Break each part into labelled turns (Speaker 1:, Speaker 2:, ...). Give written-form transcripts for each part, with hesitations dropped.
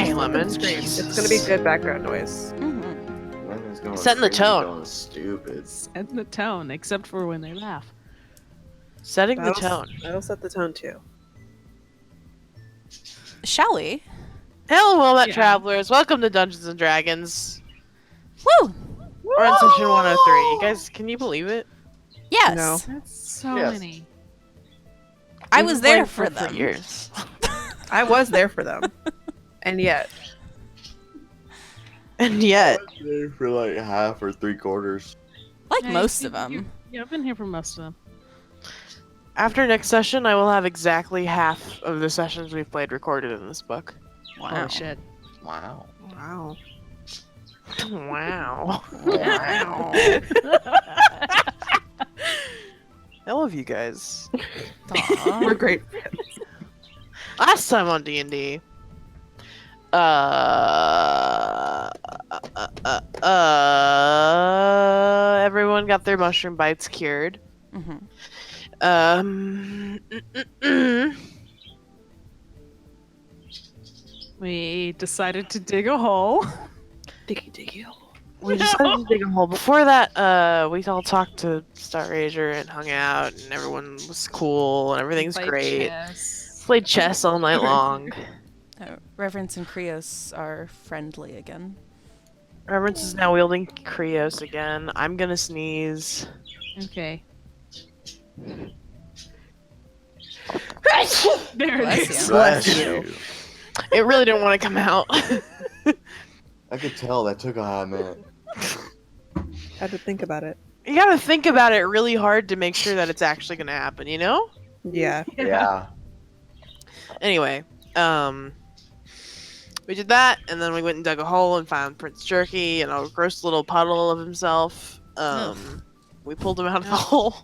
Speaker 1: Okay, Lemon.
Speaker 2: Screams. It's gonna be good background noise.
Speaker 3: Lemon's going
Speaker 1: Setting the
Speaker 3: crazy,
Speaker 1: tone.
Speaker 3: going stupid.
Speaker 4: Setting the tone, except for when they laugh.
Speaker 1: Setting the tone.
Speaker 2: That'll set the tone too.
Speaker 5: Shall we?
Speaker 1: Hello, well-met
Speaker 4: Yeah.
Speaker 1: travelers. Welcome to Dungeons and Dragons.
Speaker 5: Woo!
Speaker 1: We're on session 103. You guys, can you believe it?
Speaker 5: Yes.
Speaker 2: No.
Speaker 4: That's so
Speaker 3: Yes.
Speaker 4: many.
Speaker 5: I
Speaker 1: We've
Speaker 5: was
Speaker 1: been
Speaker 5: there
Speaker 1: playing
Speaker 5: for them.
Speaker 1: years.
Speaker 2: I was there for them, and yet
Speaker 1: And yet,
Speaker 3: There for like half or 3/4.
Speaker 5: Like
Speaker 4: Hey,
Speaker 5: most of them.
Speaker 4: Yeah, I've been here for most of them.
Speaker 1: after next session, I will have exactly half of the sessions we've played recorded in this book.
Speaker 5: Wow.
Speaker 4: Holy shit.
Speaker 3: Wow.
Speaker 2: wow.
Speaker 1: Wow.
Speaker 3: Wow.
Speaker 1: I love you guys.
Speaker 5: Aw.
Speaker 2: We're great.
Speaker 1: Last time on D&D, everyone got their mushroom bites cured.
Speaker 5: Mhm.
Speaker 4: We decided to dig a hole.
Speaker 2: Diggy.
Speaker 1: We decided to dig a hole. Before that, we all talked to Starrager and hung out, and everyone was cool, and everything's
Speaker 4: Played
Speaker 1: great.
Speaker 4: chess.
Speaker 1: Played chess all night long.
Speaker 5: Reverence and Krios are friendly again.
Speaker 1: Reverence is now wielding Krios again. I'm gonna sneeze.
Speaker 4: Okay.
Speaker 5: Bless
Speaker 4: There it is.
Speaker 5: you.
Speaker 3: Bless
Speaker 2: you.
Speaker 3: you.
Speaker 1: It really didn't want to come out.
Speaker 3: I could tell that took a hot minute.
Speaker 2: Had to think about it.
Speaker 1: You gotta think about it really hard to make sure that it's actually gonna happen, you know?
Speaker 2: Yeah.
Speaker 3: Yeah.
Speaker 1: Anyway, we did that, and then we went and dug a hole and found Prince Jerky and a gross little puddle of himself. We pulled him out of the hole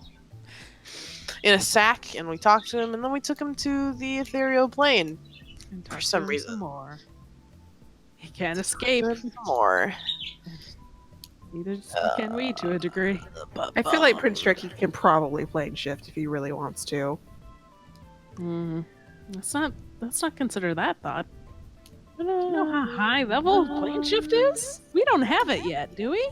Speaker 1: in a sack, and we talked to him, and then we took him to the ethereal plane.
Speaker 4: And
Speaker 1: For
Speaker 4: talk
Speaker 1: some
Speaker 4: to him
Speaker 1: reason.
Speaker 4: more. He can't escape.
Speaker 1: More.
Speaker 4: Neither can we, to a degree.
Speaker 2: I feel like Prince Jerky can probably plane shift if he really wants to.
Speaker 4: Let's not consider that thought. You know how high level plane shift is? We don't have it yet, do we?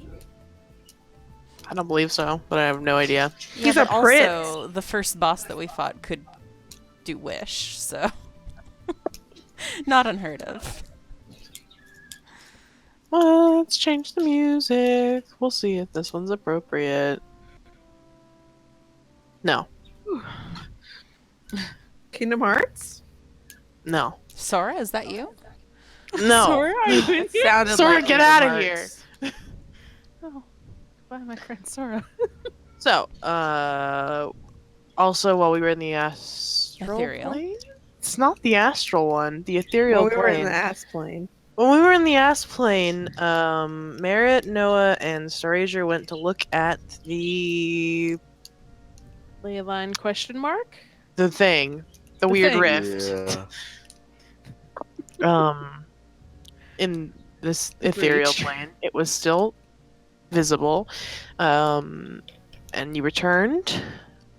Speaker 1: I don't believe so, but I have no idea.
Speaker 5: Yeah,
Speaker 2: He's
Speaker 5: but
Speaker 2: a prince.
Speaker 5: also, the first boss that we fought could do wish, so not unheard of.
Speaker 1: Let's change the music. We'll see if this one's appropriate. No.
Speaker 2: Kingdom Hearts?
Speaker 1: No.
Speaker 5: Sora, is that you?
Speaker 1: No.
Speaker 4: Sora, are you with you?
Speaker 2: Sounded
Speaker 1: Sora,
Speaker 2: like
Speaker 1: get
Speaker 2: Kingdom
Speaker 1: outta
Speaker 2: Hearts.
Speaker 4: Oh, bye, my friend Sora.
Speaker 1: So, also while we were in the astral
Speaker 5: Ethereal.
Speaker 1: plane? It's not the astral one, the ethereal
Speaker 2: Well, we were in
Speaker 1: plane.
Speaker 2: the ass plane.
Speaker 1: When we were in the ass plane, Merritt, Noah, and Starager went to look at the
Speaker 4: Ley line question mark?
Speaker 1: thing, the
Speaker 4: The
Speaker 1: weird
Speaker 4: thing.
Speaker 1: rift.
Speaker 3: Yeah.
Speaker 1: In this ethereal
Speaker 4: breach.
Speaker 1: plane, it was still visible, and you returned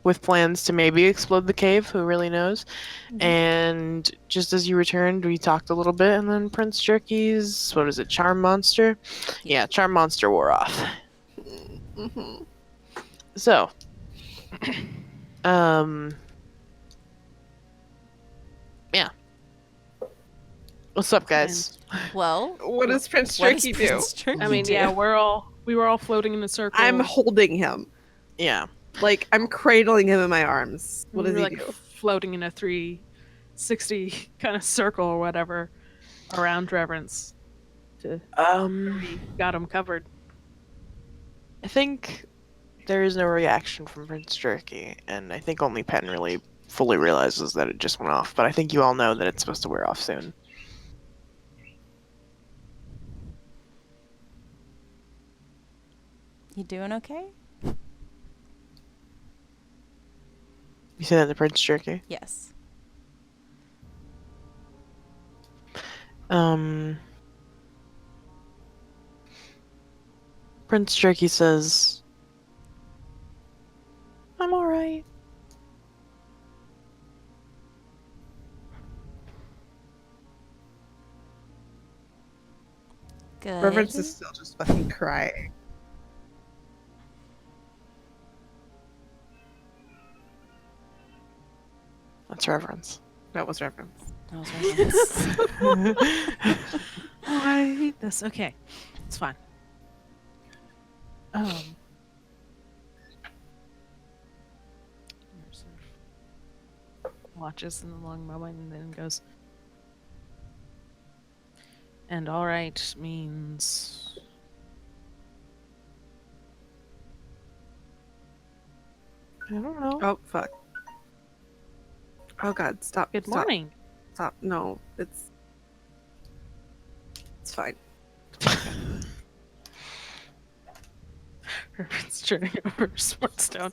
Speaker 1: with plans to maybe explode the cave. Who really knows? And just as you returned, we talked a little bit, and then Prince Jerky's Charm Monster? Yeah, Charm Monster wore off.
Speaker 2: Mm-hmm.
Speaker 1: So, yeah. What's up, guys?
Speaker 5: Well,
Speaker 2: What does Prince
Speaker 5: what does
Speaker 2: Jerky do?
Speaker 5: Prince Jerky
Speaker 4: I mean,
Speaker 5: do?
Speaker 4: yeah, we were all floating in a circle.
Speaker 2: I'm holding him.
Speaker 1: Yeah.
Speaker 2: Like, I'm cradling him in my arms. What
Speaker 4: we
Speaker 2: does
Speaker 4: were
Speaker 2: he
Speaker 4: like
Speaker 2: do?
Speaker 4: floating in a 360 kind of circle or whatever around Reverence. We got him covered.
Speaker 1: I think there is no reaction from Prince Jerky, and I think only Penn really fully realizes that it just went off, but I think you all know that it's supposed to wear off soon.
Speaker 5: You doing okay?
Speaker 1: You say that to Prince Jerky?
Speaker 5: Yes.
Speaker 1: Prince Jerky says, I'm alright.
Speaker 5: Good.
Speaker 2: Reverence is still just fucking crying.
Speaker 1: That's reverence.
Speaker 2: That was Reverence.
Speaker 5: That was Reverence.
Speaker 4: Oh, I hate this. Okay, it's fine. Sort of watches in a long moment and then goes. And all right means
Speaker 1: I don't know.
Speaker 2: Oh, fuck. Oh, God. Stop.
Speaker 4: good
Speaker 2: stop,
Speaker 4: morning.
Speaker 2: Stop. No, it's fine.
Speaker 4: Herbert's turning over Smartstone.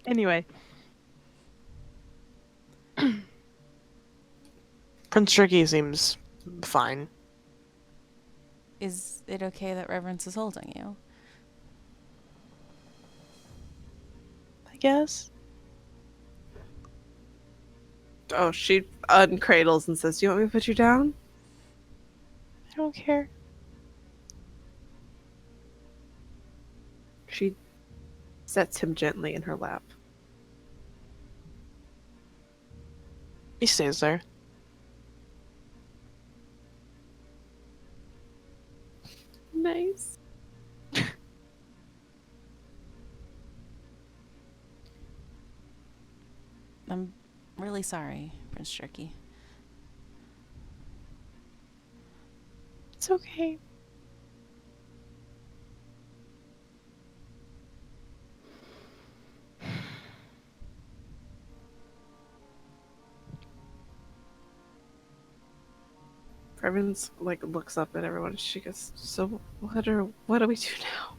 Speaker 4: Anyway,
Speaker 1: Prince Tricky seems fine.
Speaker 5: Is it okay that Reverence is holding you?
Speaker 1: I guess.
Speaker 2: Oh, she uncradles and says, "Do you want me to put you down?"
Speaker 1: I don't care.
Speaker 2: She sets him gently in her lap.
Speaker 1: He stays there.
Speaker 2: Nice.
Speaker 5: I'm really sorry, Prince Jerky.
Speaker 1: It's okay.
Speaker 2: Reverence looks up at everyone. She goes, "So what do we do now?"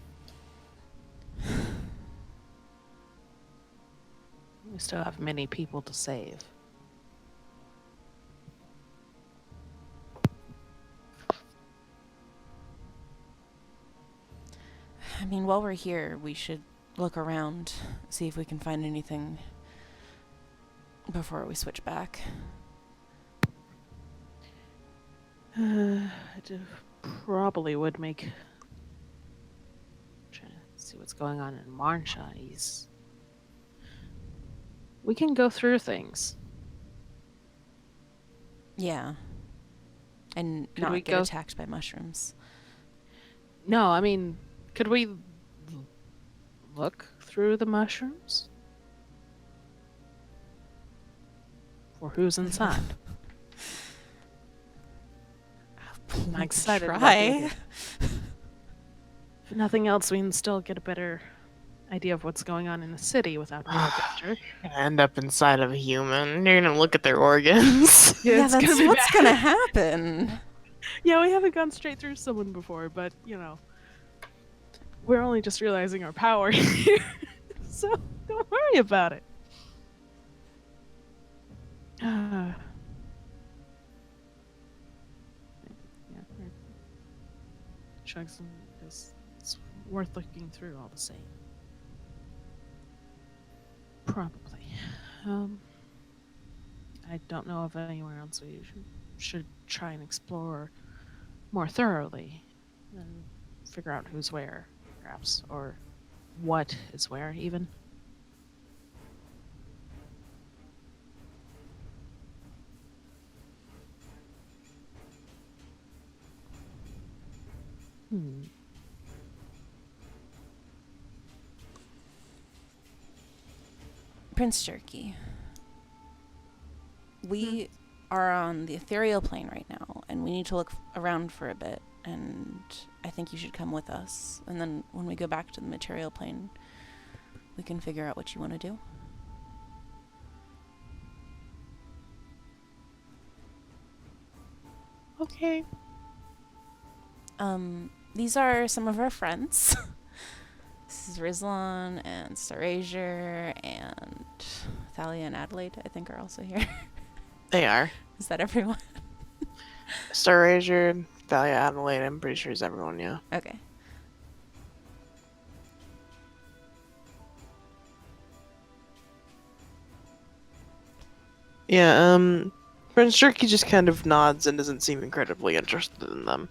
Speaker 4: we still have many people to save.
Speaker 5: I mean, while we're here, we should look around, see if we can find anything before we switch back.
Speaker 4: It probably would make. Trying to see what's going on in Marnsha. We can go through things.
Speaker 5: Yeah. And
Speaker 4: Could
Speaker 5: not
Speaker 4: we
Speaker 5: get
Speaker 4: go-
Speaker 5: attacked by mushrooms.
Speaker 4: No, I mean, could we look through the mushrooms? For who's inside? I'm excited about the
Speaker 5: Try.
Speaker 4: idea. If nothing else, we can still get a better idea of what's going on in the city without being a picture.
Speaker 1: End up inside of a human. You're gonna look at their organs.
Speaker 5: Yeah,
Speaker 4: it's
Speaker 5: that's
Speaker 4: gonna be
Speaker 5: what's
Speaker 4: bad.
Speaker 5: gonna happen.
Speaker 4: Yeah, we haven't gone straight through someone before, but we're only just realizing our power here. So don't worry about it. Yeah, Chugs and goes, it's worth looking through all the same. Probably. I don't know of anywhere else we should try and explore more thoroughly and figure out who's where, perhaps, or what is where, even.
Speaker 5: Prince Jerky. We are on the ethereal plane right now, and we need to look around for a bit, and I think you should come with us. And then when we go back to the material plane, we can figure out what you want to do.
Speaker 1: Okay.
Speaker 5: These are some of our friends. This is Rizlan and Starasia and Thalia and Adelaide, I think, are also here.
Speaker 1: They are.
Speaker 5: Is that everyone?
Speaker 1: Starasia, Thalia, Adelaide, I'm pretty sure is everyone, yeah.
Speaker 5: Okay.
Speaker 1: Yeah, Prince Jerky just kind of nods and doesn't seem incredibly interested in them.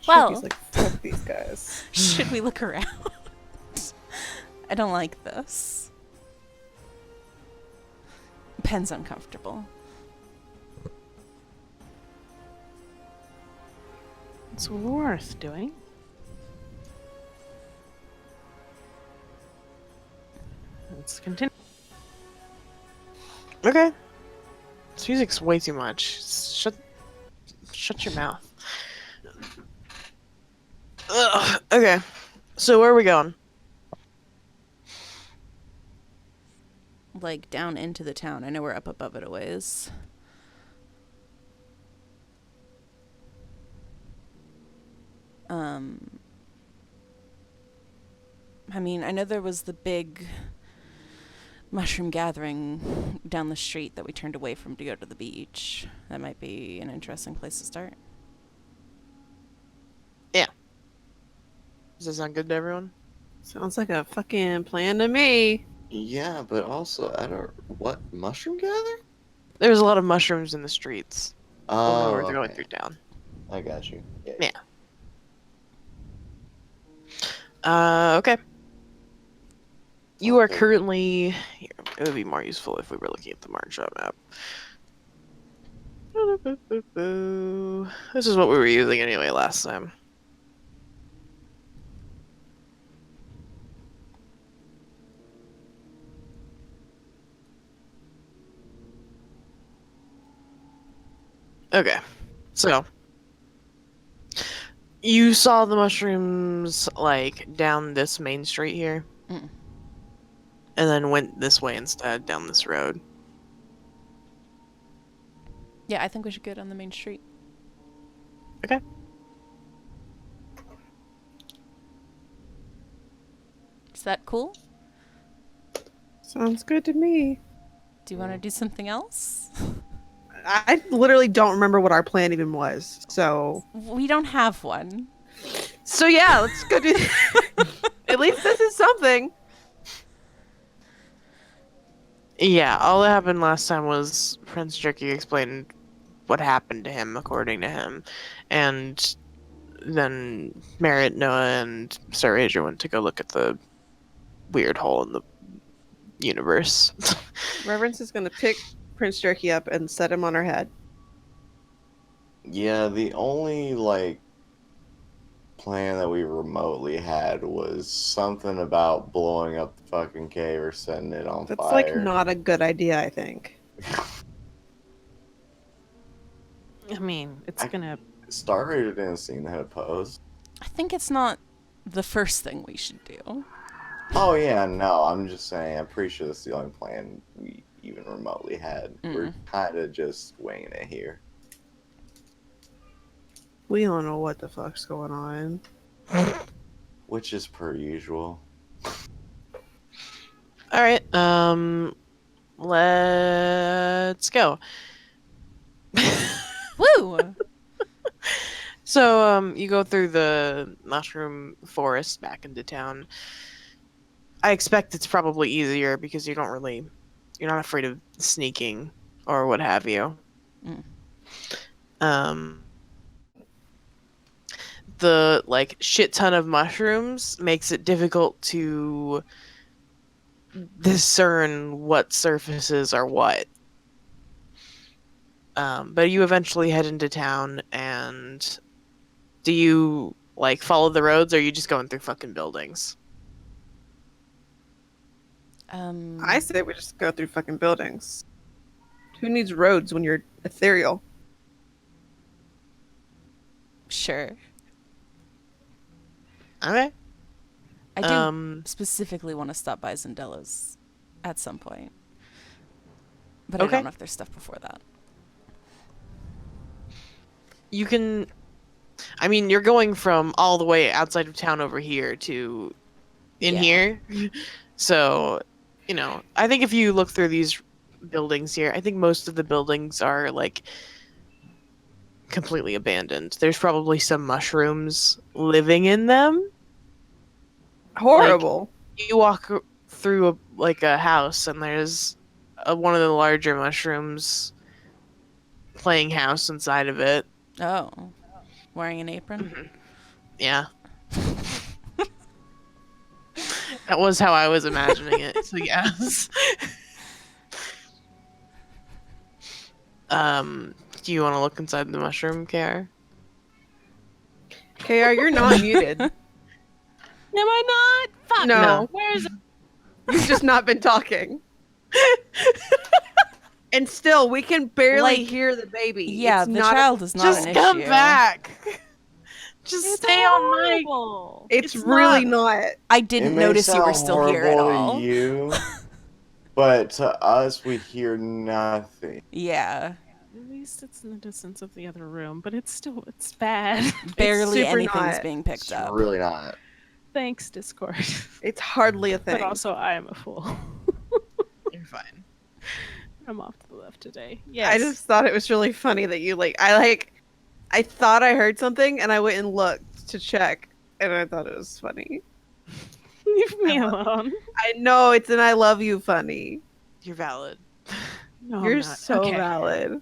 Speaker 5: Well.
Speaker 2: He's like, fuck these guys.
Speaker 5: Should we look around? I don't like this. Pen's uncomfortable.
Speaker 4: It's worth doing. Let's continue.
Speaker 1: Okay. This music's way too much. Shut your mouth. Ugh. Okay. So where are we going?
Speaker 5: Like down into the town. I know we're up above it a ways. I mean, I know there was the big mushroom gathering down the street that we turned away from to go to the beach. That might be an interesting place to start.
Speaker 1: Does that sound good to everyone?
Speaker 2: Sounds like a fucking plan to me.
Speaker 3: Yeah, but also, what, mushroom gather?
Speaker 1: There's a lot of mushrooms in the streets. When
Speaker 3: Oh,
Speaker 1: we're going
Speaker 3: okay.
Speaker 1: through town.
Speaker 3: I got you.
Speaker 1: Yeah. Okay. You are
Speaker 3: Okay.
Speaker 1: currently... Here, it would be more useful if we were looking at the markshop map. This is what we were using anyway last time. Okay, so you saw the mushrooms like down this main street here,
Speaker 5: Mm.
Speaker 1: and then went this way instead, down this road.
Speaker 5: Yeah, I think we should go down the main street.
Speaker 1: Okay.
Speaker 5: Is that cool?
Speaker 2: Sounds good to me.
Speaker 5: Do you want to do something else?
Speaker 2: I literally don't remember what our plan even was. So
Speaker 5: We don't have one.
Speaker 2: yeah, let's go do. At least this is something.
Speaker 1: Yeah, all that happened last time was Prince Jerky explained what happened to him, according to him, and then Merritt, Noah, and Sir Asia went to go look at the weird hole in the universe.
Speaker 2: Reverence is gonna pick Prince Jerky up and set him on her head.
Speaker 3: Yeah, the only, like, plan that we remotely had was something about blowing up the fucking cave or setting it on
Speaker 2: That's
Speaker 3: fire.
Speaker 2: like not a good idea, I think.
Speaker 4: I mean, it's gonna.
Speaker 3: Star Rater didn't seem to have opposed.
Speaker 5: I think it's not the first thing we should do.
Speaker 3: Oh, yeah, no, I'm just saying, I'm pretty sure that's the only plan we even remotely had. We're kind of just winging it here.
Speaker 2: We don't know what the fuck's going on.
Speaker 3: Which is per usual.
Speaker 1: All right, let's go.
Speaker 5: Woo!
Speaker 1: So, you go through the mushroom forest back into town. I expect it's probably easier because you're not afraid of sneaking or what have you. The, like, shit ton of mushrooms makes it difficult to discern what surfaces are what. But you eventually head into town, and do you, like, follow the roads, or are you just going through fucking buildings?
Speaker 2: I say we just go through fucking buildings. Who needs roads when you're ethereal?
Speaker 5: Sure.
Speaker 1: Okay.
Speaker 5: I do specifically want to stop by Zindelo's at some point. But I
Speaker 1: Okay.
Speaker 5: don't know if there's stuff before that.
Speaker 1: You can... I mean, you're going from all the way outside of town over here to in
Speaker 5: Yeah.
Speaker 1: here. So, you know, I think if you look through these buildings here, I think most of the buildings are, like, completely abandoned. There's probably some mushrooms living in them.
Speaker 2: Horrible.
Speaker 1: You walk through a house, and there's one of the larger mushrooms playing house inside of it.
Speaker 5: Oh, wearing an apron?
Speaker 1: Yeah. That was how I was imagining it. So yes. Do you want to look inside the mushroom, KR?
Speaker 2: KR, you're not muted.
Speaker 4: Am I not? Fuck
Speaker 2: No.
Speaker 4: Where is it?
Speaker 2: You've just not been talking. And still, we can barely
Speaker 5: Like,
Speaker 2: hear the baby.
Speaker 5: Yeah,
Speaker 2: It's
Speaker 5: the
Speaker 2: not
Speaker 5: child is not
Speaker 1: Just
Speaker 5: an
Speaker 1: come
Speaker 5: issue.
Speaker 1: back. Just
Speaker 4: It's
Speaker 1: stay on mic.
Speaker 4: horrible.
Speaker 2: It's
Speaker 1: It's
Speaker 2: really not.
Speaker 5: I
Speaker 3: It
Speaker 5: didn't
Speaker 3: may
Speaker 5: notice you were
Speaker 3: sound
Speaker 5: still here at
Speaker 3: horrible
Speaker 5: all.
Speaker 3: to you, but to us, we hear nothing.
Speaker 5: Yeah,
Speaker 4: At least it's in the distance of the other room, but it's bad.
Speaker 5: barely
Speaker 2: super
Speaker 5: anything's
Speaker 2: not.
Speaker 5: being picked
Speaker 3: It's
Speaker 5: up.
Speaker 3: really not.
Speaker 4: Thanks, Discord.
Speaker 2: It's hardly a thing.
Speaker 4: But also, I am a fool.
Speaker 1: You're fine.
Speaker 4: I'm off to the left today. Yes.
Speaker 2: I just thought it was really funny that you I thought I heard something and I went and looked to check and I thought it was funny.
Speaker 4: leave me alone.
Speaker 2: I know it's an I love you funny.
Speaker 1: You're valid.
Speaker 4: No,
Speaker 2: You're
Speaker 4: I'm not.
Speaker 2: so
Speaker 4: Okay.
Speaker 2: valid.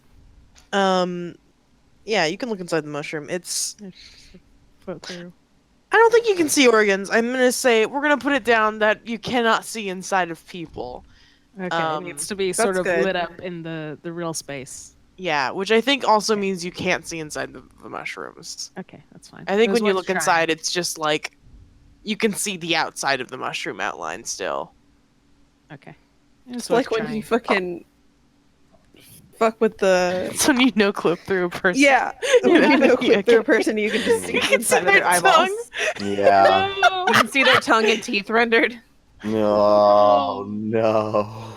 Speaker 1: Yeah, you can look inside the mushroom. It's
Speaker 4: Float through.
Speaker 1: I don't think you can see organs. I'm gonna say we're gonna put it down that you cannot see inside of people.
Speaker 4: Okay, it needs to be
Speaker 2: that's
Speaker 4: sort of
Speaker 2: good.
Speaker 4: lit up in the real space.
Speaker 1: Yeah, which I think also means you can't see inside the mushrooms.
Speaker 4: Okay, that's fine.
Speaker 1: I think
Speaker 4: It was
Speaker 1: when you
Speaker 4: worth
Speaker 1: look inside,
Speaker 4: trying.
Speaker 1: it's just like you can see the outside of the mushroom outline still.
Speaker 4: Okay.
Speaker 2: It's like when you fucking fuck with the
Speaker 1: It's when you no clip through a person.
Speaker 2: yeah. When
Speaker 1: Yeah,
Speaker 2: you know
Speaker 1: yeah,
Speaker 2: clip through a person, you can just see
Speaker 1: You
Speaker 2: the
Speaker 1: can see
Speaker 2: inside of their
Speaker 1: their
Speaker 2: eyeballs.
Speaker 1: tongue.
Speaker 3: Yeah.
Speaker 2: You can see their tongue and teeth rendered.
Speaker 3: No, no.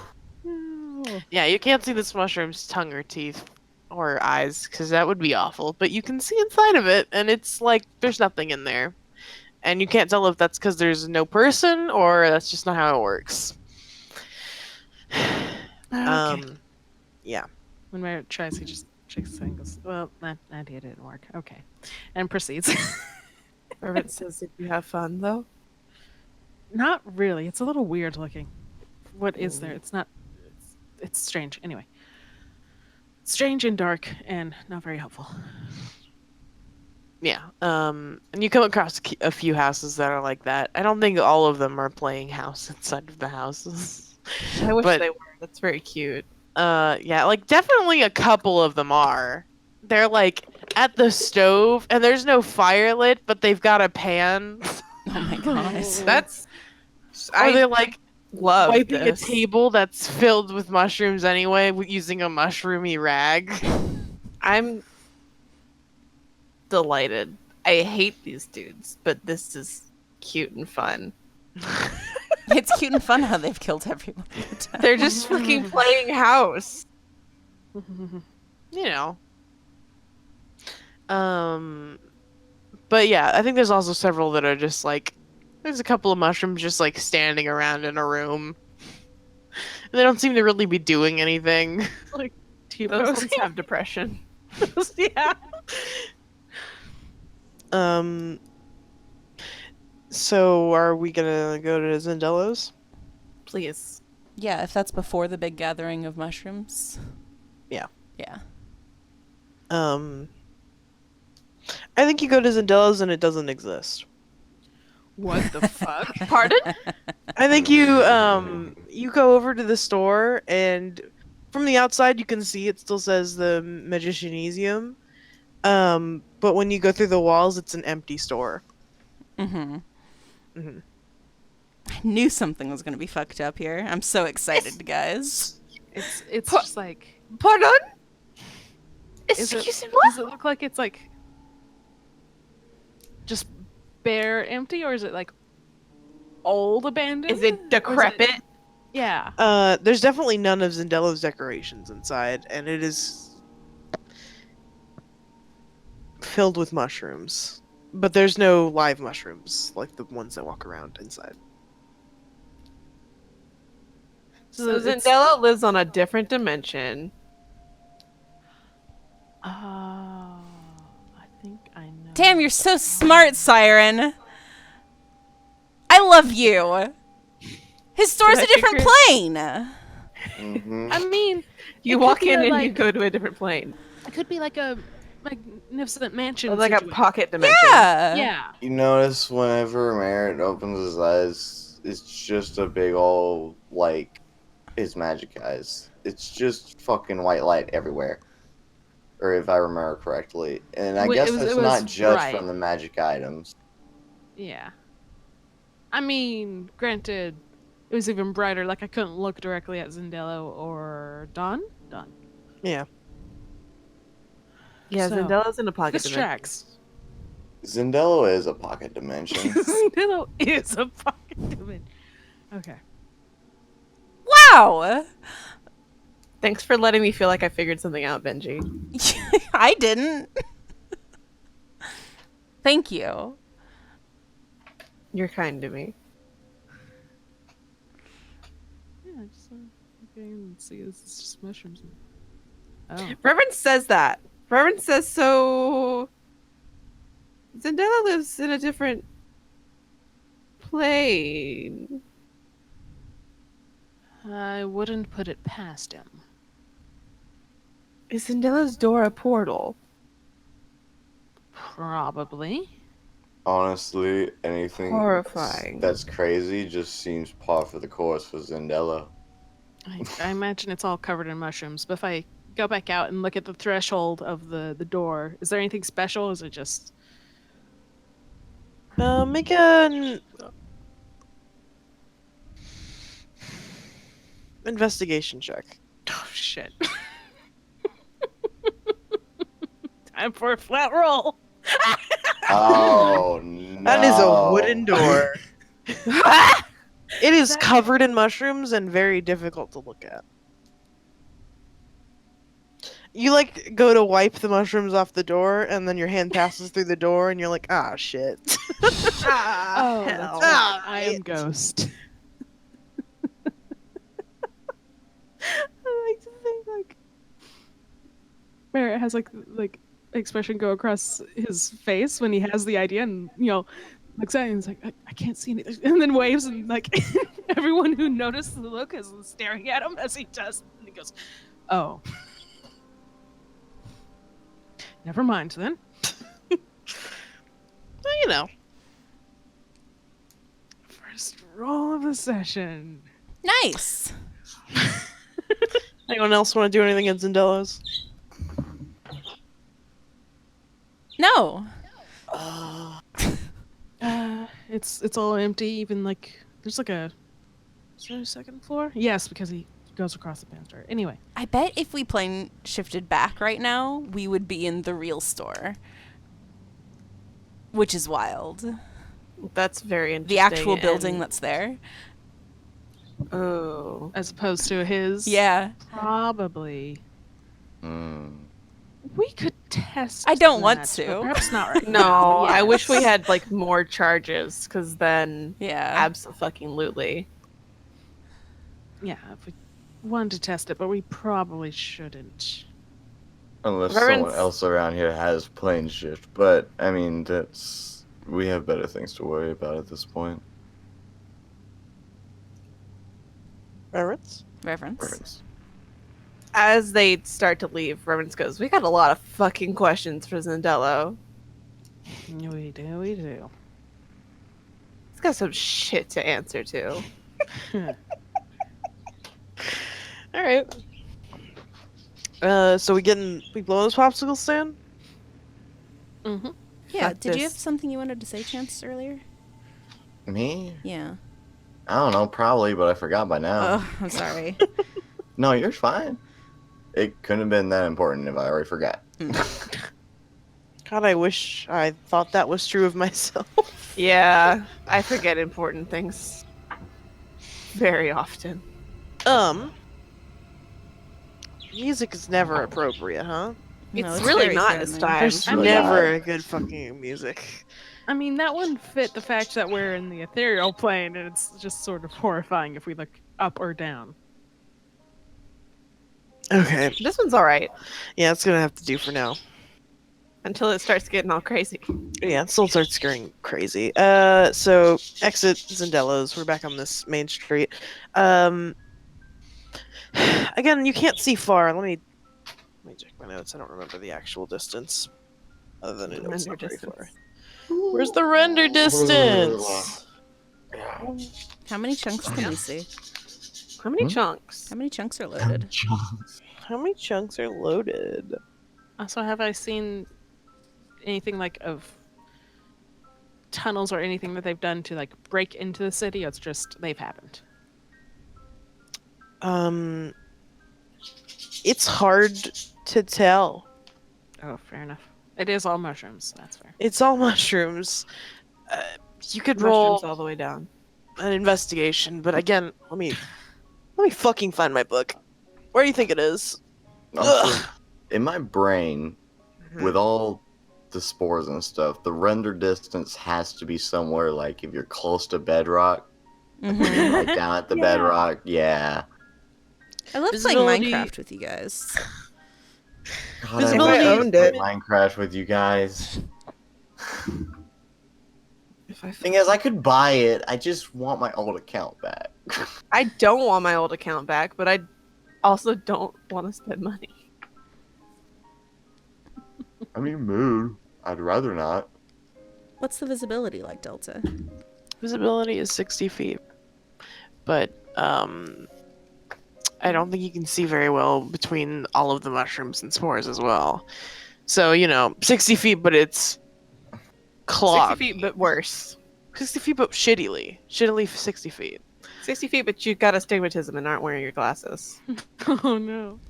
Speaker 1: Yeah, you can't see this mushroom's tongue or teeth or eyes because that would be awful. But you can see inside of it, and it's like there's nothing in there, and you can't tell if that's because there's no person or that's just not how it works. Yeah.
Speaker 4: When Merritt tries, he just shakes his head and goes, well, that idea didn't work. Okay. And proceeds.
Speaker 2: Irvin says if you have fun though.
Speaker 4: Not really. It's a little weird looking. What is there? It's not... It's strange. Anyway. Strange and dark and not very helpful.
Speaker 1: Yeah. And you come across a few houses that are like that. I don't think all of them are playing house inside of the houses.
Speaker 2: I wish
Speaker 1: But-
Speaker 2: they were. That's very cute.
Speaker 1: Yeah, like definitely a couple of them are. They're like at the stove and there's no fire lit, but they've got a pan.
Speaker 5: Oh my god.
Speaker 2: That's
Speaker 1: Or they're like
Speaker 2: love
Speaker 1: wiping
Speaker 2: this.
Speaker 1: a table that's filled with mushrooms anyway, using a mushroomy rag.
Speaker 2: I'm delighted. I hate these dudes, but this is cute and fun.
Speaker 5: It's cute and fun how they've killed everyone.
Speaker 2: They're just fucking playing house.
Speaker 1: You know. But yeah, I think there's also several that are just like there's a couple of mushrooms just like standing around in a room. And they don't seem to really be doing anything.
Speaker 2: Those ones have depression.
Speaker 1: Yeah. So are we gonna go to Zindelo's?
Speaker 2: Please.
Speaker 5: Yeah, if that's before the big gathering of mushrooms.
Speaker 1: Yeah.
Speaker 5: Yeah.
Speaker 1: I think you go to Zindelo's and it doesn't exist.
Speaker 4: What the fuck?
Speaker 2: Pardon?
Speaker 1: I think you go over to the store and from the outside you can see it still says the Magicianeseum. But when you go through the walls it's an empty store.
Speaker 5: Mm-hmm.
Speaker 1: Mm-hmm.
Speaker 5: I knew something was going to be fucked up here. I'm so excited, guys.
Speaker 4: It's
Speaker 2: Pa-
Speaker 4: just like...
Speaker 2: Pardon?
Speaker 4: Is it,
Speaker 2: Excuse me,
Speaker 4: does it look like it's like... just bare empty, or is it like old abandoned?
Speaker 2: Is it
Speaker 4: Or
Speaker 2: decrepit?
Speaker 4: Yeah.
Speaker 1: There's definitely none of Zindelo's decorations inside, and it is filled with mushrooms. But there's no live mushrooms, like the ones that walk around inside.
Speaker 2: So
Speaker 4: it's-
Speaker 2: Zindelo lives on a different dimension.
Speaker 4: Oh, I think I know.
Speaker 5: Damn, you're so smart, Siren. I love you. His store's
Speaker 2: I
Speaker 5: a different
Speaker 2: figured-
Speaker 5: plane.
Speaker 3: Hmm.
Speaker 4: I mean,
Speaker 2: You
Speaker 4: It could
Speaker 2: walk
Speaker 4: be
Speaker 2: in
Speaker 4: a,
Speaker 2: and you
Speaker 4: like-
Speaker 2: go to a different plane.
Speaker 4: it could be like a magnificent mansion.
Speaker 2: Or like a
Speaker 4: situation.
Speaker 2: pocket dimension.
Speaker 5: Yeah.
Speaker 4: Yeah.
Speaker 3: You notice whenever Merritt opens his eyes, it's just a big old, like, his magic eyes. It's just fucking white light everywhere. Or if I remember correctly. And I guess
Speaker 4: It
Speaker 3: that's
Speaker 4: was
Speaker 3: not just
Speaker 4: bright.
Speaker 3: from the magic items.
Speaker 4: Yeah. I mean, granted, it was even brighter. Like I couldn't look directly at Zindelo or Don.
Speaker 1: Yeah.
Speaker 2: Yeah,
Speaker 4: So,
Speaker 2: Zendella's in a pocket
Speaker 4: This
Speaker 2: dimension.
Speaker 4: tracks.
Speaker 3: Zindelo is a pocket dimension.
Speaker 4: Zindelo is a pocket dimension. Okay.
Speaker 5: Wow.
Speaker 2: Thanks for letting me feel like I figured something out, Benji.
Speaker 5: I didn't. Thank you.
Speaker 2: You're kind to me.
Speaker 4: Yeah, just okay, and see. This is just mushrooms. Oh.
Speaker 2: Reverend says that. Reverend says so. Zendela lives in a different plane.
Speaker 4: I wouldn't put it past him.
Speaker 2: Is Zendela's door a portal?
Speaker 4: Probably.
Speaker 3: Honestly, anything
Speaker 2: Horrifying.
Speaker 3: that's crazy just seems par for the course for Zindelo.
Speaker 4: I imagine it's all covered in mushrooms. But if I go back out and look at the threshold of the door, is there anything special? Or is it just
Speaker 1: Make an investigation check.
Speaker 4: oh shit? Time for a flat roll.
Speaker 3: Oh no!
Speaker 1: That is a wooden door. It is covered in mushrooms and very difficult to look at. You like go to wipe the mushrooms off the door, and then your hand passes through the door, and you're like, ah, shit.
Speaker 4: Oh, that's
Speaker 1: hell.
Speaker 4: right. I am
Speaker 1: Right.
Speaker 4: Ghost. I like to think like Barrett has like expression go across his face when he has the idea, and looks at it and he's like, I can't see anything, and then waves, and like everyone who noticed the look is staring at him as he does, and he goes, oh. Never mind then.
Speaker 1: Well,
Speaker 4: First roll of the session.
Speaker 5: Nice.
Speaker 1: Anyone else want to do anything at Zendelo's?
Speaker 5: No.
Speaker 4: It's all empty. Even like there's like is there a second floor? Yes, because he goes across the banister. Anyway,
Speaker 5: I bet if we plane shifted back right now, we would be in the real store. Which is wild.
Speaker 2: That's very interesting.
Speaker 5: The actual building
Speaker 2: and-
Speaker 5: that's there.
Speaker 2: Oh.
Speaker 4: as opposed to his.
Speaker 5: Yeah.
Speaker 4: Probably.
Speaker 3: Hmm.
Speaker 4: We could test.
Speaker 5: I don't want
Speaker 4: that,
Speaker 5: to.
Speaker 4: but perhaps not right
Speaker 2: No,
Speaker 4: now.
Speaker 2: I wish we
Speaker 4: Yes.
Speaker 2: had like more charges, because then
Speaker 5: Yeah.
Speaker 2: absolutely.
Speaker 4: Yeah, if we wanted to test it, but we probably shouldn't.
Speaker 3: Unless
Speaker 2: Reverend's-
Speaker 3: someone else around here has plane shift, but I mean we have better things to worry about at this point.
Speaker 1: Reverence?
Speaker 5: Reverence.
Speaker 2: As they start to leave, Reverence goes, "We got a lot of fucking questions for Zendelo.
Speaker 4: We do.
Speaker 2: He's got some shit to answer to."
Speaker 1: All right. So we blow this popsicle stand?
Speaker 4: Mm-hmm.
Speaker 5: Yeah,
Speaker 2: Fuck
Speaker 5: did you have
Speaker 2: this.
Speaker 5: something you wanted to say, Chance, earlier?
Speaker 3: Me?
Speaker 5: Yeah.
Speaker 3: I don't know, probably, but I forgot by now.
Speaker 5: Oh, I'm sorry.
Speaker 3: No, you're fine. It couldn't have been that important if I already forgot.
Speaker 1: God, I wish I thought that was true of myself.
Speaker 2: Yeah, I forget important things very often.
Speaker 1: Music is never appropriate, huh?
Speaker 5: No,
Speaker 2: It's really
Speaker 5: very
Speaker 2: not this
Speaker 5: threatening.
Speaker 2: time.
Speaker 1: There's
Speaker 3: really
Speaker 1: never
Speaker 3: not.
Speaker 1: a good fucking music.
Speaker 4: I mean, that wouldn't fit the fact that we're in the ethereal plane, and it's just sort of horrifying if we look up or down.
Speaker 1: Okay.
Speaker 2: This one's all right.
Speaker 1: Yeah, it's gonna have to do for now.
Speaker 2: Until it starts getting all crazy.
Speaker 1: Yeah, it still starts getting crazy. So exit Zindelo's. We're back on this main street. Again, you can't see far. Let me check my notes. I don't remember the actual distance, other than I know it's
Speaker 2: Render
Speaker 1: not very
Speaker 2: distance.
Speaker 1: far. Where's the render distance?
Speaker 5: How many chunks can we see?
Speaker 2: How many
Speaker 3: Hmm?
Speaker 2: chunks?
Speaker 5: How many chunks are loaded?
Speaker 1: How many chunks are loaded?
Speaker 4: Also, have I seen anything like of tunnels or anything that they've done to like break into the city? Or it's just they've happened.
Speaker 1: It's hard to tell.
Speaker 4: Oh, fair enough. It is all mushrooms. That's fair.
Speaker 1: It's all mushrooms. You could roll
Speaker 2: Mushrooms all the way down.
Speaker 1: an investigation, but again, let me fucking find my book. Where do you think it is?
Speaker 3: Also, in my brain,
Speaker 1: Mhm.
Speaker 3: with all the spores and stuff, the render distance has to be somewhere like if you're close to bedrock,
Speaker 5: Mhm.
Speaker 3: like down at the
Speaker 4: Yeah.
Speaker 3: bedrock. Yeah.
Speaker 5: I love
Speaker 1: Visibility-
Speaker 5: playing Minecraft with you guys.
Speaker 3: God,
Speaker 1: Visibility-
Speaker 3: I
Speaker 2: owned
Speaker 3: play
Speaker 2: it.
Speaker 3: Minecraft with you guys.
Speaker 2: If I
Speaker 3: Thing is, I could buy it. I just want my old account back.
Speaker 2: I don't want my old account back, but I also don't want to spend money.
Speaker 3: I mean, mood. I'd rather not.
Speaker 5: What's the visibility like, Delta?
Speaker 1: Visibility is 60 feet, but I don't think you can see very well between all of the mushrooms and spores as well. So 60 feet, but it's
Speaker 2: 60
Speaker 1: clogged.
Speaker 2: feet, but worse.
Speaker 1: 60 feet, but shittily 60 feet.
Speaker 2: 60 feet, but you got astigmatism and aren't wearing your glasses.
Speaker 4: Oh no.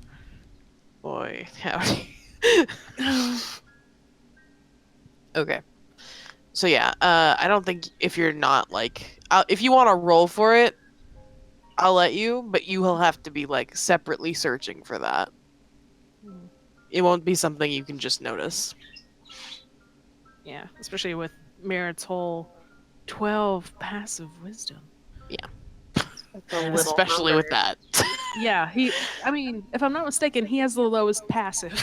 Speaker 1: Boy, howdy. Okay. So yeah, I don't think if you're not like, if you want to roll for it, I'll let you, but you will have to be like separately searching for that. It won't be something you can just notice.
Speaker 4: Yeah, especially with Merritt's whole 12 passive wisdom.
Speaker 1: Especially with that.
Speaker 4: Yeah, I mean, if I'm not mistaken, he has the lowest passive.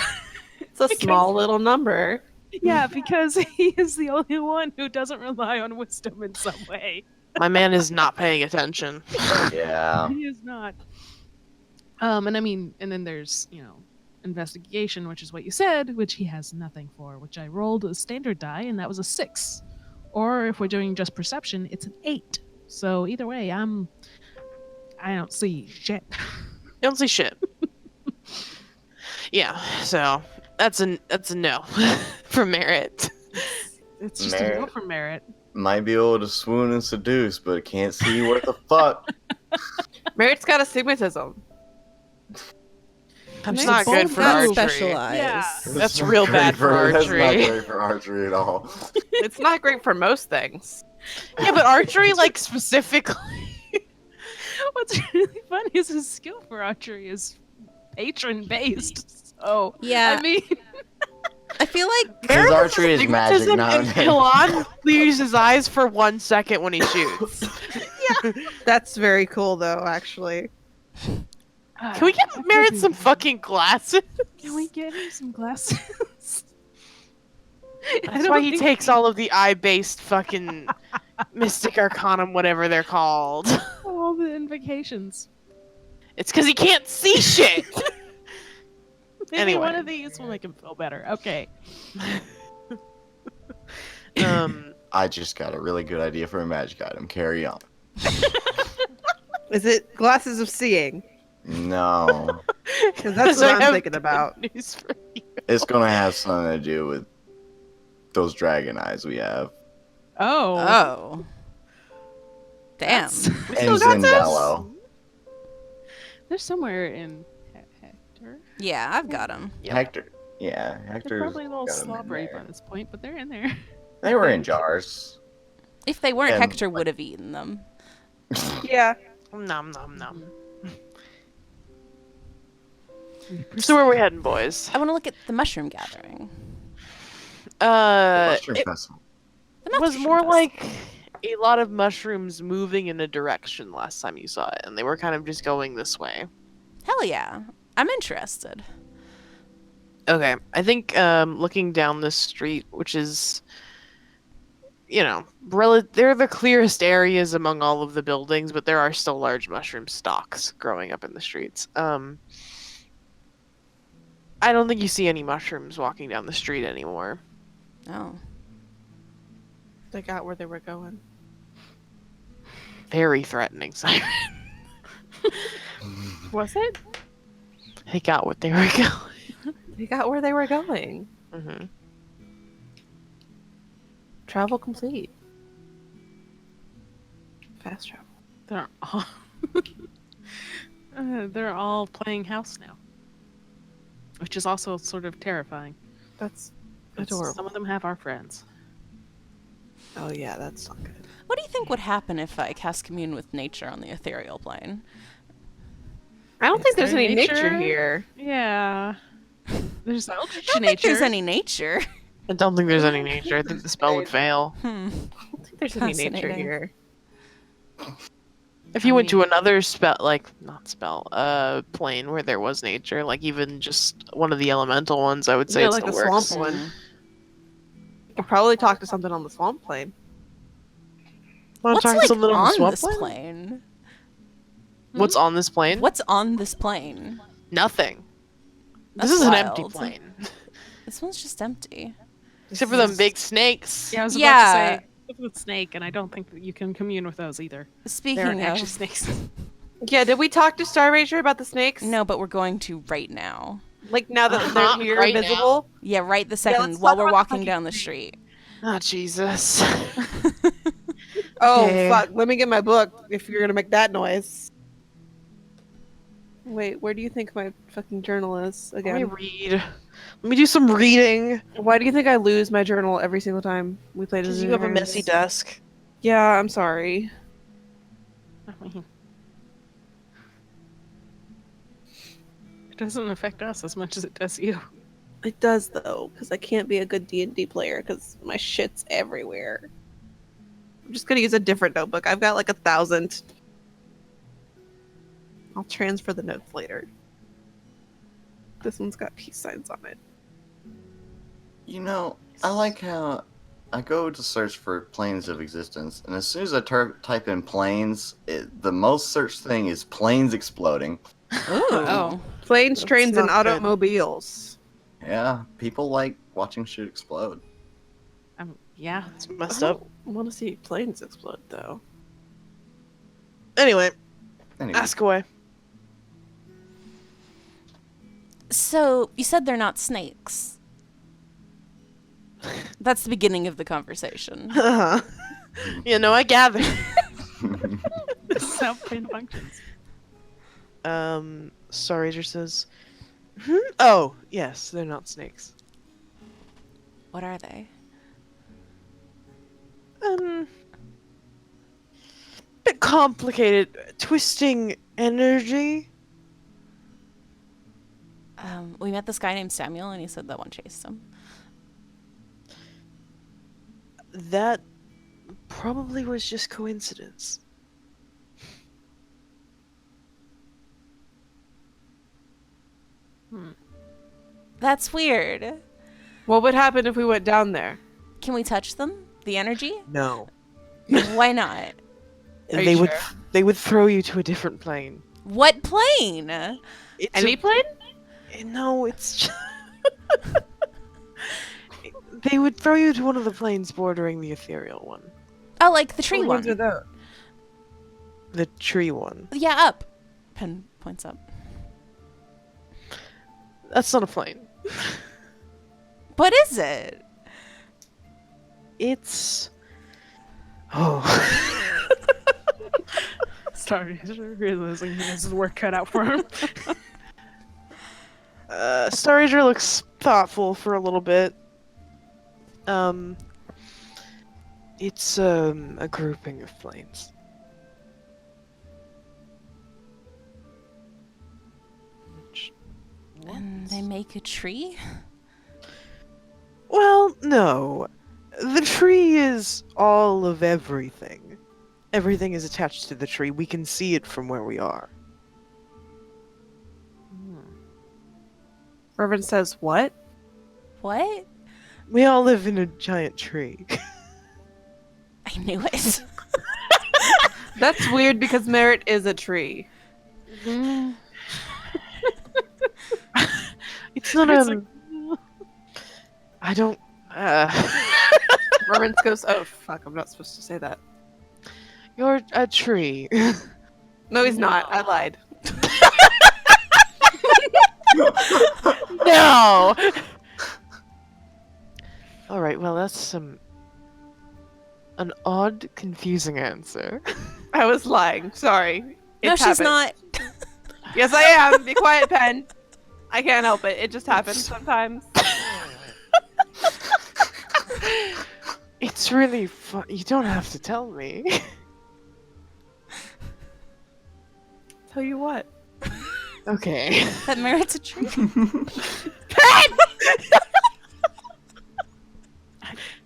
Speaker 2: It's a small little number.
Speaker 4: Yeah, because he is the only one who doesn't rely on wisdom in some way.
Speaker 1: My man is not paying attention.
Speaker 3: Yeah.
Speaker 4: He is not. And I mean, and then there's, investigation, which is what you said, which he has nothing for, which I rolled a standard die, and that was a 6. Or if we're doing just perception, it's an 8. So either way, I don't see shit.
Speaker 1: You don't see shit. Yeah, so that's a no for Merritt.
Speaker 4: It's just a no
Speaker 3: Merit.
Speaker 4: for Merit.
Speaker 3: Might be able to swoon and seduce, but can't see what the fuck.
Speaker 2: Merritt's got astigmatism.
Speaker 1: That's
Speaker 4: Nice
Speaker 1: not good
Speaker 4: bold
Speaker 1: for
Speaker 4: move.
Speaker 1: archery.
Speaker 5: Special eyes.
Speaker 4: Yeah.
Speaker 1: That's
Speaker 3: not
Speaker 1: real
Speaker 3: great
Speaker 1: bad for
Speaker 3: That's not
Speaker 1: archery.
Speaker 3: great for archery at all.
Speaker 2: It's not great for most things.
Speaker 1: Yeah, but archery, like specifically.
Speaker 4: What's really funny is his skill for archery is patron based. So
Speaker 5: Yeah.
Speaker 4: I mean,
Speaker 5: I feel like
Speaker 3: Because archery is magic
Speaker 1: Astigmatism, and
Speaker 3: nowadays.
Speaker 1: Kalan clears his eyes for 1 second when he shoots.
Speaker 2: That's very cool, though, actually.
Speaker 1: Can we get Merritt some fucking glasses?
Speaker 4: Can we get him some glasses? I
Speaker 1: That's
Speaker 4: don't
Speaker 1: why he
Speaker 4: think
Speaker 1: takes all of the eye-based fucking Mystic Arcanum, whatever they're called.
Speaker 4: all the invocations.
Speaker 1: It's because he can't see shit.
Speaker 4: Maybe
Speaker 1: Anyway.
Speaker 4: one of these will make him feel better. Okay.
Speaker 3: I just got a really good idea for a magic item. Carry on.
Speaker 2: Is it glasses of seeing?
Speaker 3: No.
Speaker 2: Because that's
Speaker 1: I
Speaker 2: what I'm
Speaker 1: have
Speaker 2: thinking about.
Speaker 1: good news for you.
Speaker 3: It's gonna have something to do with those dragon eyes we have.
Speaker 4: Oh.
Speaker 5: oh. Damn.
Speaker 3: And
Speaker 2: still got this?
Speaker 3: Zindelo.
Speaker 4: They're somewhere in Hector.
Speaker 5: Yeah, I've got them.
Speaker 1: Yep.
Speaker 3: Hector. Yeah,
Speaker 4: They're
Speaker 3: Hector's
Speaker 4: probably a little
Speaker 3: got 'em in
Speaker 4: slobbery
Speaker 3: there.
Speaker 4: by this point, but they're in there.
Speaker 3: They were in jars.
Speaker 5: If they weren't,
Speaker 3: And,
Speaker 5: Hector would have eaten them.
Speaker 2: Yeah.
Speaker 1: Nom nom nom. So where are we heading, boys?
Speaker 5: I want to look at the mushroom gathering.
Speaker 3: Mushroom
Speaker 1: It
Speaker 3: festival.
Speaker 5: The
Speaker 1: was
Speaker 5: mushroom
Speaker 1: more
Speaker 5: festival.
Speaker 1: like a lot of mushrooms moving in a direction last time you saw it, and they were kind of just going this way.
Speaker 5: Hell yeah. I'm interested.
Speaker 1: Okay, I think looking down this street, which is, they're the clearest areas among all of the buildings, but there are still large mushroom stalks growing up in the streets. I don't think you see any mushrooms walking down the street anymore.
Speaker 5: Oh.
Speaker 2: They got where they were going.
Speaker 1: Very threatening, Siren.
Speaker 2: Was it?
Speaker 1: They got what they were going.
Speaker 2: They got where they were going.
Speaker 1: Mm-hmm.
Speaker 2: Travel complete. Fast travel.
Speaker 4: They're all playing house now, which is also sort of terrifying.
Speaker 2: That's
Speaker 4: It's-
Speaker 2: adorable.
Speaker 4: Some of them have our friends.
Speaker 2: Oh yeah, that's not good.
Speaker 5: What do you think would happen if I cast commune with nature on the ethereal plane?
Speaker 2: I don't think there's
Speaker 4: there
Speaker 2: any nature
Speaker 4: nature?
Speaker 2: here.
Speaker 4: Yeah. There's
Speaker 5: I don't think
Speaker 4: nature.
Speaker 5: there's any nature.
Speaker 1: I don't think there's any nature. I think the spell would fail.
Speaker 2: I don't think there's any nature
Speaker 5: Fascinating.
Speaker 2: here.
Speaker 1: If you went to another plane where there was nature, like even just one of the elemental ones, I would say
Speaker 2: Yeah,
Speaker 1: it
Speaker 2: like
Speaker 1: still
Speaker 2: the
Speaker 1: works.
Speaker 2: swamp one. You could probably talk to something on the swamp plane.
Speaker 1: Wanna
Speaker 5: What's
Speaker 1: talk
Speaker 5: like
Speaker 1: something on the
Speaker 5: on
Speaker 1: swamp
Speaker 5: this
Speaker 1: plane?
Speaker 5: plane?
Speaker 1: What's on this plane?
Speaker 5: What's on this plane?
Speaker 1: Nothing.
Speaker 5: That's
Speaker 1: This is an empty
Speaker 5: wild.
Speaker 1: plane.
Speaker 5: This one's just empty.
Speaker 1: Except for them big snakes.
Speaker 4: Yeah, I was
Speaker 5: Yeah.
Speaker 4: about to say with snake, and I don't think that you can commune with those either. They're
Speaker 5: Speaking
Speaker 4: actually
Speaker 5: of,
Speaker 4: snakes.
Speaker 2: Yeah, did we talk to Star Ranger about the snakes?
Speaker 5: no, but we're going to right now.
Speaker 2: Like now that
Speaker 1: Uh-huh,
Speaker 2: they're here
Speaker 1: right
Speaker 2: invisible?
Speaker 5: Yeah, right the
Speaker 2: let's
Speaker 5: second
Speaker 2: talk
Speaker 5: while we're
Speaker 2: about the
Speaker 5: walking
Speaker 2: fucking
Speaker 5: down the
Speaker 2: snake.
Speaker 5: street.
Speaker 1: Oh, Jesus.
Speaker 2: Oh,
Speaker 1: Okay.
Speaker 2: fuck. Let me get my book if you're gonna make that noise. Wait, where do you think my fucking journal is
Speaker 1: Let me
Speaker 2: again?
Speaker 1: read. Let me do some reading.
Speaker 2: Why do you think I lose my journal every single time we play
Speaker 1: Because
Speaker 2: Dungeons
Speaker 1: you have a
Speaker 2: and
Speaker 1: messy
Speaker 2: Dragons?
Speaker 1: desk.
Speaker 2: Yeah, I'm sorry.
Speaker 4: I mean, it doesn't affect us as much as it does you.
Speaker 2: It does though, because I can't be a good D&D player because my shit's everywhere. I'm just gonna use a different notebook. I've got like 1,000. I'll transfer the notes later. This one's got peace signs on it.
Speaker 3: You know, I like how I go to search for planes of existence, and as soon as I type in planes, the most searched thing is planes exploding.
Speaker 5: Ooh.
Speaker 2: Oh. Planes,
Speaker 1: That's
Speaker 2: trains, and
Speaker 1: not good.
Speaker 2: automobiles.
Speaker 3: Yeah, people like watching shit explode.
Speaker 4: Yeah.
Speaker 1: It's messed
Speaker 2: I
Speaker 1: up.
Speaker 2: don't want to see planes explode though.
Speaker 1: Anyway,
Speaker 3: Anyway,
Speaker 1: ask away.
Speaker 5: So, you said they're not snakes. That's the beginning of the conversation.
Speaker 1: Uh-huh. I gather.
Speaker 4: This is how plane functions.
Speaker 1: Star Ranger says, oh, yes, they're not snakes.
Speaker 5: What are they?
Speaker 1: Bit complicated. Twisting energy.
Speaker 5: We met this guy named Samuel, and he said that one chased him.
Speaker 1: That probably was just coincidence.
Speaker 5: That's weird.
Speaker 2: What would happen if we went down there?
Speaker 5: Can we touch them? The energy?
Speaker 1: No.
Speaker 5: Why not?
Speaker 2: Are
Speaker 1: They
Speaker 2: you
Speaker 1: would
Speaker 2: sure?
Speaker 1: they would throw you to a different plane.
Speaker 5: What plane?
Speaker 1: It's
Speaker 2: Any plane?
Speaker 1: no, it's just... They would throw you to one of the planes bordering the ethereal one.
Speaker 5: Oh, like the tree
Speaker 2: What ones are
Speaker 5: one.
Speaker 2: those?
Speaker 1: The tree one.
Speaker 5: Yeah, up. Pen points up.
Speaker 1: That's not a plane.
Speaker 5: What is it?
Speaker 1: It's... Oh.
Speaker 4: Sorry, realizing he has his work cut out for him.
Speaker 1: Star Ranger looks thoughtful for a little bit. It's a grouping of planes.
Speaker 5: And they make a tree?
Speaker 1: Well, no. The tree is all of everything. Everything is attached to the tree. We can see it from where we are.
Speaker 2: Reverend says what?
Speaker 5: What?
Speaker 1: We all live in a giant tree.
Speaker 5: I knew it.
Speaker 2: That's weird because Merit is a tree.
Speaker 1: It's not
Speaker 4: It's like,
Speaker 1: I don't.
Speaker 2: Mermans goes, oh fuck, I'm not supposed to say that.
Speaker 1: You're a tree.
Speaker 2: No, he's not. I lied.
Speaker 1: No. All right. Well, that's an odd, confusing answer.
Speaker 2: I was lying. Sorry.
Speaker 5: No,
Speaker 2: It's
Speaker 5: she's
Speaker 2: happened.
Speaker 5: not.
Speaker 2: Yes, I am. Be quiet, Pen. I can't help it. It just happens sometimes.
Speaker 1: It's really fun. You don't have to tell me.
Speaker 2: Tell you what.
Speaker 1: Okay.
Speaker 5: That Merit's a tree.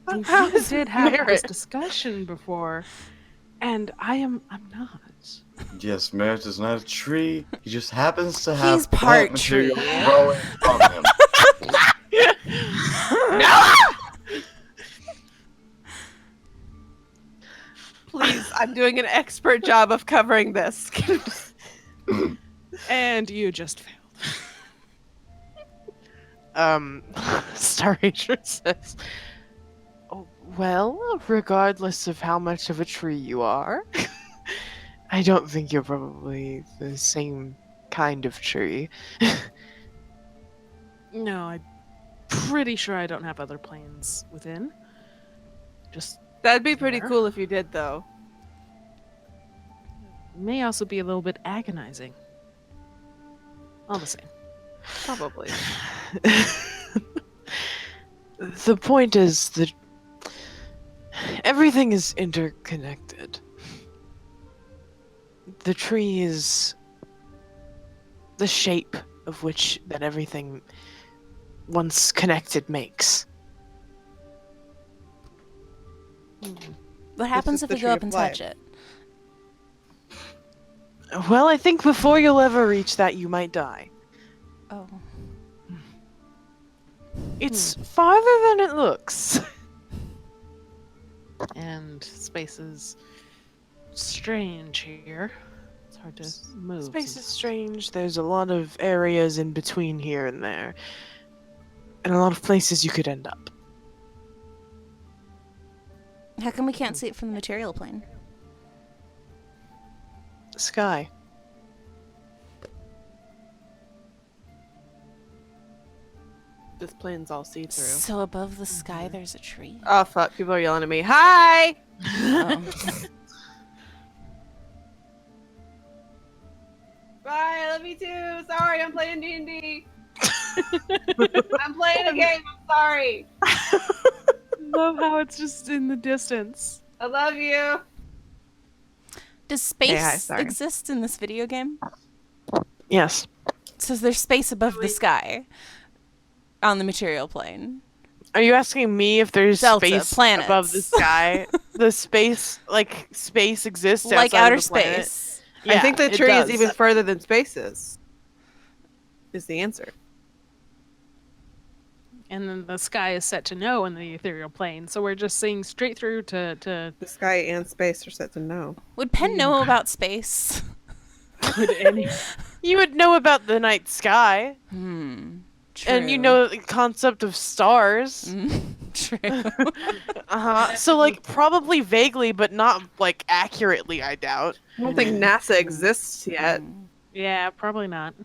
Speaker 4: we
Speaker 2: How
Speaker 4: really
Speaker 2: is
Speaker 4: did have this
Speaker 2: Merit?
Speaker 4: discussion before, and I'm not.
Speaker 3: Yes, Merit is not a tree. He just happens to have
Speaker 5: He's part
Speaker 3: plant material
Speaker 5: tree.
Speaker 3: growing from him.
Speaker 2: Please, I'm doing an expert job of covering this.
Speaker 4: And you just failed.
Speaker 1: Star Ranger says, "Oh, well, regardless of how much of a tree you are, I don't think you're probably the same kind of tree."
Speaker 4: No, I'm pretty sure I don't have other planes within. Just
Speaker 2: That'd be pretty
Speaker 4: Fair.
Speaker 2: cool if you did, though.
Speaker 4: may also be a little bit agonizing. All the same.
Speaker 2: Probably.
Speaker 1: The point is that everything is interconnected. The tree is the shape of which that everything once connected makes.
Speaker 5: What happens
Speaker 2: is
Speaker 5: if
Speaker 2: the
Speaker 5: we
Speaker 2: tree
Speaker 5: go up
Speaker 2: of
Speaker 5: and
Speaker 2: life.
Speaker 5: touch it?
Speaker 1: Well, I think before you'll ever reach that, you might die.
Speaker 5: Oh.
Speaker 1: It's farther than it looks.
Speaker 4: And space is strange here. It's hard to move.
Speaker 1: Space is
Speaker 4: sometimes.
Speaker 1: strange. There's a lot of areas in between here and there. And a lot of places you could end up.
Speaker 5: How come we can't see it from the material plane?
Speaker 1: Sky.
Speaker 2: This plane's all see-through.
Speaker 5: So above the sky, there's a tree.
Speaker 2: Oh, fuck. People are yelling at me. Hi!
Speaker 5: Oh.
Speaker 2: Bye, I love you too. Sorry, I'm playing D&D. I'm playing a game. I'm sorry.
Speaker 4: Love how it's just in the distance.
Speaker 2: I love you.
Speaker 5: Does space
Speaker 2: hi, sorry.
Speaker 5: exist in this video game?
Speaker 1: Yes.
Speaker 5: So there's space above the sky on the material plane.
Speaker 1: Are you asking me if there's
Speaker 5: Delta,
Speaker 1: space
Speaker 5: planets.
Speaker 1: above the sky? The space, like, space exists
Speaker 5: Like
Speaker 1: outside
Speaker 5: outer
Speaker 1: of the planet?
Speaker 5: space.
Speaker 2: I think the
Speaker 1: it
Speaker 2: tree is
Speaker 1: does.
Speaker 2: even further than space is the answer.
Speaker 4: And then the sky is set to no in the ethereal plane, so we're just seeing straight through to
Speaker 2: The sky and space are set to no.
Speaker 5: Would Penn know about space?
Speaker 4: would any
Speaker 1: You would know about the night sky,
Speaker 5: True.
Speaker 1: and you know the concept of stars.
Speaker 5: True.
Speaker 1: So, like, probably vaguely, but not, like, accurately, I doubt.
Speaker 2: I don't think NASA exists yet.
Speaker 4: Yeah, probably not.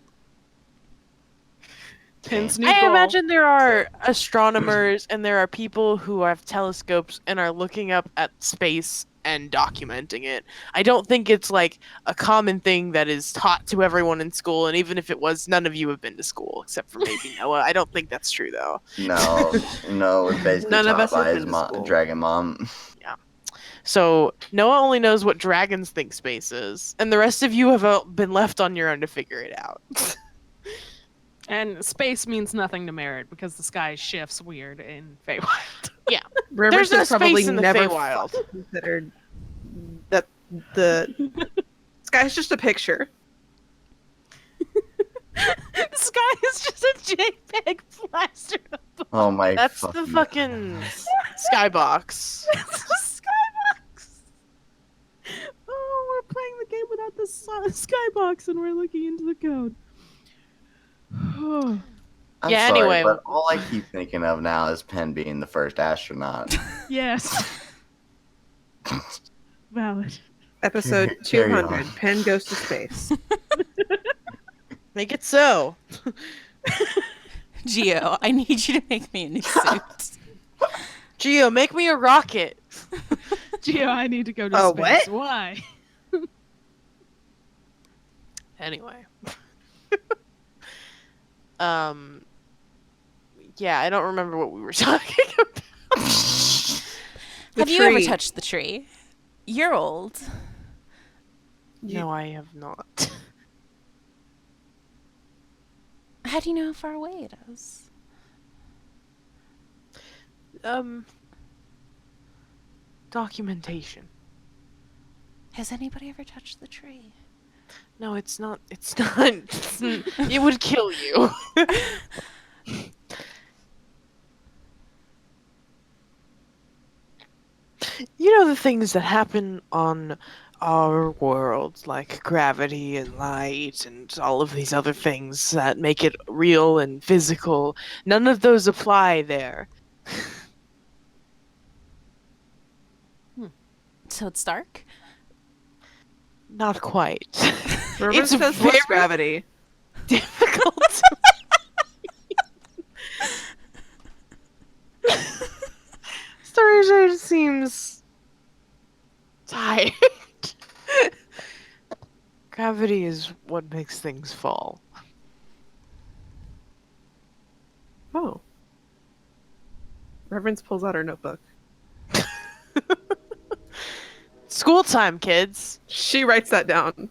Speaker 4: Penn's new
Speaker 1: I
Speaker 4: goal.
Speaker 1: imagine there are astronomers and there are people who have telescopes and are looking up at space and documenting it. I don't think it's like a common thing that is taught to everyone in school, and even if it was, none of you have been to school except for maybe Noah. I don't think that's true though.
Speaker 3: No, it's basically
Speaker 2: None of
Speaker 3: taught
Speaker 2: us have
Speaker 3: by
Speaker 2: been
Speaker 3: his
Speaker 2: to school.
Speaker 3: dragon mom.
Speaker 1: So Noah only knows what dragons think space is, and the rest of you have been left on your own to figure it out.
Speaker 4: And space means nothing to Merit because the sky shifts weird in Feywild.
Speaker 2: Rivers
Speaker 1: There's no
Speaker 2: has probably
Speaker 1: space in the
Speaker 2: never
Speaker 1: Feywild.
Speaker 2: considered that the sky's just a picture.
Speaker 4: The sky is just a JPEG plastered up
Speaker 3: Oh my
Speaker 1: That's the fucking skybox.
Speaker 4: Skybox. Oh, we're playing the game without the skybox, and we're looking into the code.
Speaker 3: I'm
Speaker 1: Yeah,
Speaker 3: sorry,
Speaker 1: anyway.
Speaker 3: but all I keep thinking of now is Penn being the first astronaut.
Speaker 4: Yes. Valid.
Speaker 2: Episode
Speaker 3: Carry
Speaker 2: 200.
Speaker 3: on.
Speaker 2: Penn goes to space.
Speaker 1: Make it so.
Speaker 5: Geo, I need you to make me a new suit.
Speaker 1: Geo, make me a rocket.
Speaker 4: Geo, I need to go to
Speaker 2: Oh,
Speaker 4: space.
Speaker 2: what?
Speaker 4: Why?
Speaker 1: Anyway. Yeah, I don't remember what we were talking about.
Speaker 5: Have you ever
Speaker 2: tree.
Speaker 5: touched the tree? You're old.
Speaker 1: No, I have not.
Speaker 5: How do you know how far away it is?
Speaker 1: Documentation.
Speaker 5: Has anybody ever touched the tree?
Speaker 1: No, it's not. It would kill you. You know the things that happen on our world, like gravity and light and all of these other things that make it real and physical. None of those apply there.
Speaker 5: So it's dark?
Speaker 1: Not quite.
Speaker 2: Remember
Speaker 1: It's
Speaker 2: says
Speaker 1: very
Speaker 2: what's gravity?
Speaker 1: difficult. Story seems tired. Gravity is what makes things fall.
Speaker 2: Oh. Reverence pulls out her notebook.
Speaker 1: School time, kids.
Speaker 2: She writes that down.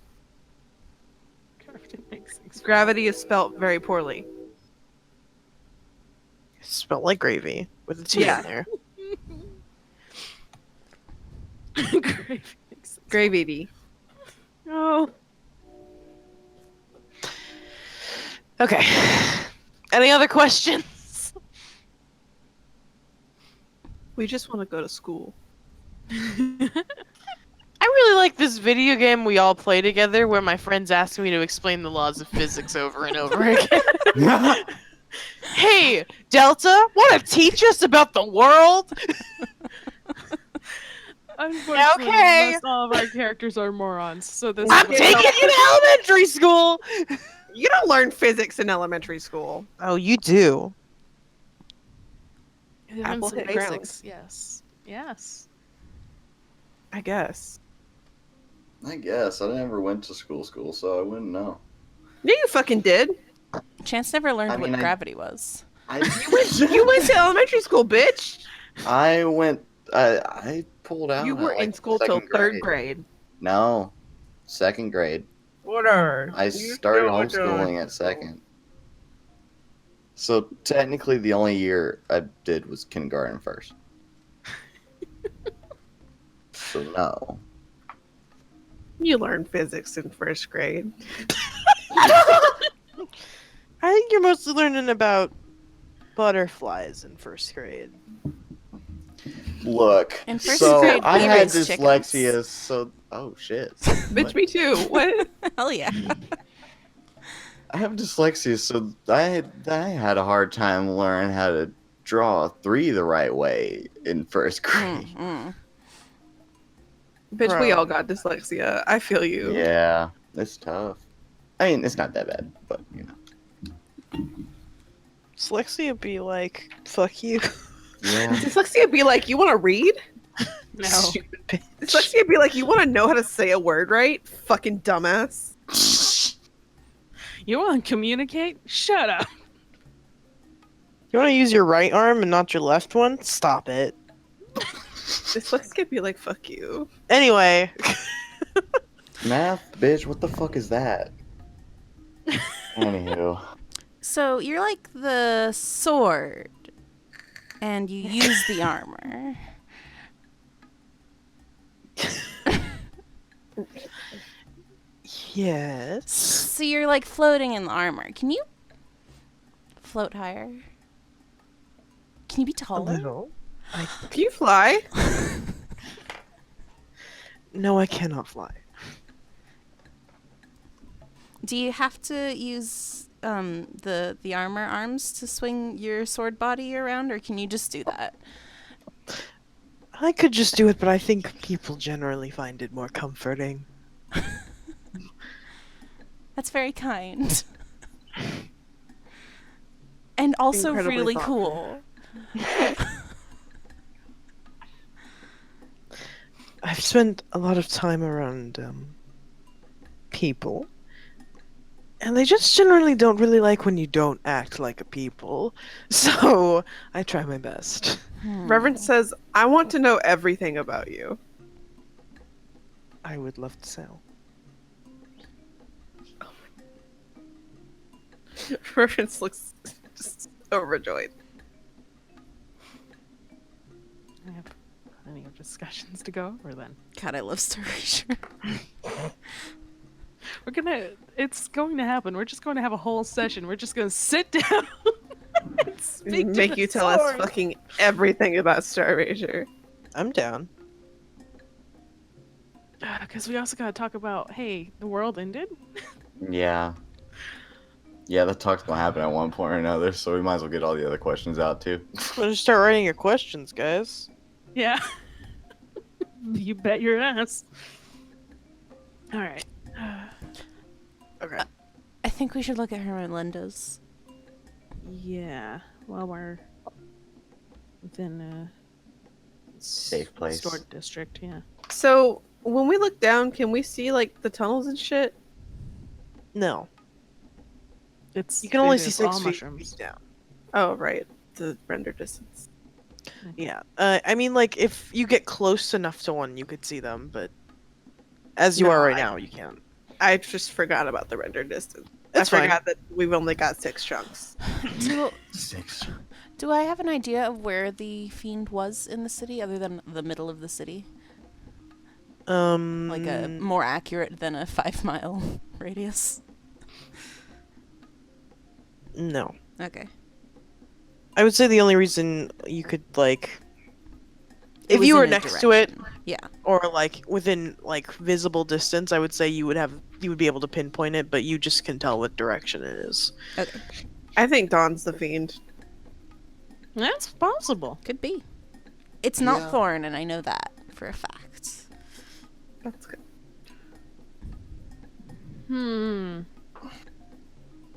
Speaker 2: Gravity is spelt very poorly.
Speaker 1: Spelled like gravy with a T
Speaker 2: Yeah.
Speaker 1: in there.
Speaker 2: Gravy.
Speaker 4: Oh.
Speaker 1: Okay. Any other questions?
Speaker 2: We just want to go to school.
Speaker 1: I really like this video game we all play together where my friends ask me to explain the laws of physics over and over again. Hey, Delta, want to teach us about the world?
Speaker 4: Unfortunately,
Speaker 1: Okay.
Speaker 4: most all of our characters are morons, so this
Speaker 1: I'm
Speaker 4: is
Speaker 1: taking you to elementary school.
Speaker 2: You don't learn physics in elementary school.
Speaker 1: Oh, you do.
Speaker 2: Apple
Speaker 4: some
Speaker 2: hit ground.
Speaker 4: basics. Yes. Yes.
Speaker 2: I guess.
Speaker 3: I guess. I never went to school, so I wouldn't know.
Speaker 2: Yeah, you fucking did.
Speaker 5: Chance never learned
Speaker 3: I mean,
Speaker 5: what
Speaker 3: I-
Speaker 5: gravity was.
Speaker 2: You went to elementary school, bitch.
Speaker 3: I went. I pulled out.
Speaker 2: You were
Speaker 3: at, like,
Speaker 2: in school till
Speaker 3: second
Speaker 2: third grade.
Speaker 3: No, second grade.
Speaker 2: Whatever.
Speaker 3: I started homeschooling at second. So technically, the only year I did was kindergarten first. So no.
Speaker 2: You learned physics in first grade.
Speaker 1: I think you're mostly learning about butterflies in first grade.
Speaker 3: Look,
Speaker 5: In first
Speaker 3: so
Speaker 5: grade,
Speaker 3: I
Speaker 5: we
Speaker 3: had
Speaker 5: raised
Speaker 3: dyslexia.
Speaker 5: chickens.
Speaker 3: So shit.
Speaker 2: Bitch, me too. What?
Speaker 5: Hell yeah.
Speaker 3: I have dyslexia, so I had a hard time learning how to draw a 3 the right way in first grade.
Speaker 2: Bitch, we
Speaker 1: Bro.
Speaker 2: all got dyslexia. I feel you.
Speaker 3: Yeah, it's tough. I mean, it's not that bad, but you know.
Speaker 1: Dyslexia be like, fuck you.
Speaker 3: Yeah.
Speaker 2: Dyslexia be like, you want to read?
Speaker 4: No.
Speaker 1: Stupid bitch.
Speaker 2: Dyslexia be like, you want to know how to say a word right? Fucking dumbass.
Speaker 4: You want to communicate? Shut up.
Speaker 1: You want to use your right arm and not your left one? Stop it.
Speaker 2: Dyslexia be like, fuck you.
Speaker 1: Anyway,
Speaker 3: Math, bitch, what the fuck is that? Anywho.
Speaker 5: So you're like the sword, and you use the armor.
Speaker 1: yes.
Speaker 5: So you're like floating in the armor. Can you float higher? Can you be
Speaker 1: A
Speaker 5: taller?
Speaker 1: little.
Speaker 2: Can you fly?
Speaker 1: No, I cannot fly.
Speaker 5: Do you have to use the armor arms to swing your sword body around, or can you just do that?
Speaker 1: I could just do it, but I think people generally find it more comforting.
Speaker 5: That's very kind. And also
Speaker 2: Incredibly
Speaker 5: really
Speaker 2: thoughtful.
Speaker 5: cool.
Speaker 1: I've spent a lot of time around people, and they just generally don't really like when you don't act like a people. So I try my best.
Speaker 2: Reverend says, I want to know everything about you.
Speaker 1: I would love to sell.
Speaker 2: Reverend looks just overjoyed.
Speaker 4: I have plenty of discussions to go over then.
Speaker 5: God, I love Star Ranger.
Speaker 4: It's going to happen. We're just going to have a whole session. We're just going to sit down and speak to
Speaker 2: Make
Speaker 4: the
Speaker 2: you tell us
Speaker 4: sword.
Speaker 2: fucking everything about Star Ranger.
Speaker 1: I'm down.
Speaker 4: Because we also got to talk about, hey, the world ended?
Speaker 3: Yeah. Yeah, that talk's gonna happen at one point or another, so we might as well get all the other questions out too.
Speaker 1: Let's just start writing your questions, guys.
Speaker 4: Yeah. You bet your ass. All right.
Speaker 1: Okay.
Speaker 5: I think we should look at her and Linda's.
Speaker 4: Yeah. Well, we're within a
Speaker 3: Safe place.
Speaker 4: Stored district, yeah.
Speaker 2: So, when we look down, can we see, like, the tunnels and shit?
Speaker 1: No.
Speaker 4: It's
Speaker 1: You can only
Speaker 4: it
Speaker 1: see
Speaker 4: is
Speaker 1: 6
Speaker 4: all
Speaker 1: feet
Speaker 4: mushrooms.
Speaker 1: down.
Speaker 2: Oh, right. The render distance.
Speaker 1: Yeah. I mean, like, if you get close enough to one, you could see them, but as you
Speaker 2: No,
Speaker 1: are right
Speaker 2: I-
Speaker 1: now, you can't.
Speaker 2: I just forgot about the render distance.
Speaker 1: That's
Speaker 2: I
Speaker 1: fine.
Speaker 2: forgot that we've only got 6 chunks.
Speaker 5: Do,
Speaker 3: 6.
Speaker 5: do I have an idea of where the fiend was in the city, other than the middle of the city? Like a more accurate than a 5-mile radius?
Speaker 1: No.
Speaker 5: Okay.
Speaker 1: I would say the only reason you could, like,
Speaker 5: It
Speaker 1: if
Speaker 5: was
Speaker 1: you
Speaker 5: in
Speaker 1: were
Speaker 5: a
Speaker 1: next to it,
Speaker 5: direction. Yeah.
Speaker 1: or like within like visible distance, I would say you would be able to pinpoint it, but you just can tell what direction it is.
Speaker 5: Okay.
Speaker 2: I think Dawn's the fiend.
Speaker 4: That's possible.
Speaker 5: Could be. It's not
Speaker 3: Yeah.
Speaker 5: Thorn, and I know that for a fact.
Speaker 2: That's good.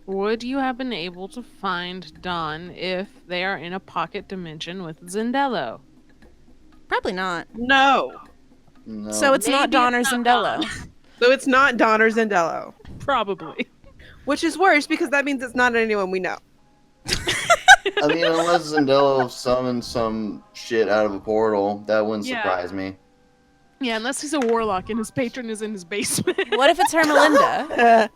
Speaker 4: Would you have been able to find Dawn if they are in a pocket dimension with Zindelo?
Speaker 5: Probably not.
Speaker 2: No.
Speaker 3: No.
Speaker 5: So it's not
Speaker 4: Maybe
Speaker 5: Dawn or
Speaker 4: it's not
Speaker 5: Zindelo.
Speaker 2: So it's not Dawn or Zindelo.
Speaker 4: Probably.
Speaker 2: Which is worse because that means it's not anyone we know.
Speaker 3: I mean, unless Zindelo summoned some shit out of a portal, that wouldn't
Speaker 4: Yeah.
Speaker 3: surprise me.
Speaker 4: Yeah, unless he's a warlock and his patron is in his basement.
Speaker 5: What if it's Hermelinda?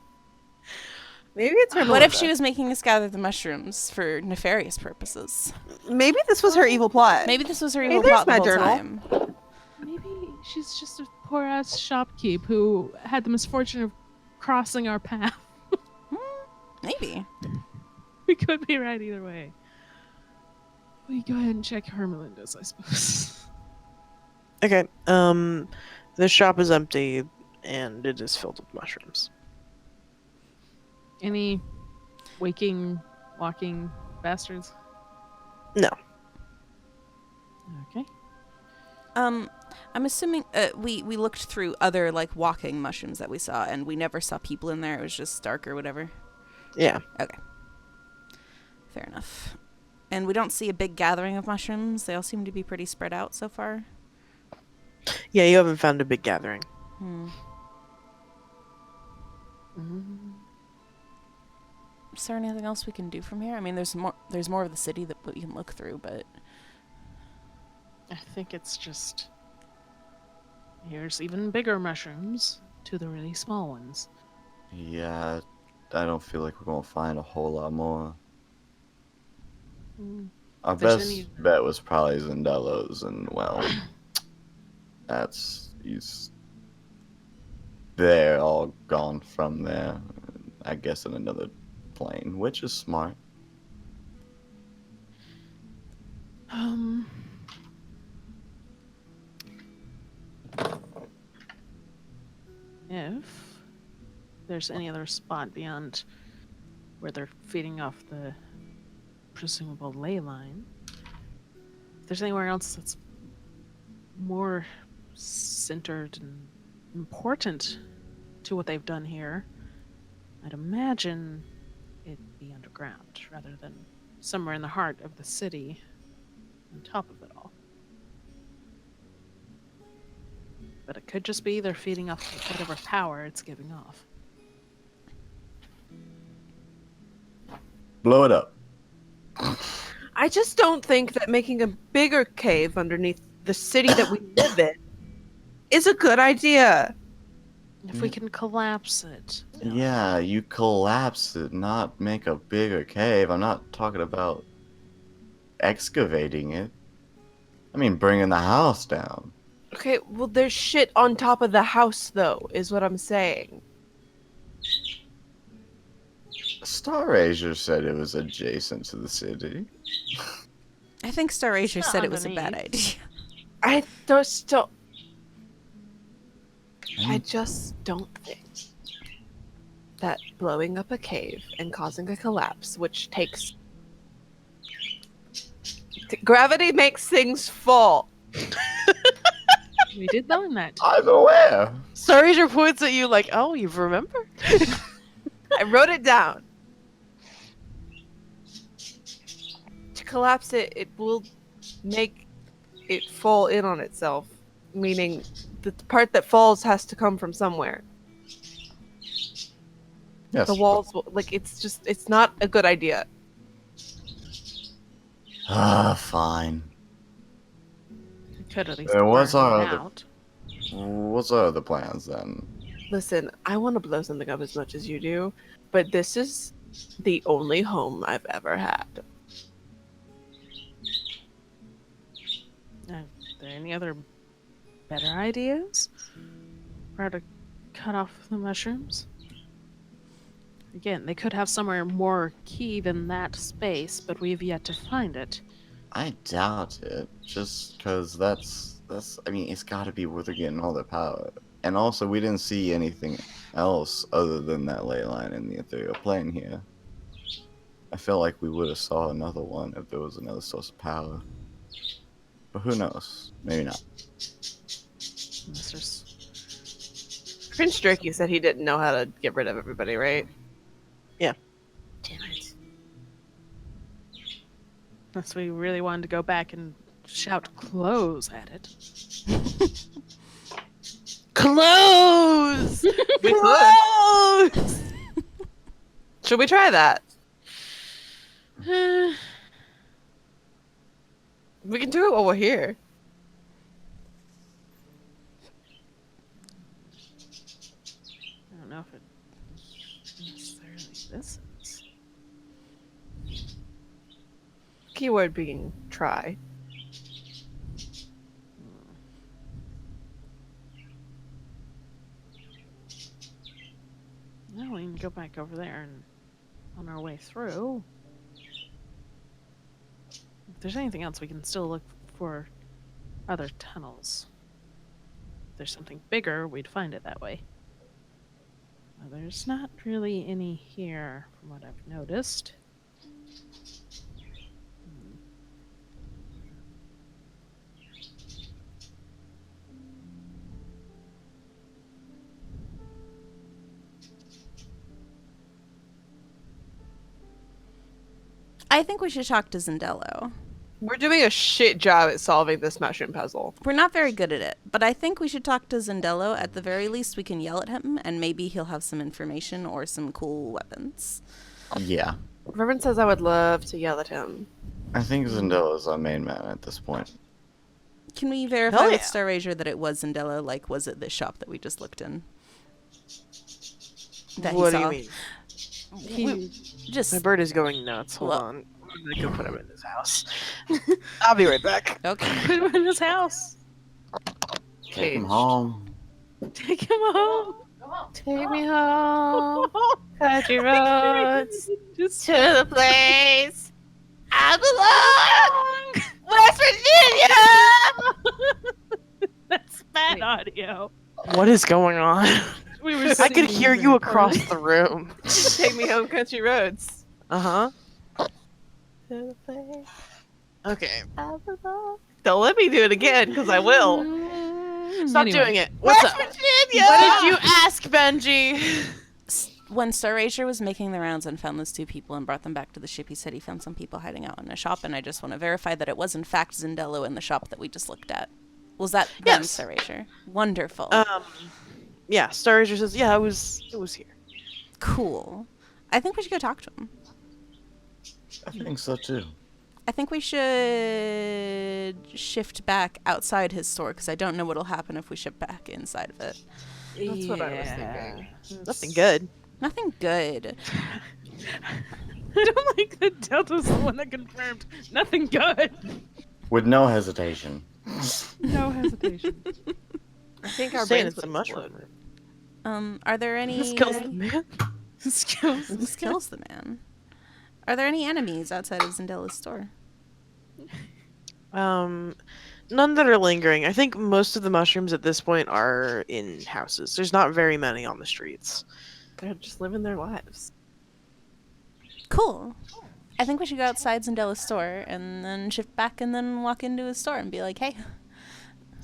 Speaker 2: Maybe it's her.
Speaker 5: What if she was making us gather the mushrooms for nefarious purposes?
Speaker 2: Maybe this was her evil plot.
Speaker 5: Maybe this was her
Speaker 2: Hey,
Speaker 5: evil
Speaker 2: there's
Speaker 5: plot the
Speaker 2: my
Speaker 5: whole
Speaker 2: journal.
Speaker 5: time.
Speaker 4: Maybe she's just a poor ass shopkeep who had the misfortune of crossing our path.
Speaker 5: Maybe.
Speaker 4: We could be right either way. We go ahead and check Hermelinda's, I suppose.
Speaker 1: Okay. The shop is empty, and it is filled with mushrooms.
Speaker 4: Any waking, walking bastards?
Speaker 1: No.
Speaker 4: Okay.
Speaker 5: I'm assuming we looked through other like walking mushrooms that we saw, and we never saw people in there. It was just dark or whatever.
Speaker 1: Yeah.
Speaker 5: Okay. Fair enough. And we don't see a big gathering of mushrooms. They all seem to be pretty spread out so far.
Speaker 1: Yeah, you haven't found a big gathering.
Speaker 5: Is there anything else we can do from here? I mean, there's more of the city that we can look through, but
Speaker 4: I think it's just. Here's even bigger mushrooms to the really small ones.
Speaker 3: Yeah, I don't feel like we're gonna find a whole lot more. Our
Speaker 4: If there's
Speaker 3: best
Speaker 4: any-
Speaker 3: bet was probably Zindelo's, and well, they're all gone from there. I guess in another plane, which is smart.
Speaker 4: Um. If there's any other spot beyond where they're feeding off the presumable ley line, if there's anywhere else that's more centered and important to what they've done here, I'd imagine it'd be underground rather than somewhere in the heart of the city on top of it all. But it could just be they're feeding off whatever power it's giving off.
Speaker 3: Blow it up.
Speaker 2: I just don't think that making a bigger cave underneath the city that we live in is a good idea.
Speaker 4: If we can collapse it.
Speaker 3: Yeah, you collapse it, not make a bigger cave. I'm not talking about excavating it. I mean, bringing the house down.
Speaker 2: Okay, well, there's shit on top of the house, though, is what I'm saying.
Speaker 3: Starrazer said it was adjacent to the city.
Speaker 5: I think Starasia
Speaker 4: not
Speaker 5: said it was a bad
Speaker 4: underneath.
Speaker 5: idea.
Speaker 2: I just don't think that blowing up a cave and causing a collapse, which takes... Gravity makes things fall.
Speaker 4: We did learn that.
Speaker 3: I'm aware.
Speaker 1: Starrazer points at you like, oh, you remember?
Speaker 2: I wrote it down. To collapse it, it will make it fall in on itself, meaning the part that falls has to come from somewhere.
Speaker 3: Yes.
Speaker 2: The walls will, like, it's not a good idea.
Speaker 3: Fine.
Speaker 4: We could at least
Speaker 3: what's
Speaker 4: burn
Speaker 3: our
Speaker 4: it
Speaker 3: other-
Speaker 4: out.
Speaker 3: What's our other plans then?
Speaker 2: Listen, I want to blow something up as much as you do, but this is the only home I've ever had.
Speaker 4: Are there any other better ideas? Or how to cut off the mushrooms? Again, they could have somewhere more key than that space, but we've yet to find it.
Speaker 3: I doubt it. Just because that's. I mean, it's got to be where they're getting all their power. And also, we didn't see anything else other than that ley line in the ethereal plane here. I felt like we would have saw another one if there was another source of power. But who knows? Maybe not.
Speaker 4: Unless there's...
Speaker 2: Prince Drake, you said he didn't know how to get rid of everybody, right?
Speaker 1: Yeah.
Speaker 2: Damn it.
Speaker 4: Unless we really wanted to go back and shout close at it.
Speaker 1: Close!
Speaker 2: We could.
Speaker 1: Close!
Speaker 2: Should we try that? We can do it while we're here.
Speaker 4: I don't know if it necessarily listens.
Speaker 2: Keyword being try.
Speaker 4: Well, we can go back over there and on our way through. If there's anything else, we can still look for other tunnels. If there's something bigger, we'd find it that way. Well, there's not really any here, from what I've noticed.
Speaker 5: I think we should talk to Zindelo.
Speaker 2: We're doing a shit job at solving this mushroom puzzle.
Speaker 5: We're not very good at it, but I think we should talk to Zindelo. At the very least, we can yell at him, and maybe he'll have some information or some cool weapons.
Speaker 3: Yeah.
Speaker 2: Reverend says I would love to yell at him.
Speaker 3: I think Zindelo is our main man at this point.
Speaker 5: Can we verify
Speaker 1: Hell
Speaker 5: with
Speaker 1: yeah.
Speaker 5: Starrazer that it was Zindelo? Like, was it this shop that we just looked in? That he
Speaker 1: What do
Speaker 5: saw?
Speaker 1: you mean?
Speaker 5: We just
Speaker 1: My bird is going nuts. Hold
Speaker 5: Well-
Speaker 1: on. I'm gonna go put him in his house. I'll be right back.
Speaker 5: okay.
Speaker 4: Put him in his house.
Speaker 3: Take him
Speaker 2: Cage.
Speaker 3: home.
Speaker 4: Take him home.
Speaker 2: Take me home, country roads, to the place I belong. West Virginia!
Speaker 4: That's bad
Speaker 2: Wait.
Speaker 4: audio.
Speaker 1: What is going on?
Speaker 4: We were
Speaker 1: I could
Speaker 4: singing
Speaker 1: hear you
Speaker 4: very
Speaker 1: across
Speaker 4: poorly.
Speaker 1: the room.
Speaker 2: Take me home, country roads.
Speaker 1: Uh huh. Okay.
Speaker 2: Don't let me do it again, because I will.
Speaker 1: Stop doing it. What's
Speaker 2: West
Speaker 1: up?
Speaker 2: Virginia!
Speaker 1: What did you ask, Benji?
Speaker 5: When Sir Rager was making the rounds and found those two people and brought them back to the ship, he said he found some people hiding out in a shop, and I just want to verify that it was in fact Zindelo in the shop that we just looked at. Was that them,
Speaker 1: Yes.
Speaker 5: Sir Rager? Wonderful.
Speaker 1: Yeah. Star Ranger says, yeah, it was here.
Speaker 5: Cool. I think we should go talk to him.
Speaker 3: I think so too.
Speaker 5: I think we should shift back outside his store, because I don't know what'll happen if we shift back inside of it.
Speaker 2: That's what I was thinking.
Speaker 1: Nothing good.
Speaker 5: Nothing good.
Speaker 4: I don't like that Delta's the one that confirmed. Nothing good.
Speaker 3: With no hesitation.
Speaker 4: No hesitation.
Speaker 2: I think our
Speaker 1: Just saying
Speaker 2: brains
Speaker 1: it's a
Speaker 2: would
Speaker 1: mushroom.
Speaker 2: explode.
Speaker 5: Are there any...
Speaker 1: This kills the man.
Speaker 4: Skills.
Speaker 5: This kills the man. Are there any enemies outside of Zindelo's store?
Speaker 1: None that are lingering. I think most of the mushrooms at this point are in houses. There's not very many on the streets.
Speaker 2: They're just living their lives.
Speaker 5: Cool. I think we should go outside Zindelo's store and then shift back and then walk into his store and be like, hey,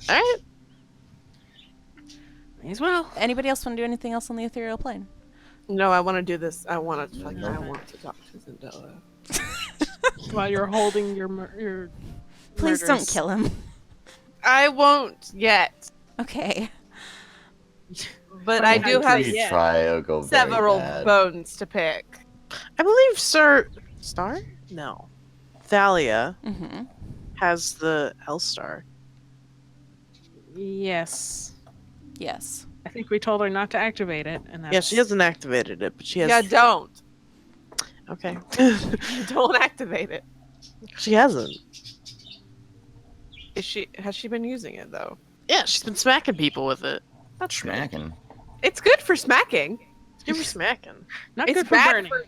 Speaker 1: All right.
Speaker 4: May as well.
Speaker 5: anybody else want to do anything else on the ethereal plane?
Speaker 2: No, I want to do this. I want to talk to Zindelo.
Speaker 4: While you're holding your
Speaker 5: Please don't
Speaker 4: murderous-
Speaker 5: kill him.
Speaker 2: I won't yet,
Speaker 5: Okay.
Speaker 2: but I do have
Speaker 3: You try, it'll go very
Speaker 2: several
Speaker 3: bad.
Speaker 2: bones to pick.
Speaker 1: I believe Star? No. Thalia
Speaker 5: Mm-hmm.
Speaker 1: has the Hellstar.
Speaker 4: Yes.
Speaker 5: Yes.
Speaker 4: I think we told her not to activate it, and that's...
Speaker 1: Yeah, she hasn't activated it, but she has.
Speaker 2: Yeah, don't.
Speaker 1: Okay.
Speaker 2: Don't activate it.
Speaker 1: She hasn't.
Speaker 2: Has she been using it though?
Speaker 1: Yeah, she's been smacking people with it.
Speaker 2: That's good.
Speaker 3: Smacking.
Speaker 2: It's good for smacking.
Speaker 1: Give her smacking.
Speaker 4: Not
Speaker 2: It's
Speaker 4: good for
Speaker 2: bad
Speaker 4: burning.
Speaker 2: for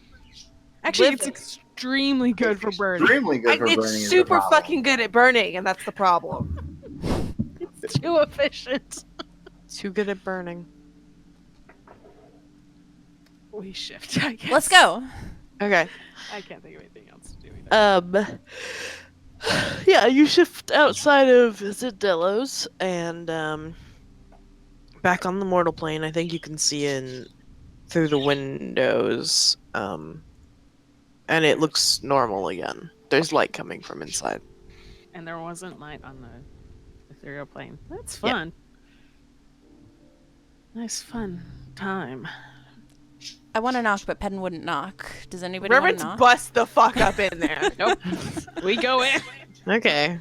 Speaker 4: Actually,
Speaker 2: living.
Speaker 4: it's extremely good for burning.
Speaker 3: Extremely good for burning.
Speaker 2: It's
Speaker 3: is the
Speaker 2: super
Speaker 3: problem.
Speaker 2: fucking good at burning, and that's the problem.
Speaker 4: It's too efficient.
Speaker 1: Too good at burning.
Speaker 4: We shift, I guess.
Speaker 5: Let's go.
Speaker 1: Okay.
Speaker 4: I can't think of anything else to do either.
Speaker 1: Yeah, you shift outside of Zindelo's and back on the mortal plane. I think you can see in through the windows, and it looks normal again. There's light coming from inside.
Speaker 4: And there wasn't light on the ethereal plane. That's
Speaker 1: Yeah.
Speaker 4: fun. Nice fun time.
Speaker 5: I want to knock, but Pedden wouldn't knock. Does anybody want to
Speaker 2: Reverence
Speaker 5: knock?
Speaker 2: bust the fuck up in there.
Speaker 4: Nope. We go in.
Speaker 1: Okay.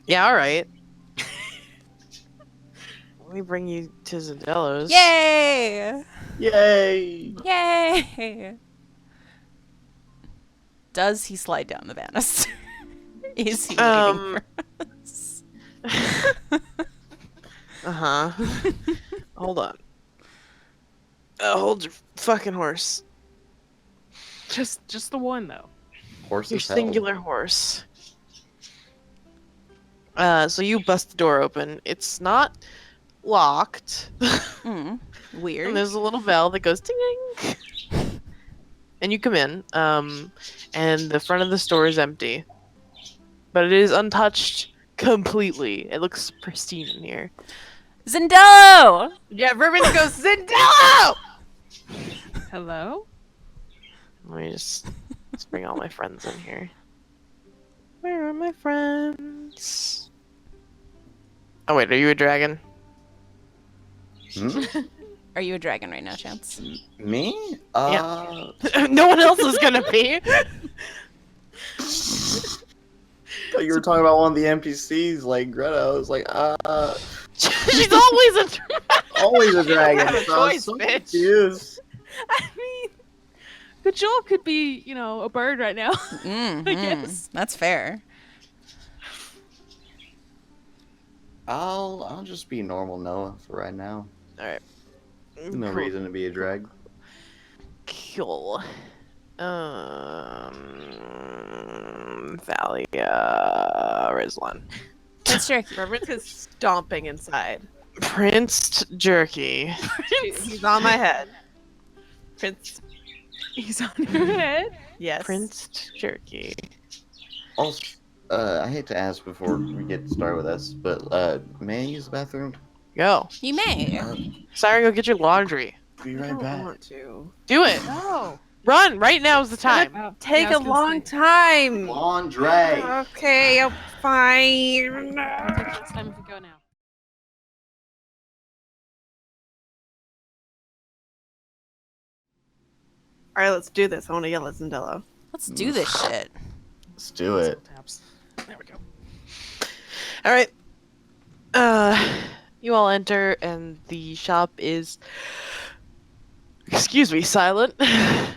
Speaker 1: Yeah, all right. Let me bring you to Zindelo's.
Speaker 5: Yay!
Speaker 3: Yay!
Speaker 5: Yay! Does he slide down the banister? Is he waiting for us?
Speaker 1: Uh-huh. Hold on. Hold your fucking horse.
Speaker 4: Just the one though.
Speaker 3: Horse
Speaker 1: Your
Speaker 3: is hell.
Speaker 1: singular horse. So you bust the door open. It's not locked.
Speaker 5: Mm, weird.
Speaker 1: And there's a little bell that goes ding ding. And you come in. And the front of the store is empty. But it is untouched completely. It looks pristine in here.
Speaker 5: Zindelo!
Speaker 2: Yeah, Reverence goes, Zindelo!
Speaker 4: Hello?
Speaker 1: Let me just let's bring all my friends in here. Where are my friends? Oh wait, are you a dragon?
Speaker 3: Hmm?
Speaker 5: Are you a dragon right now, Chance?
Speaker 3: Me?
Speaker 1: No one else is gonna be.
Speaker 3: Thought you were talking about one of the NPCs, like Greta. I was like,
Speaker 1: She's always a dragon.
Speaker 3: always a dragon.
Speaker 2: have a
Speaker 3: so I was
Speaker 2: choice,
Speaker 3: so
Speaker 2: bitch.
Speaker 3: confused.
Speaker 4: I mean, but Joel could be, a bird right now.
Speaker 5: Mm-hmm.
Speaker 4: guess.
Speaker 5: That's fair.
Speaker 3: I'll just be normal Noah for right now.
Speaker 1: All right.
Speaker 3: No
Speaker 1: Cool.
Speaker 3: reason to be a drag.
Speaker 1: Cool. Thalia, Rizlan.
Speaker 5: Prince Jerky.
Speaker 2: Reverence is stomping inside.
Speaker 1: Prince Jerky.
Speaker 2: He's on my head. Prince.
Speaker 4: He's on your head.
Speaker 2: Yes.
Speaker 1: Prince Jerky.
Speaker 3: Also, I hate to ask before we get started with this, but may I use the bathroom?
Speaker 1: Go.
Speaker 5: You may.
Speaker 1: Sorry, go get your laundry.
Speaker 3: Be
Speaker 2: I
Speaker 3: right
Speaker 2: don't
Speaker 3: back.
Speaker 2: want to.
Speaker 1: Do it.
Speaker 4: No.
Speaker 1: Run. Right now is the time.
Speaker 4: Oh,
Speaker 2: Take
Speaker 4: yeah, I
Speaker 2: a
Speaker 4: was gonna
Speaker 2: long
Speaker 4: say,
Speaker 2: time.
Speaker 3: Laundry.
Speaker 2: Okay, I'm fine.
Speaker 4: I'll take this time if we go now.
Speaker 2: All right, let's do this. I want to yell at Zindelo.
Speaker 5: Let's do this shit.
Speaker 3: Let's do it.
Speaker 4: Tabs. There we go.
Speaker 1: All right. You all enter, and the shop is, excuse me, silent. I'm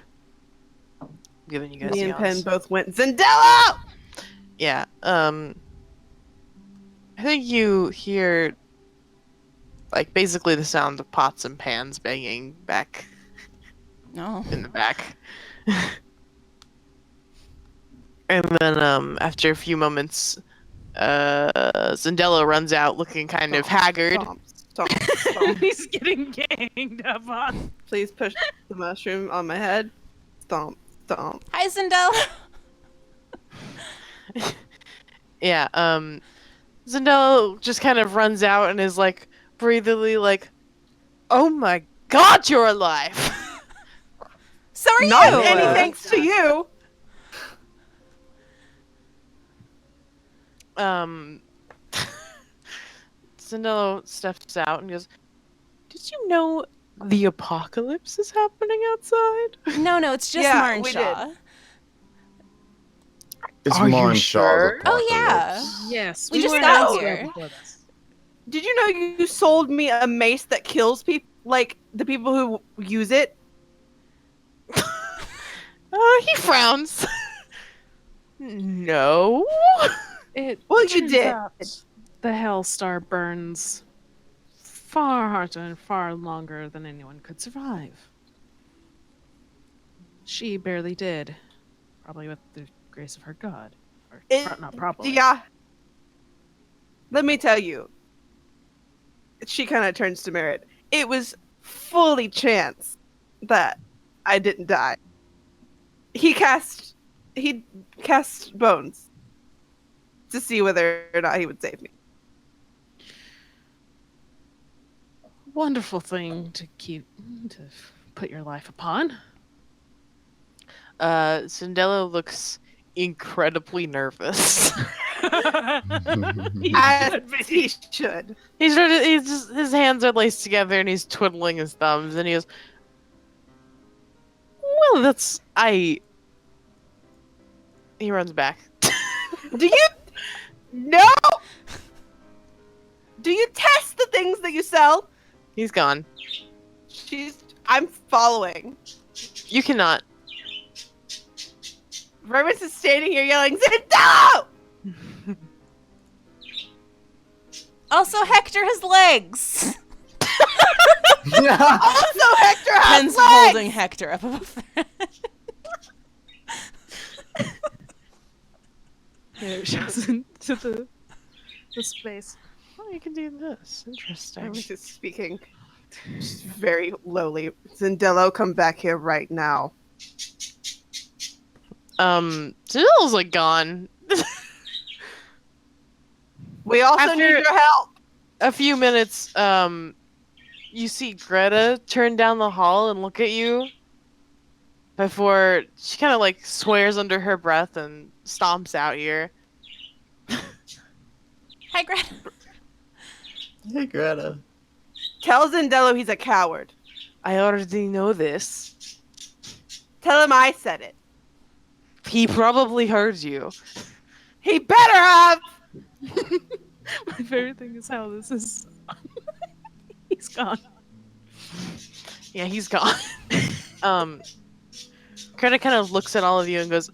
Speaker 1: giving you guys
Speaker 2: Me and
Speaker 1: yawns.
Speaker 2: Penn both went, Zindelo!
Speaker 1: Yeah. I think you hear, like, basically the sound of pots and pans banging back
Speaker 5: No.
Speaker 1: in the back. And then, after a few moments, Zindelo runs out looking kind of haggard.
Speaker 2: Stomp, stomp, stomp.
Speaker 4: He's getting ganged up on.
Speaker 2: Please push the mushroom on my head. Stomp, stomp.
Speaker 5: Hi, Zindelo.
Speaker 1: Yeah, Zindelo just kind of runs out and is like, breathily like, oh my god, you're alive!
Speaker 5: So are
Speaker 2: Not
Speaker 5: you.
Speaker 2: any thanks to you.
Speaker 1: Zindelo steps out and goes, did you know the apocalypse is happening outside?
Speaker 5: No, it's just
Speaker 2: Yeah,
Speaker 5: Marn
Speaker 2: we
Speaker 5: Shaw.
Speaker 3: It's
Speaker 1: Are you
Speaker 3: Marn
Speaker 1: sure?
Speaker 3: Shaw's
Speaker 5: Oh, yeah.
Speaker 3: apocalypse.
Speaker 4: Yes,
Speaker 5: We just
Speaker 4: were
Speaker 5: got
Speaker 4: elsewhere
Speaker 5: here.
Speaker 4: before this.
Speaker 2: Did you know you sold me a mace that kills people? Like, the people who use it?
Speaker 1: He frowns. No.
Speaker 2: Well, you
Speaker 4: turns
Speaker 2: did.
Speaker 4: out the Hellstar burns far harder and far longer than anyone could survive. She barely did. Probably with the grace of her god. Or not probably.
Speaker 2: Yeah. Let me tell you. She kind of turns to Merritt. It was fully chance that I didn't die. He cast bones to see whether or not he would save me.
Speaker 4: Wonderful thing to put your life upon.
Speaker 1: Zindelo looks incredibly nervous.
Speaker 2: As he should.
Speaker 1: His hands are laced together and he's twiddling his thumbs and he goes, well, he runs back.
Speaker 2: Do you no? Do you test the things that you sell?
Speaker 1: He's gone.
Speaker 2: I'm following.
Speaker 1: You cannot.
Speaker 2: Reverence is standing here yelling, Zindelo!
Speaker 5: Also, Hector has legs.
Speaker 2: Also, Hector has
Speaker 5: Pen's
Speaker 2: legs!
Speaker 5: holding Hector up above their head.
Speaker 4: It shows into the space.
Speaker 1: Oh, you can do this. Interesting.
Speaker 2: Reverence is speaking very lowly. Zindelo, come back here right now.
Speaker 1: Zindelo's like gone.
Speaker 2: We also
Speaker 1: After-
Speaker 2: need your help.
Speaker 1: A few minutes, you see Greta turn down the hall and look at you before she kind of like swears under her breath and stomps out here.
Speaker 5: Hi, Greta.
Speaker 3: Hey, Greta.
Speaker 2: Tell Zindelo he's a coward.
Speaker 1: I already know this.
Speaker 2: Tell him I said it.
Speaker 1: He probably heard you.
Speaker 2: He better have!
Speaker 4: My favorite thing is how this is. He's gone.
Speaker 1: Yeah, he's gone. Greta kind of looks at all of you and goes,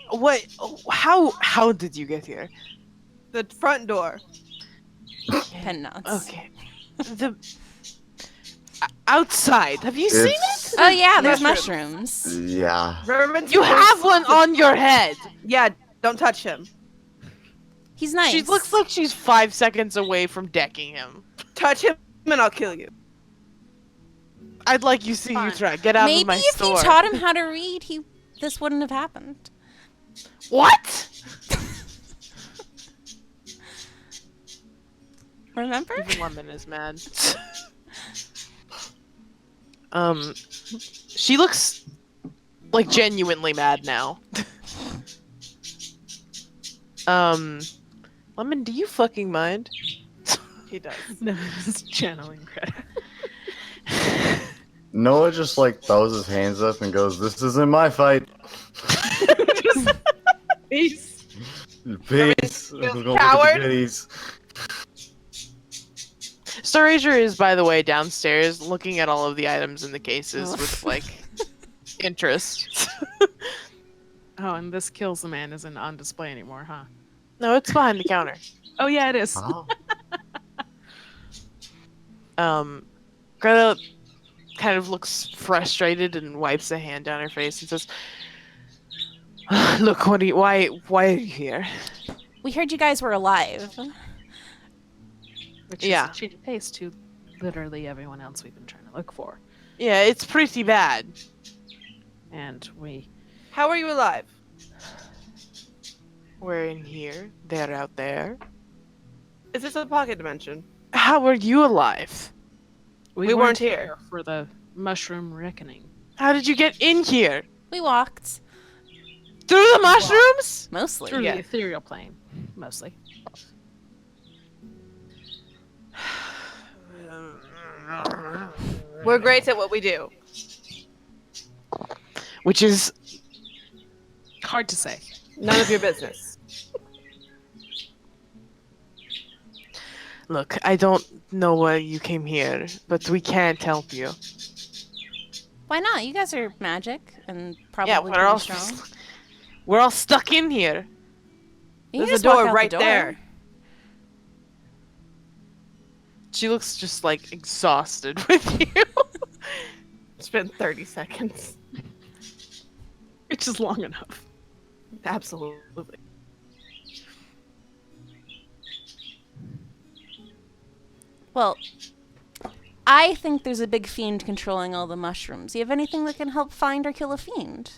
Speaker 1: "What? How did you get here?"
Speaker 2: The front door.
Speaker 5: Pen nods.
Speaker 1: Okay. The outside. Have you seen it?
Speaker 5: Oh yeah, there's mushrooms.
Speaker 3: Yeah.
Speaker 2: Vermin's
Speaker 1: You have
Speaker 2: supposed
Speaker 1: one
Speaker 2: to-
Speaker 1: on your head.
Speaker 2: Yeah, don't touch him.
Speaker 5: He's nice.
Speaker 1: She looks like she's 5 seconds away from decking him.
Speaker 2: Touch him and I'll kill you.
Speaker 1: I'd like you see you
Speaker 4: Fine.
Speaker 1: try. Get out
Speaker 5: Maybe
Speaker 1: of my
Speaker 5: if
Speaker 1: store.
Speaker 5: you taught him how to read, this wouldn't have happened.
Speaker 1: What?
Speaker 5: Remember?
Speaker 1: Even Lemon is mad. She looks like genuinely mad now. Lemon, do you fucking mind?
Speaker 2: He does.
Speaker 4: No, it's channeling credit.
Speaker 3: Noah just like throws his hands up and goes, "This isn't my fight."
Speaker 2: Peace.
Speaker 3: Peace.
Speaker 2: You
Speaker 3: I'm gonna look at
Speaker 2: coward.
Speaker 3: the goodies.
Speaker 1: Starager is, by the way, downstairs looking at all of the items in the cases
Speaker 5: Oh.
Speaker 1: with like interest.
Speaker 4: Oh, and this kills the man isn't on display anymore, huh?
Speaker 1: No, it's behind the counter.
Speaker 4: Oh yeah, it is.
Speaker 3: Oh.
Speaker 1: Greta kind of looks frustrated and wipes a hand down her face and says, "Look, why are you here?"
Speaker 5: We heard you guys were alive.
Speaker 4: Which
Speaker 1: Yeah.
Speaker 4: is a change of pace to literally everyone else we've been trying to look for.
Speaker 1: Yeah, it's pretty bad.
Speaker 4: And we
Speaker 2: How are you alive?
Speaker 1: We're in here. They're out there.
Speaker 2: Is this a pocket dimension?
Speaker 1: How are you alive?
Speaker 2: We weren't here.
Speaker 4: for the mushroom reckoning.
Speaker 1: How did you get in here?
Speaker 5: We walked.
Speaker 1: Through the mushrooms?
Speaker 5: Mostly.
Speaker 4: Through
Speaker 2: Yeah.
Speaker 4: the ethereal plane, mostly.
Speaker 2: We're great at what we do.
Speaker 1: Which is
Speaker 4: Hard to say.
Speaker 2: None of your business.
Speaker 1: Look, I don't know why you came here, but we can't help you.
Speaker 5: Why not? You guys are magic and probably
Speaker 1: Yeah,
Speaker 5: pretty
Speaker 1: we're all
Speaker 5: strong.
Speaker 1: we're all stuck in here.
Speaker 5: You can
Speaker 2: There's a
Speaker 5: just walk
Speaker 2: door
Speaker 5: out the
Speaker 2: right
Speaker 5: door.
Speaker 2: there.
Speaker 1: She looks just like exhausted with you.
Speaker 2: It's been 30 seconds.
Speaker 4: Which is long enough.
Speaker 2: Absolutely.
Speaker 5: Well, I think there's a big fiend controlling all the mushrooms. You have anything that can help find or kill a fiend?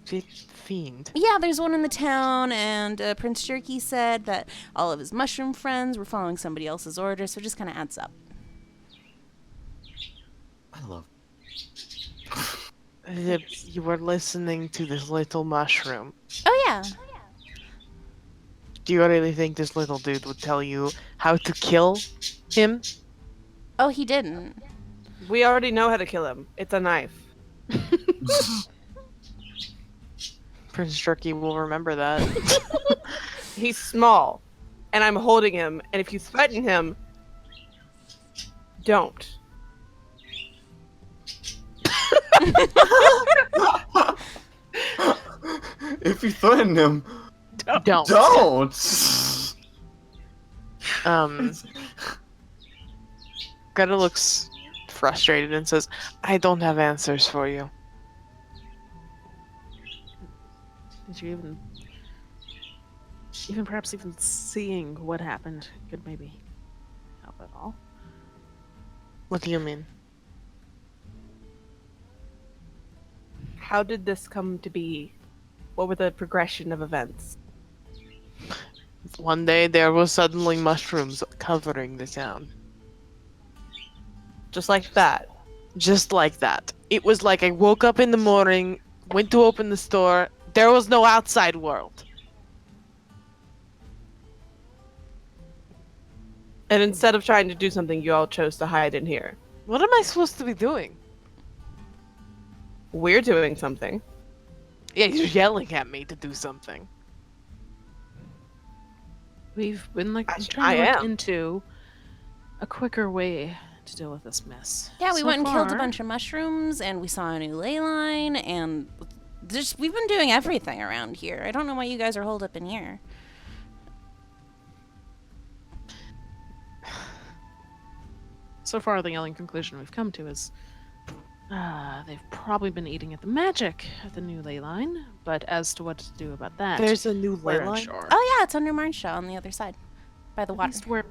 Speaker 1: Fiend.
Speaker 5: Yeah, there's one in the town, and Prince Jerky said that all of his mushroom friends were following somebody else's orders, so it just kind of adds up.
Speaker 3: I love.
Speaker 1: You were listening to this little mushroom.
Speaker 5: Oh, yeah.
Speaker 1: Do you really think this little dude would tell you how to kill him?
Speaker 5: Oh, he didn't.
Speaker 2: We already know how to kill him. It's a knife.
Speaker 1: Prince Jerky will remember that.
Speaker 2: He's small, and I'm holding him, and if you threaten him, don't.
Speaker 3: If you threaten him,
Speaker 1: Don't.
Speaker 3: don't.
Speaker 1: Greta looks frustrated and says, "I don't have answers for you."
Speaker 4: Did you even perhaps even seeing what happened could maybe help at all?
Speaker 1: What do you mean?
Speaker 2: How did this come to be? What were the progression of events?
Speaker 1: One day there was suddenly mushrooms covering the town.
Speaker 2: Just like that.
Speaker 1: Just like that. It was like I woke up in the morning, went to open the store, there was no outside world.
Speaker 2: And instead of trying to do something, you all chose to hide in here.
Speaker 1: What am I supposed to be doing?
Speaker 2: We're doing something.
Speaker 1: Yeah, you're yelling at me to do something.
Speaker 4: We've been like
Speaker 2: I
Speaker 4: trying to look
Speaker 2: am.
Speaker 4: into a quicker way to deal with this mess.
Speaker 5: Yeah, we
Speaker 4: So
Speaker 5: went and killed a
Speaker 4: far-
Speaker 5: bunch of mushrooms, and we saw a new ley line, and we've been doing everything around here. I don't know why you guys are holed up in here.
Speaker 4: So far, the only conclusion we've come to is they've probably been eating at the magic at the new ley line. But as to what to do about that,
Speaker 1: There's a new ley
Speaker 4: we're
Speaker 1: line.
Speaker 4: unsure.
Speaker 5: Oh yeah, it's under Marnshaw on the other side, by the
Speaker 4: At
Speaker 5: water.
Speaker 4: least we're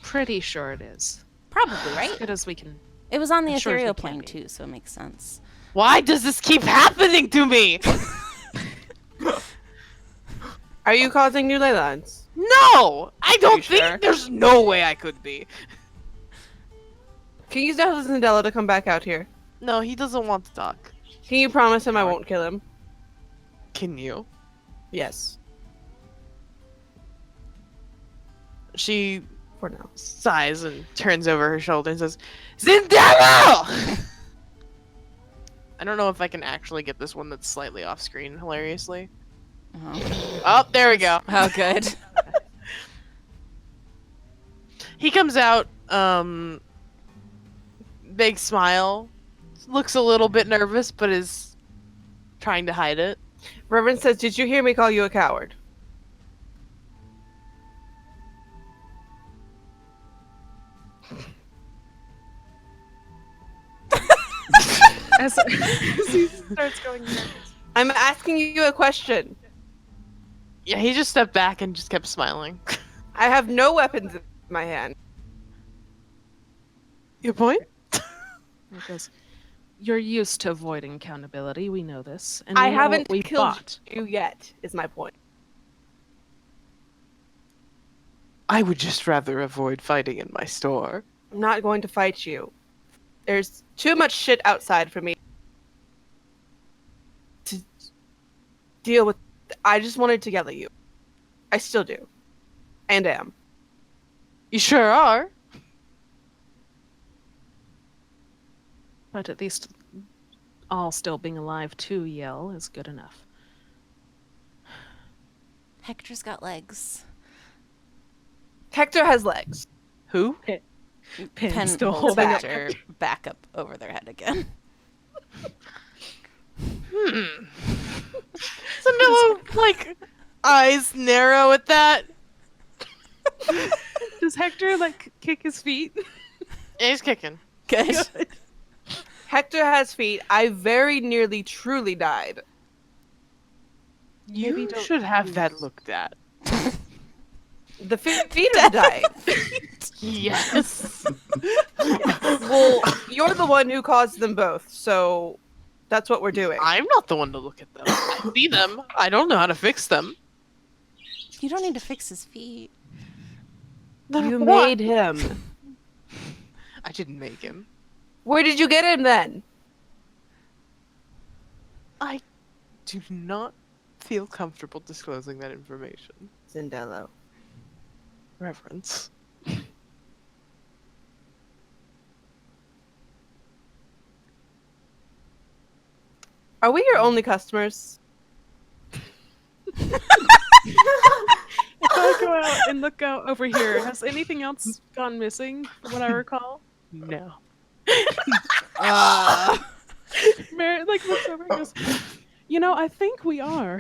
Speaker 4: pretty sure it is.
Speaker 5: Probably,
Speaker 4: As
Speaker 5: right?
Speaker 4: good as we can.
Speaker 5: It was on the
Speaker 4: As sure as we
Speaker 5: ethereal
Speaker 4: can
Speaker 5: plane
Speaker 4: be.
Speaker 5: too, so it makes sense.
Speaker 1: Why does this keep happening to me?
Speaker 2: Are you causing new ley lines?
Speaker 1: No! I don't think
Speaker 2: sure?
Speaker 1: there's no way I could be.
Speaker 2: Can you tell Zindelo to come back out here?
Speaker 1: No, he doesn't want to talk.
Speaker 2: Can you promise him I won't kill him?
Speaker 1: Can you?
Speaker 2: Yes.
Speaker 1: She
Speaker 2: For now.
Speaker 1: sighs and turns over her shoulder and says, Zindelo! I don't know if I can actually get this one that's slightly off screen, hilariously.
Speaker 5: Oh,
Speaker 1: Oh, there we go.
Speaker 5: oh good.
Speaker 1: He comes out, big smile, looks a little bit nervous, but is trying to hide it.
Speaker 2: Reverend says, did you hear me call you a coward?
Speaker 4: As he starts going nervous.
Speaker 2: I'm asking you a question.
Speaker 1: Yeah, he just stepped back and just kept smiling.
Speaker 2: I have no weapons in my hand.
Speaker 1: Your point?
Speaker 4: Because you're used to avoiding accountability. We know this, and
Speaker 2: I
Speaker 4: we know
Speaker 2: haven't
Speaker 4: what we
Speaker 2: killed
Speaker 4: bought.
Speaker 2: you yet, is my point.
Speaker 1: I would just rather avoid fighting in my store.
Speaker 2: I'm not going to fight you. There's too much shit outside for me to deal with. I just wanted to yell at you. I still do. And am.
Speaker 1: You sure are.
Speaker 4: But at least all still being alive to yell is good enough.
Speaker 5: Hector's got legs.
Speaker 2: Hector has legs.
Speaker 1: Who?
Speaker 4: Pin still
Speaker 5: holds
Speaker 4: holding up.
Speaker 5: Hector back up over their head again.
Speaker 1: Zindelo, like, eyes narrow at that.
Speaker 4: Does Hector like kick his feet?
Speaker 1: Yeah, he's kicking.
Speaker 5: Good.
Speaker 2: Hector has feet. I very nearly truly died.
Speaker 1: You
Speaker 4: don't
Speaker 1: should have
Speaker 4: use-
Speaker 1: that looked at.
Speaker 2: The feet have died.
Speaker 1: Yes.
Speaker 2: Well, you're the one who caused them both, so that's what we're doing.
Speaker 1: I'm not the one to look at them. I see them. I don't know how to fix them.
Speaker 5: You don't need to fix his feet.
Speaker 1: Then
Speaker 2: You
Speaker 1: what?
Speaker 2: made him.
Speaker 1: I didn't make him.
Speaker 2: Where did you get him then?
Speaker 1: I do not feel comfortable disclosing that information.
Speaker 2: Zindelo.
Speaker 1: Reverence.
Speaker 2: Are we your only customers?
Speaker 4: If I go out and look out over here, has anything else gone missing from what I recall?
Speaker 1: No.
Speaker 4: Merritt like looks over and goes, you know, I think we are.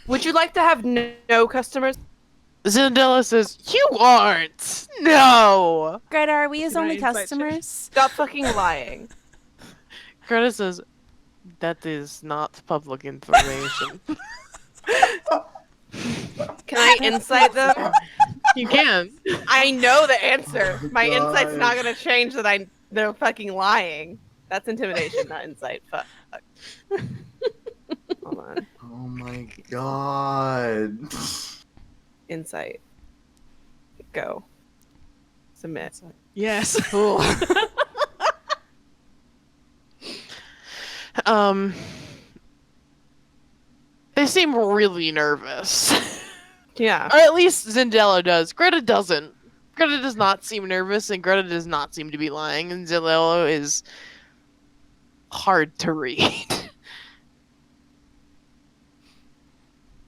Speaker 2: Would you like to have no customers?
Speaker 1: Zindelo says, you aren't! No!
Speaker 5: Greta, are we his
Speaker 4: Can I
Speaker 5: only
Speaker 4: insight check?
Speaker 5: customers?
Speaker 2: Stop fucking lying.
Speaker 1: Greta says, that is not public information.
Speaker 2: Can I insight them?
Speaker 1: You can.
Speaker 2: I know the answer. My insight's not gonna change that they're fucking lying. That's intimidation, not insight. Fuck. Hold on.
Speaker 3: Oh my god.
Speaker 2: Insight. Go. Submit.
Speaker 4: Yes.
Speaker 2: Cool.
Speaker 1: They seem really nervous.
Speaker 2: Yeah.
Speaker 1: Or at least Zindelo does. Greta doesn't. Greta does not seem nervous, and Greta does not seem to be lying, and Zindelo is hard to read.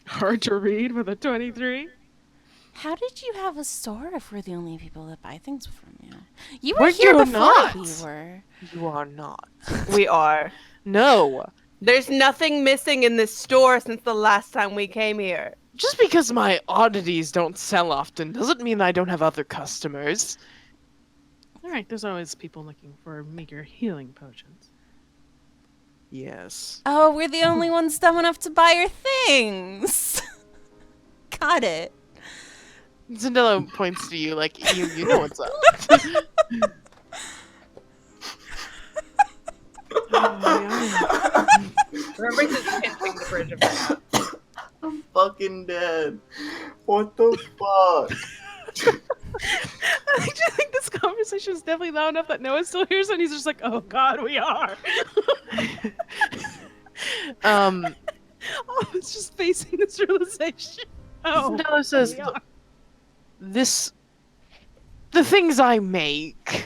Speaker 4: Hard to read with a 23.
Speaker 5: How did you have a store if we're the only people that buy things from you? You
Speaker 1: We're
Speaker 5: were here
Speaker 1: you
Speaker 5: before
Speaker 1: not.
Speaker 5: we were.
Speaker 1: You are not.
Speaker 2: We are.
Speaker 1: No.
Speaker 2: There's nothing missing in this store since the last time we came here.
Speaker 1: Just because my oddities don't sell often doesn't mean I don't have other customers.
Speaker 4: All right, there's always people looking for meager healing potions.
Speaker 1: Yes.
Speaker 5: Oh, we're the only ones dumb enough to buy your things. Got it.
Speaker 1: Zindelo points to you like, you know what's up.
Speaker 2: Remember just pinching the bridge of her mouth.
Speaker 3: I'm fucking dead. What the fuck?
Speaker 4: I just think this conversation is definitely loud enough that Noah still hears, and he's just like, "Oh God, we are."
Speaker 1: Um,
Speaker 4: I was just facing this realization. Oh,
Speaker 1: Zindelo says,
Speaker 4: we are.
Speaker 1: the things I make,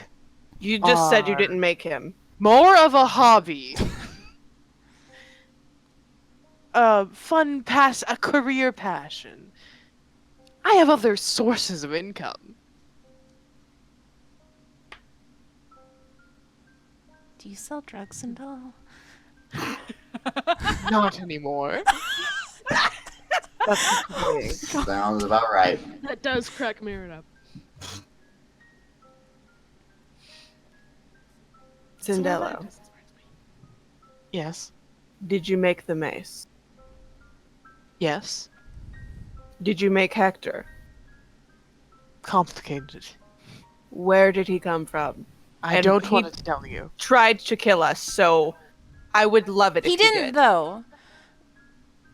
Speaker 2: You just said you
Speaker 1: Are-
Speaker 2: didn't make him.
Speaker 1: more of a hobby. A career passion. I have other sources of income.
Speaker 5: Do you sell drugs and all?
Speaker 1: Not anymore.
Speaker 2: That's disappointing.
Speaker 3: Sounds about right.
Speaker 4: That does crack Merritt up.
Speaker 2: Zindelo,
Speaker 1: Yes.
Speaker 2: did you make the mace?
Speaker 1: Yes.
Speaker 2: Did you make Hector?
Speaker 1: Complicated.
Speaker 2: Where did he come from?
Speaker 1: I
Speaker 2: And
Speaker 1: don't
Speaker 2: he-
Speaker 1: want to tell you.
Speaker 2: Tried to kill us, so I would love it if
Speaker 5: He
Speaker 2: he
Speaker 5: didn't,
Speaker 2: did.
Speaker 5: though.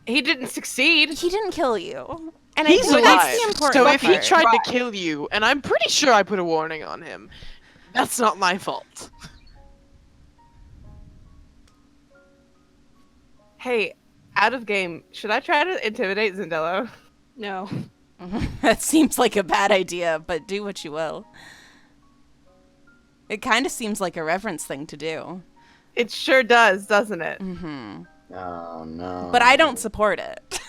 Speaker 2: He didn't succeed.
Speaker 5: He didn't kill you. And
Speaker 1: He's
Speaker 5: I think
Speaker 1: alive.
Speaker 5: that's the important
Speaker 1: So
Speaker 5: part.
Speaker 1: if he tried to kill you, and I'm pretty sure I put a warning on him, that's not my fault.
Speaker 2: Hey, out of game, should I try to intimidate Zindelo?
Speaker 4: No.
Speaker 5: That seems like a bad idea, but do what you will. It kind of seems like a reverence thing to do.
Speaker 2: It sure does, doesn't it?
Speaker 5: Mm-hmm.
Speaker 3: Oh no.
Speaker 5: But I don't support it.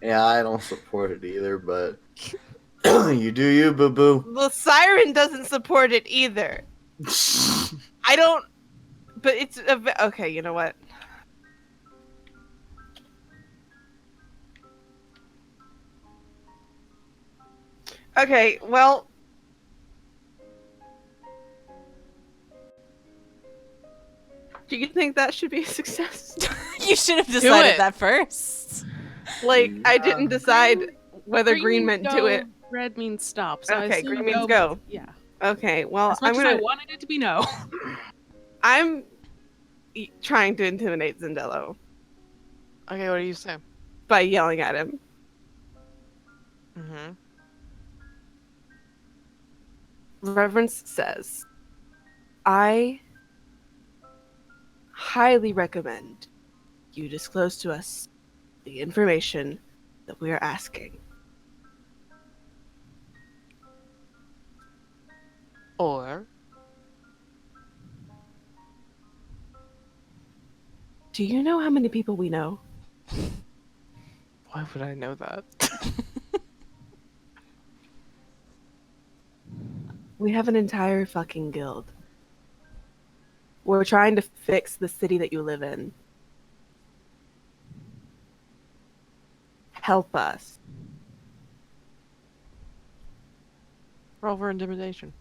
Speaker 3: Yeah, I don't support it either, but you do you, boo boo.
Speaker 2: Well, Siren doesn't support it either. I don't. But it's okay. You know what? Okay. Well. Do you think that should be a success?
Speaker 5: You should have decided
Speaker 1: it.
Speaker 5: that first.
Speaker 2: Like, I didn't decide whether green
Speaker 4: means
Speaker 2: meant
Speaker 4: go,
Speaker 2: do it.
Speaker 4: Red means stop. So I
Speaker 2: Okay,
Speaker 4: assume
Speaker 2: green means go.
Speaker 4: Yeah.
Speaker 2: Okay. Well,
Speaker 4: As much
Speaker 2: I'm
Speaker 4: as
Speaker 2: gonna.
Speaker 4: I wanted it to be no.
Speaker 2: I'm trying to intimidate Zindelo
Speaker 1: Okay, what do you say?
Speaker 2: by yelling at him.
Speaker 1: Mm-hmm.
Speaker 2: Reverence says, I highly recommend you disclose to us the information that we are asking.
Speaker 1: Or
Speaker 2: Do you know how many people we know?
Speaker 1: why would I know that?
Speaker 2: We have an entire fucking guild. We're trying to fix the city that you live in. Help us.
Speaker 1: Roll for intimidation.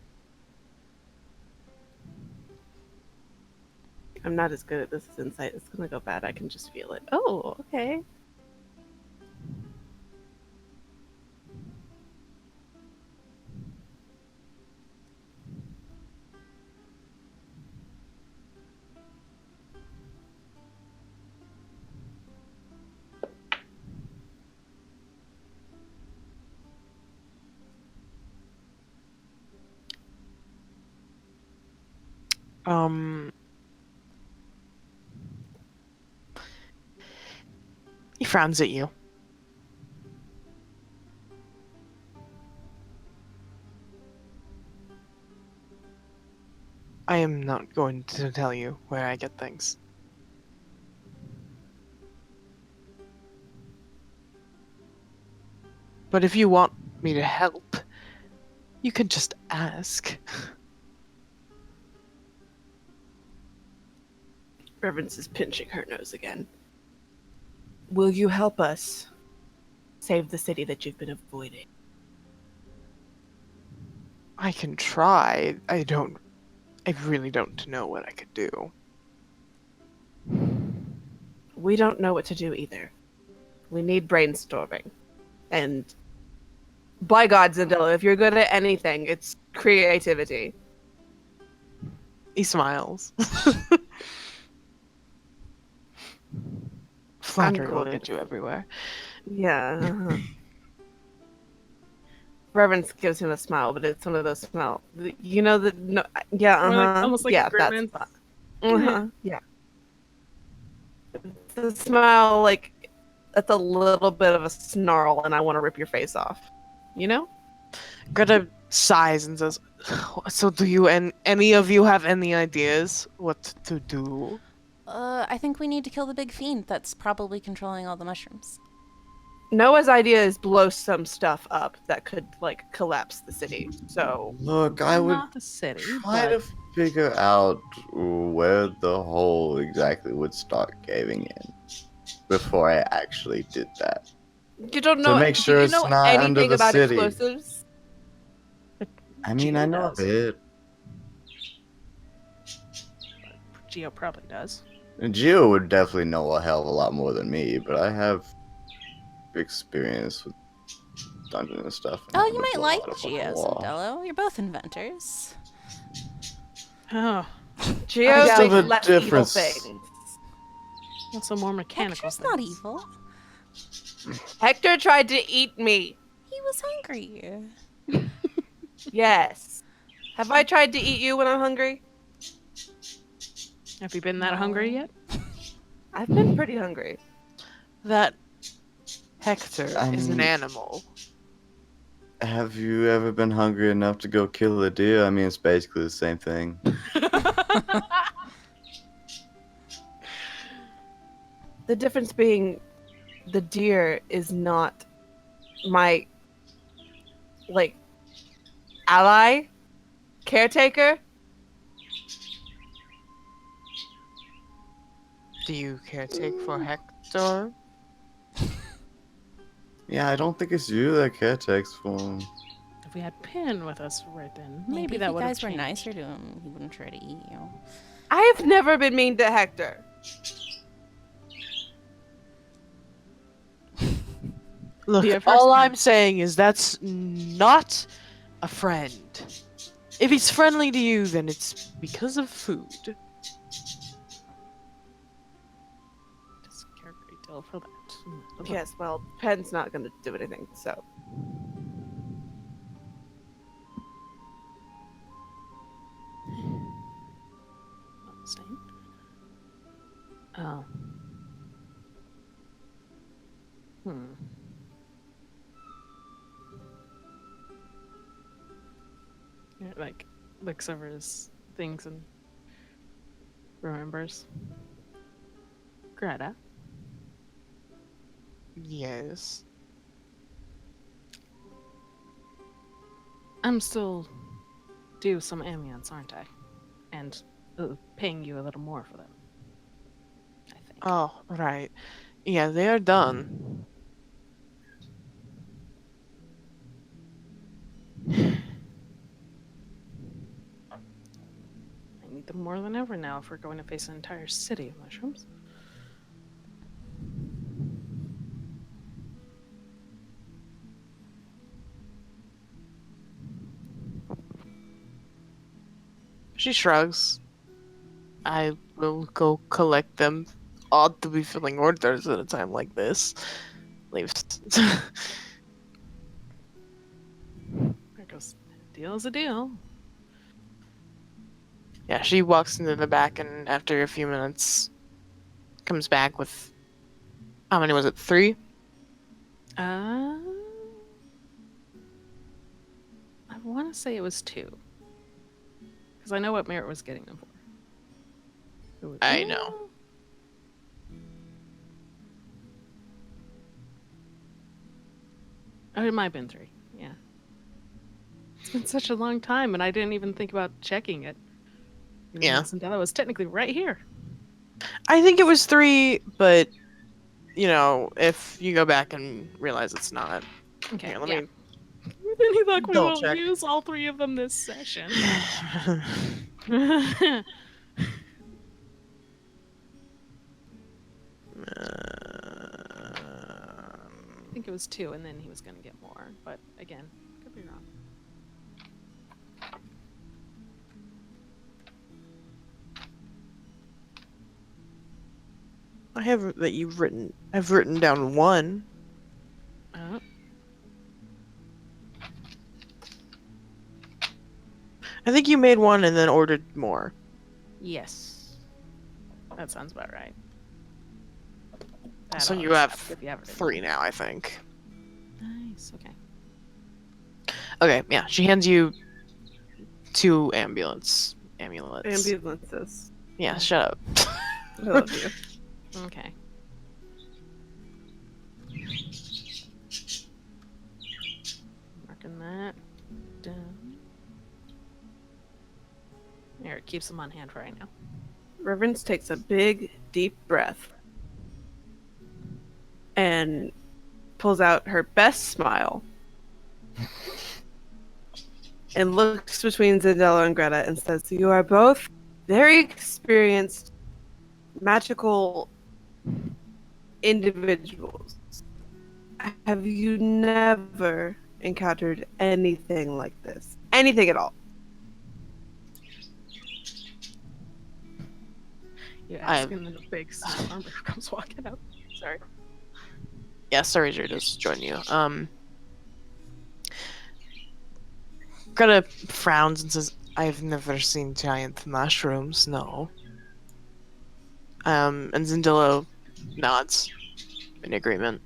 Speaker 2: I'm not as good at this as insight. It's gonna go bad. I can just feel it. Oh, okay.
Speaker 1: He frowns at you. I am not going to tell you where I get things. But if you want me to help, you can just ask.
Speaker 2: Reverence is pinching her nose again. Will you help us save the city that you've been avoiding?
Speaker 1: I can try. I don't I really don't know what I could do.
Speaker 2: We don't know what to do either. We need brainstorming. And by God, Zindelo, if you're good at anything, it's creativity.
Speaker 1: He smiles. Flattery will
Speaker 2: good.
Speaker 1: get you everywhere.
Speaker 2: Yeah. Reverence gives him a smile, but it's one of those smile. You know the no, yeah,
Speaker 4: Or like, almost like a
Speaker 2: yeah, that's
Speaker 4: grimace.
Speaker 2: yeah. The smile like that's a little bit of a snarl, and I want to rip your face off. You know?
Speaker 1: Greta sighs and says, "So do you and any of you have any ideas what to do?"
Speaker 5: I think we need to kill the big fiend that's probably controlling all the mushrooms.
Speaker 2: Noah's idea is blow some stuff up that could like collapse the city. So
Speaker 3: Look, I would
Speaker 4: Not the city,
Speaker 3: try
Speaker 4: but
Speaker 3: to figure out where the hole exactly would start caving in before I actually did that.
Speaker 2: you don't know.
Speaker 3: make sure
Speaker 2: do you
Speaker 3: it's
Speaker 2: know
Speaker 3: not under
Speaker 2: anything
Speaker 3: the
Speaker 2: about
Speaker 3: city.
Speaker 2: explosives?
Speaker 3: I mean, I know a
Speaker 4: does.
Speaker 3: bit.
Speaker 4: Geo probably does.
Speaker 3: And Gio would definitely know a hell of a lot more than me, but I have experience with dungeons and stuff. and
Speaker 5: Oh,
Speaker 3: having
Speaker 5: you
Speaker 3: to
Speaker 5: might
Speaker 3: blow
Speaker 5: like
Speaker 3: out a fucking
Speaker 5: Geo,
Speaker 3: wall.
Speaker 5: Zindelo. You're both inventors.
Speaker 4: Oh,
Speaker 2: Geo
Speaker 3: Just
Speaker 2: makes
Speaker 3: of a
Speaker 2: less evil
Speaker 3: difference.
Speaker 2: things.
Speaker 4: also more mechanical
Speaker 5: Hector's not
Speaker 4: things.
Speaker 5: evil.
Speaker 2: Hector tried to eat me.
Speaker 5: He was hungry.
Speaker 2: Yes. Have I tried to eat you when I'm hungry?
Speaker 4: Have you been that hungry yet?
Speaker 2: I've been pretty hungry.
Speaker 1: That Hector
Speaker 3: I
Speaker 1: is an
Speaker 3: mean-
Speaker 1: animal.
Speaker 3: Have you ever been hungry enough to go kill a deer? I mean, it's basically the same thing.
Speaker 2: The difference being the deer is not my like ally, caretaker.
Speaker 1: Do you caretake for Hector?
Speaker 3: Yeah, I don't think it's you that caretakes for him.
Speaker 4: If we had Pin with us right then,
Speaker 5: Maybe
Speaker 4: maybe
Speaker 5: if
Speaker 4: that
Speaker 5: you
Speaker 4: would have
Speaker 5: guys were
Speaker 4: changed.
Speaker 5: nicer to him, he wouldn't try to eat you.
Speaker 2: I have never been mean to Hector.
Speaker 1: Look,
Speaker 4: Yeah, first
Speaker 1: all
Speaker 4: time.
Speaker 1: I'm saying is that's not a friend. If he's friendly to you, then it's because of food.
Speaker 4: Doesn't care a great deal for that.
Speaker 2: Yes, well, Pen's not going to do anything, so.
Speaker 4: Not the same. Oh. Yeah, like looks over his things and remembers. Greta.
Speaker 1: Yes.
Speaker 4: I'm still due some ambience, aren't I? And paying you a little more for them. I think.
Speaker 1: Oh, right. Yeah, they are done.
Speaker 4: I need them more than ever now if we're going to face an entire city of mushrooms.
Speaker 1: She shrugs. I will go collect them. Odd to be filling orders at a time like this. Leaves.
Speaker 4: There goes. Deal is a deal.
Speaker 1: Yeah, she walks into the back and after a few minutes comes back with how many was it? 3?
Speaker 4: I want to say it was 2. Because I know what Merritt was getting them for. It was-
Speaker 1: I know.
Speaker 4: Oh, it might have been 3. Yeah. It's been such a long time, and I didn't even think about checking it.
Speaker 1: Yeah.
Speaker 4: Zindelo was technically right here.
Speaker 1: I think it was 3, but you know, if you go back and realize it's not.
Speaker 4: Okay,
Speaker 1: Here, let
Speaker 4: yeah.
Speaker 1: me
Speaker 4: With any luck, we
Speaker 1: double
Speaker 4: won't
Speaker 1: check.
Speaker 4: use all 3 of them this session. I think it was 2, and then he was gonna get more. But again, could be wrong.
Speaker 1: I have that you've written. I've written down 1. I think you made 1 and then ordered more.
Speaker 4: Yes, that sounds about right.
Speaker 1: So
Speaker 4: I'll
Speaker 1: you have
Speaker 4: accept if you have it in
Speaker 1: 3 now, I think.
Speaker 4: Nice. Okay.
Speaker 1: Okay, yeah. She hands you 2 amulets.
Speaker 2: Ambulances.
Speaker 1: Yeah, shut up.
Speaker 2: I love you.
Speaker 4: Okay. Marking that down. There, it keeps them on hand for right now.
Speaker 2: Reverence takes a big, deep breath and pulls out her best smile and looks between Zindelo and Greta and says, "You are both very experienced magical individuals. Have you never encountered anything like this? Anything at all?"
Speaker 4: You ask, and then a big small armor comes walking out. Sorry.
Speaker 1: Yeah, Starrager does join you. Greta frowns and says, "I've never seen giant mushrooms, no." And Zindelo nods in agreement.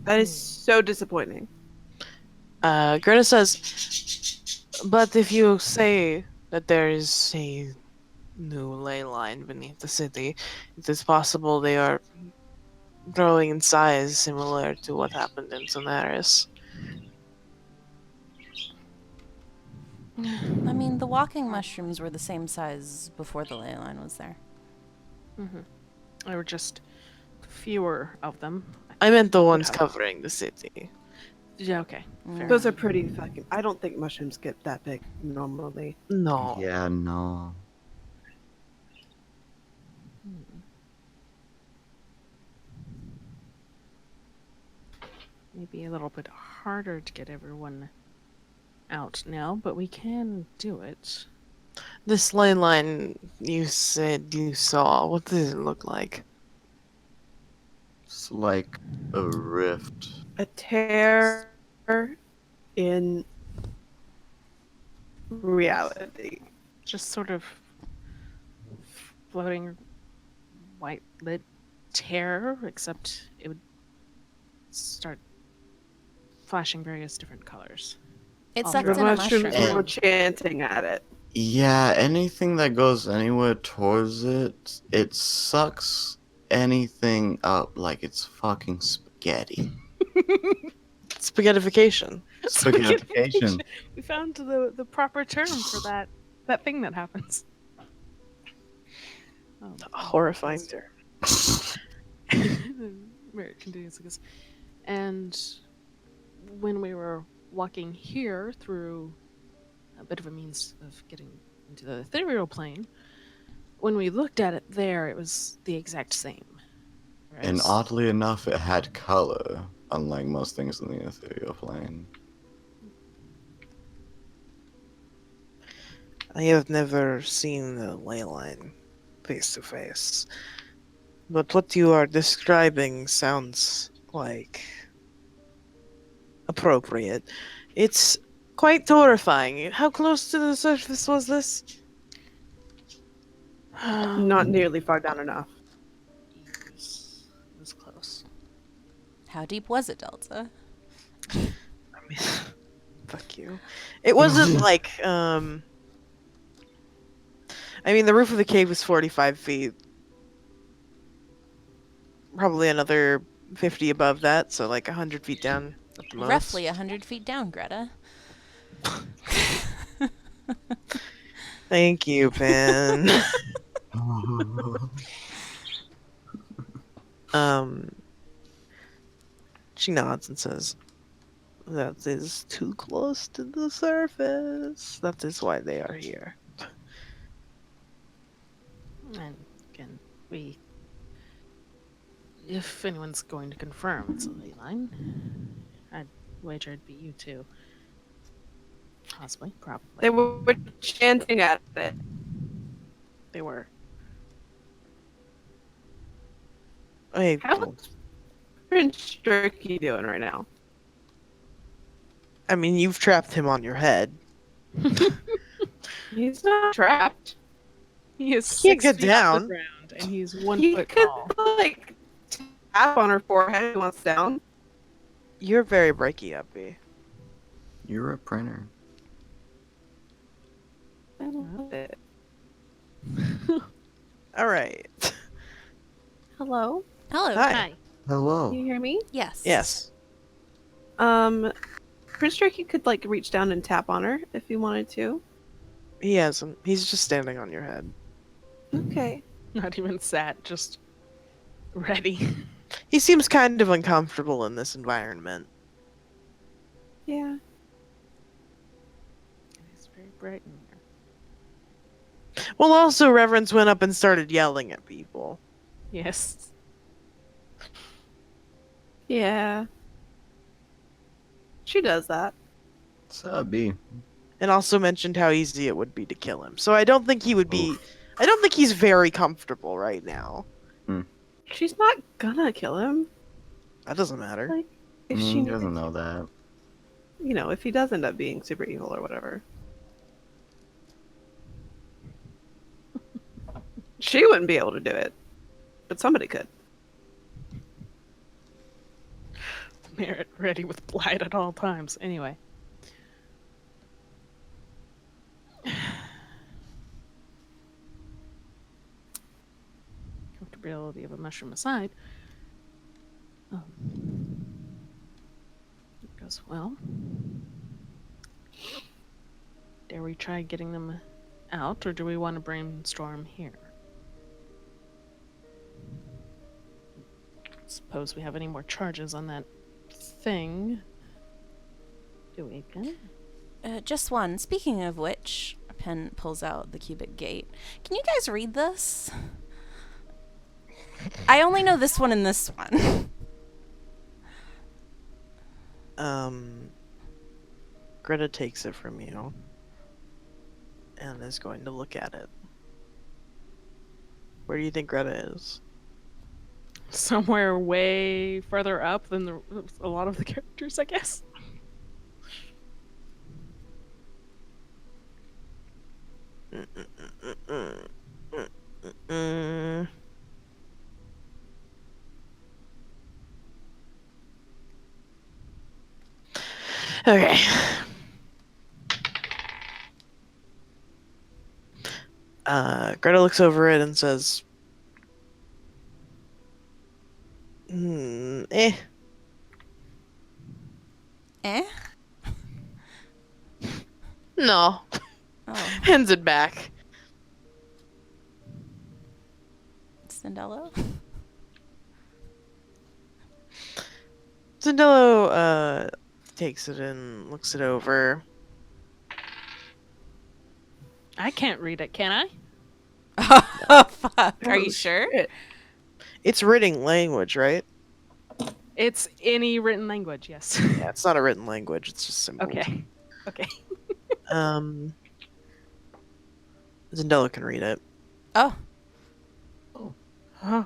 Speaker 2: That is so disappointing.
Speaker 1: Greta says, "But if you say that there is a new ley line beneath the city, it is possible they are growing in size similar to what happened in Sonaris."
Speaker 5: I mean, the walking mushrooms were the same size before the ley line was there.
Speaker 4: Mm-hmm. There were just fewer of them.
Speaker 1: I meant the ones
Speaker 4: have-
Speaker 1: covering the city.
Speaker 4: Yeah. Okay. Fair
Speaker 2: Those are
Speaker 4: enough.
Speaker 2: pretty fucking. I don't think mushrooms get that big normally.
Speaker 1: No.
Speaker 3: Yeah, no.
Speaker 4: Maybe a little bit harder to get everyone out now, but we can do it.
Speaker 1: This ley line you said you saw, what does it look like?
Speaker 3: It's like a rift.
Speaker 2: A tear in reality.
Speaker 4: Just sort of floating white lit tear, except it would start flashing various different colors.
Speaker 5: It
Speaker 4: Oh,
Speaker 5: sucked
Speaker 2: The
Speaker 5: in a
Speaker 2: mushrooms
Speaker 5: mushroom.
Speaker 2: were chanting at it.
Speaker 3: Yeah, anything that goes anywhere towards it, it sucks anything up like it's fucking spaghetti.
Speaker 1: Spaghettification.
Speaker 3: Spaghettification.
Speaker 4: We found the proper term for that thing that happens.
Speaker 1: Horrifying term.
Speaker 4: Merritt continues, because, and when we were walking here through a bit of a means of getting into the ethereal plane, when we looked at it there, it was the exact same.
Speaker 3: And oddly enough, it had color, unlike most things in the ethereal plane.
Speaker 1: I have never seen the ley line face to face. But what you are describing sounds like appropriate. It's quite horrifying. How close to the surface was this?
Speaker 2: Not nearly far down enough.
Speaker 4: It was close.
Speaker 5: How deep was it, Delta?
Speaker 1: I mean, fuck you. It wasn't like, I mean, the roof of the cave was 45 feet. Probably another 50 above that, so like 100 feet down at the most.
Speaker 5: Roughly 100 feet down, Greta.
Speaker 1: Thank you, Pen. She nods and says, That is too close to the surface. That is why they are here.
Speaker 4: And again, if anyone's going to confirm it's a ley line, I'd wager it'd be you two. Possibly, probably.
Speaker 2: They were chanting at it.
Speaker 4: They were.
Speaker 1: Hey,
Speaker 2: How's Prince Jerky doing right now?
Speaker 1: I mean, you've trapped him on your head.
Speaker 2: He's not trapped.
Speaker 4: He is
Speaker 1: Can't
Speaker 4: 6
Speaker 1: get
Speaker 4: feet off the
Speaker 1: down.
Speaker 4: ground, and he's 1
Speaker 2: He
Speaker 4: foot
Speaker 2: could
Speaker 4: tall.
Speaker 2: like tap on her forehead if he wants down.
Speaker 1: You're very breaky, Uppy.
Speaker 3: You're a printer.
Speaker 2: I love it.
Speaker 1: All right.
Speaker 2: Hello,
Speaker 5: Hello.
Speaker 1: Hi.
Speaker 3: Hello.
Speaker 2: can you hear me?
Speaker 5: Yes.
Speaker 1: Yes.
Speaker 2: Prince Jerky could like reach down and tap on her if he wanted to.
Speaker 1: He hasn't. He's just standing on your head.
Speaker 2: Okay.
Speaker 4: Not even sat, just ready.
Speaker 1: He seems kind of uncomfortable in this environment.
Speaker 2: Yeah.
Speaker 4: It's very bright in here.
Speaker 1: Well, also, Reverence went up and started yelling at people.
Speaker 4: Yes.
Speaker 2: Yeah. She does that.
Speaker 3: Subby.
Speaker 1: And also mentioned how easy it would be to kill him. So I don't think he would be... I don't think he's very comfortable right now.
Speaker 2: She's not gonna kill him.
Speaker 1: That doesn't matter.
Speaker 2: Like, if
Speaker 3: He
Speaker 2: she
Speaker 3: doesn't know that.
Speaker 2: You know, if he does end up being super evil or whatever. She wouldn't be able to do it. But somebody could.
Speaker 4: Merit ready with blight at all times. Anyway. Comfortability of a mushroom aside. It goes well. Dare we try getting them out, or do we want to brainstorm here? Suppose we have any more charges on that thing. Do we, Pen?
Speaker 5: Just one. Speaking of which, Pen pulls out the cubic gate. Can you guys read this? I only know this one and this one.
Speaker 1: Greta takes it from you. And is going to look at it. Where do you think Greta is?
Speaker 4: Somewhere way further up than a lot of the characters, I guess.
Speaker 1: Okay. Greta looks over it and says, eh.
Speaker 5: Eh?
Speaker 1: No.
Speaker 5: Oh,
Speaker 1: Hands it back.
Speaker 5: Zindelo?
Speaker 1: Zindelo, takes it and looks it over.
Speaker 4: I can't read it, can I?
Speaker 5: Oh, fuck. Are
Speaker 2: Oh,
Speaker 5: you sure?
Speaker 2: shit.
Speaker 1: It's written language, right?
Speaker 4: It's any written language, yes.
Speaker 1: Yeah, it's not a written language, it's just symbols.
Speaker 4: Okay. Okay.
Speaker 1: Zindelo can read it.
Speaker 5: Oh,
Speaker 4: Huh.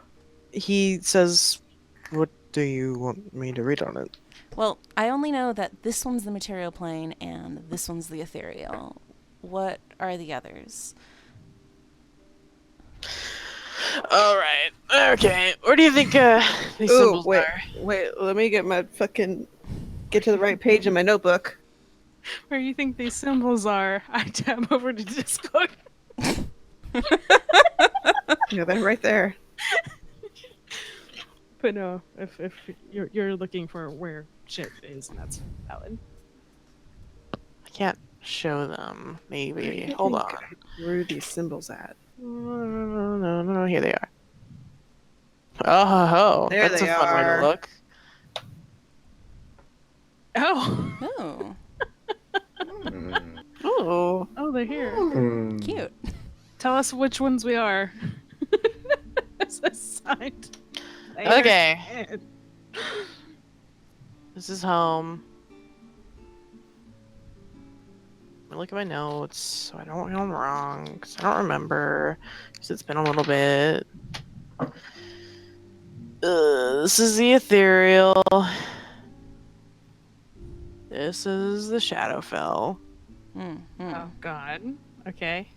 Speaker 1: He says, what do you want me to read on it?
Speaker 5: well, I only know that this one's the material plane and this one's the ethereal. What are the others?
Speaker 1: Alright, okay. Where do you think these
Speaker 2: Ooh,
Speaker 1: symbols
Speaker 2: wait,
Speaker 1: are?
Speaker 2: wait, let me get to the right page in my notebook.
Speaker 4: Where you think these symbols are, I tab over to Discord.
Speaker 2: Yeah, they're right there.
Speaker 4: But no, if you're looking for where shit is, that's valid.
Speaker 1: I can't show them,
Speaker 2: Where do
Speaker 1: maybe.
Speaker 2: you
Speaker 1: Hold
Speaker 2: think
Speaker 1: on.
Speaker 2: Where are these symbols at?
Speaker 1: No, here they are. Oh,
Speaker 2: There
Speaker 1: that's
Speaker 2: they
Speaker 1: a fun way to
Speaker 2: are.
Speaker 1: look.
Speaker 4: Oh!
Speaker 5: Oh,
Speaker 3: Hmm.
Speaker 2: Oh.
Speaker 4: Oh, they're here.
Speaker 3: Hmm.
Speaker 5: cute.
Speaker 4: Tell us which ones we are. It's assigned. Later.
Speaker 1: Okay. This is home. Let me look at my notes so I don't get them wrong, because I don't remember, because it's been a little bit. This is the ethereal. This is the Shadowfell.
Speaker 4: Oh God. Okay.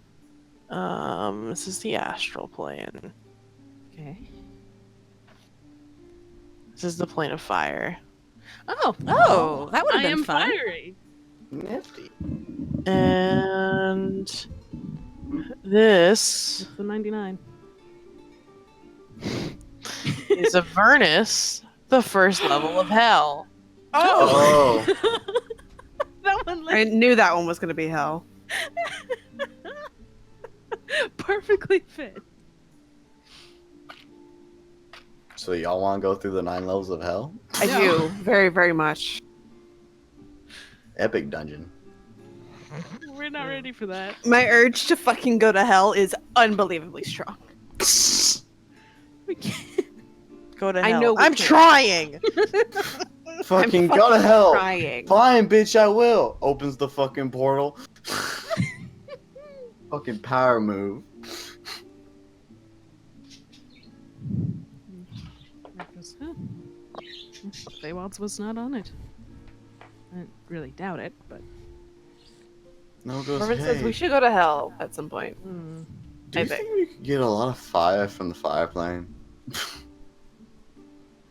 Speaker 1: This is the astral plane.
Speaker 4: Okay.
Speaker 1: This is the plane of fire.
Speaker 4: Oh.
Speaker 5: Oh, that would
Speaker 4: I
Speaker 5: have been
Speaker 4: am
Speaker 5: fun.
Speaker 4: fiery.
Speaker 3: Nifty.
Speaker 1: And this
Speaker 4: It's the 99.
Speaker 1: is Avernus, the first level of hell.
Speaker 3: Oh.
Speaker 4: That one
Speaker 2: I knew that one was going to be hell.
Speaker 4: perfectly fit.
Speaker 3: So y'all want to go through the 9 levels of hell?
Speaker 2: I
Speaker 4: No.
Speaker 2: do. Very, very much.
Speaker 3: Epic dungeon.
Speaker 4: We're not ready for that.
Speaker 2: My urge to fucking go to hell is unbelievably strong.
Speaker 4: We can't.
Speaker 1: Go to
Speaker 2: I
Speaker 1: hell.
Speaker 2: know we
Speaker 1: I'm
Speaker 2: can't.
Speaker 1: trying.
Speaker 3: Fucking
Speaker 2: I'm
Speaker 3: go to hell.
Speaker 2: Trying.
Speaker 3: Fine, bitch, I will. Opens the fucking portal. Fucking power move.
Speaker 4: Mark goes, huh. Feywalds was not on it. I really doubt it, but
Speaker 3: No goes,
Speaker 2: Marvin
Speaker 3: hey,
Speaker 2: says we should go to hell at some point.
Speaker 3: do
Speaker 2: I
Speaker 3: you
Speaker 2: think.
Speaker 3: think we could get a lot of fire from the fire plane?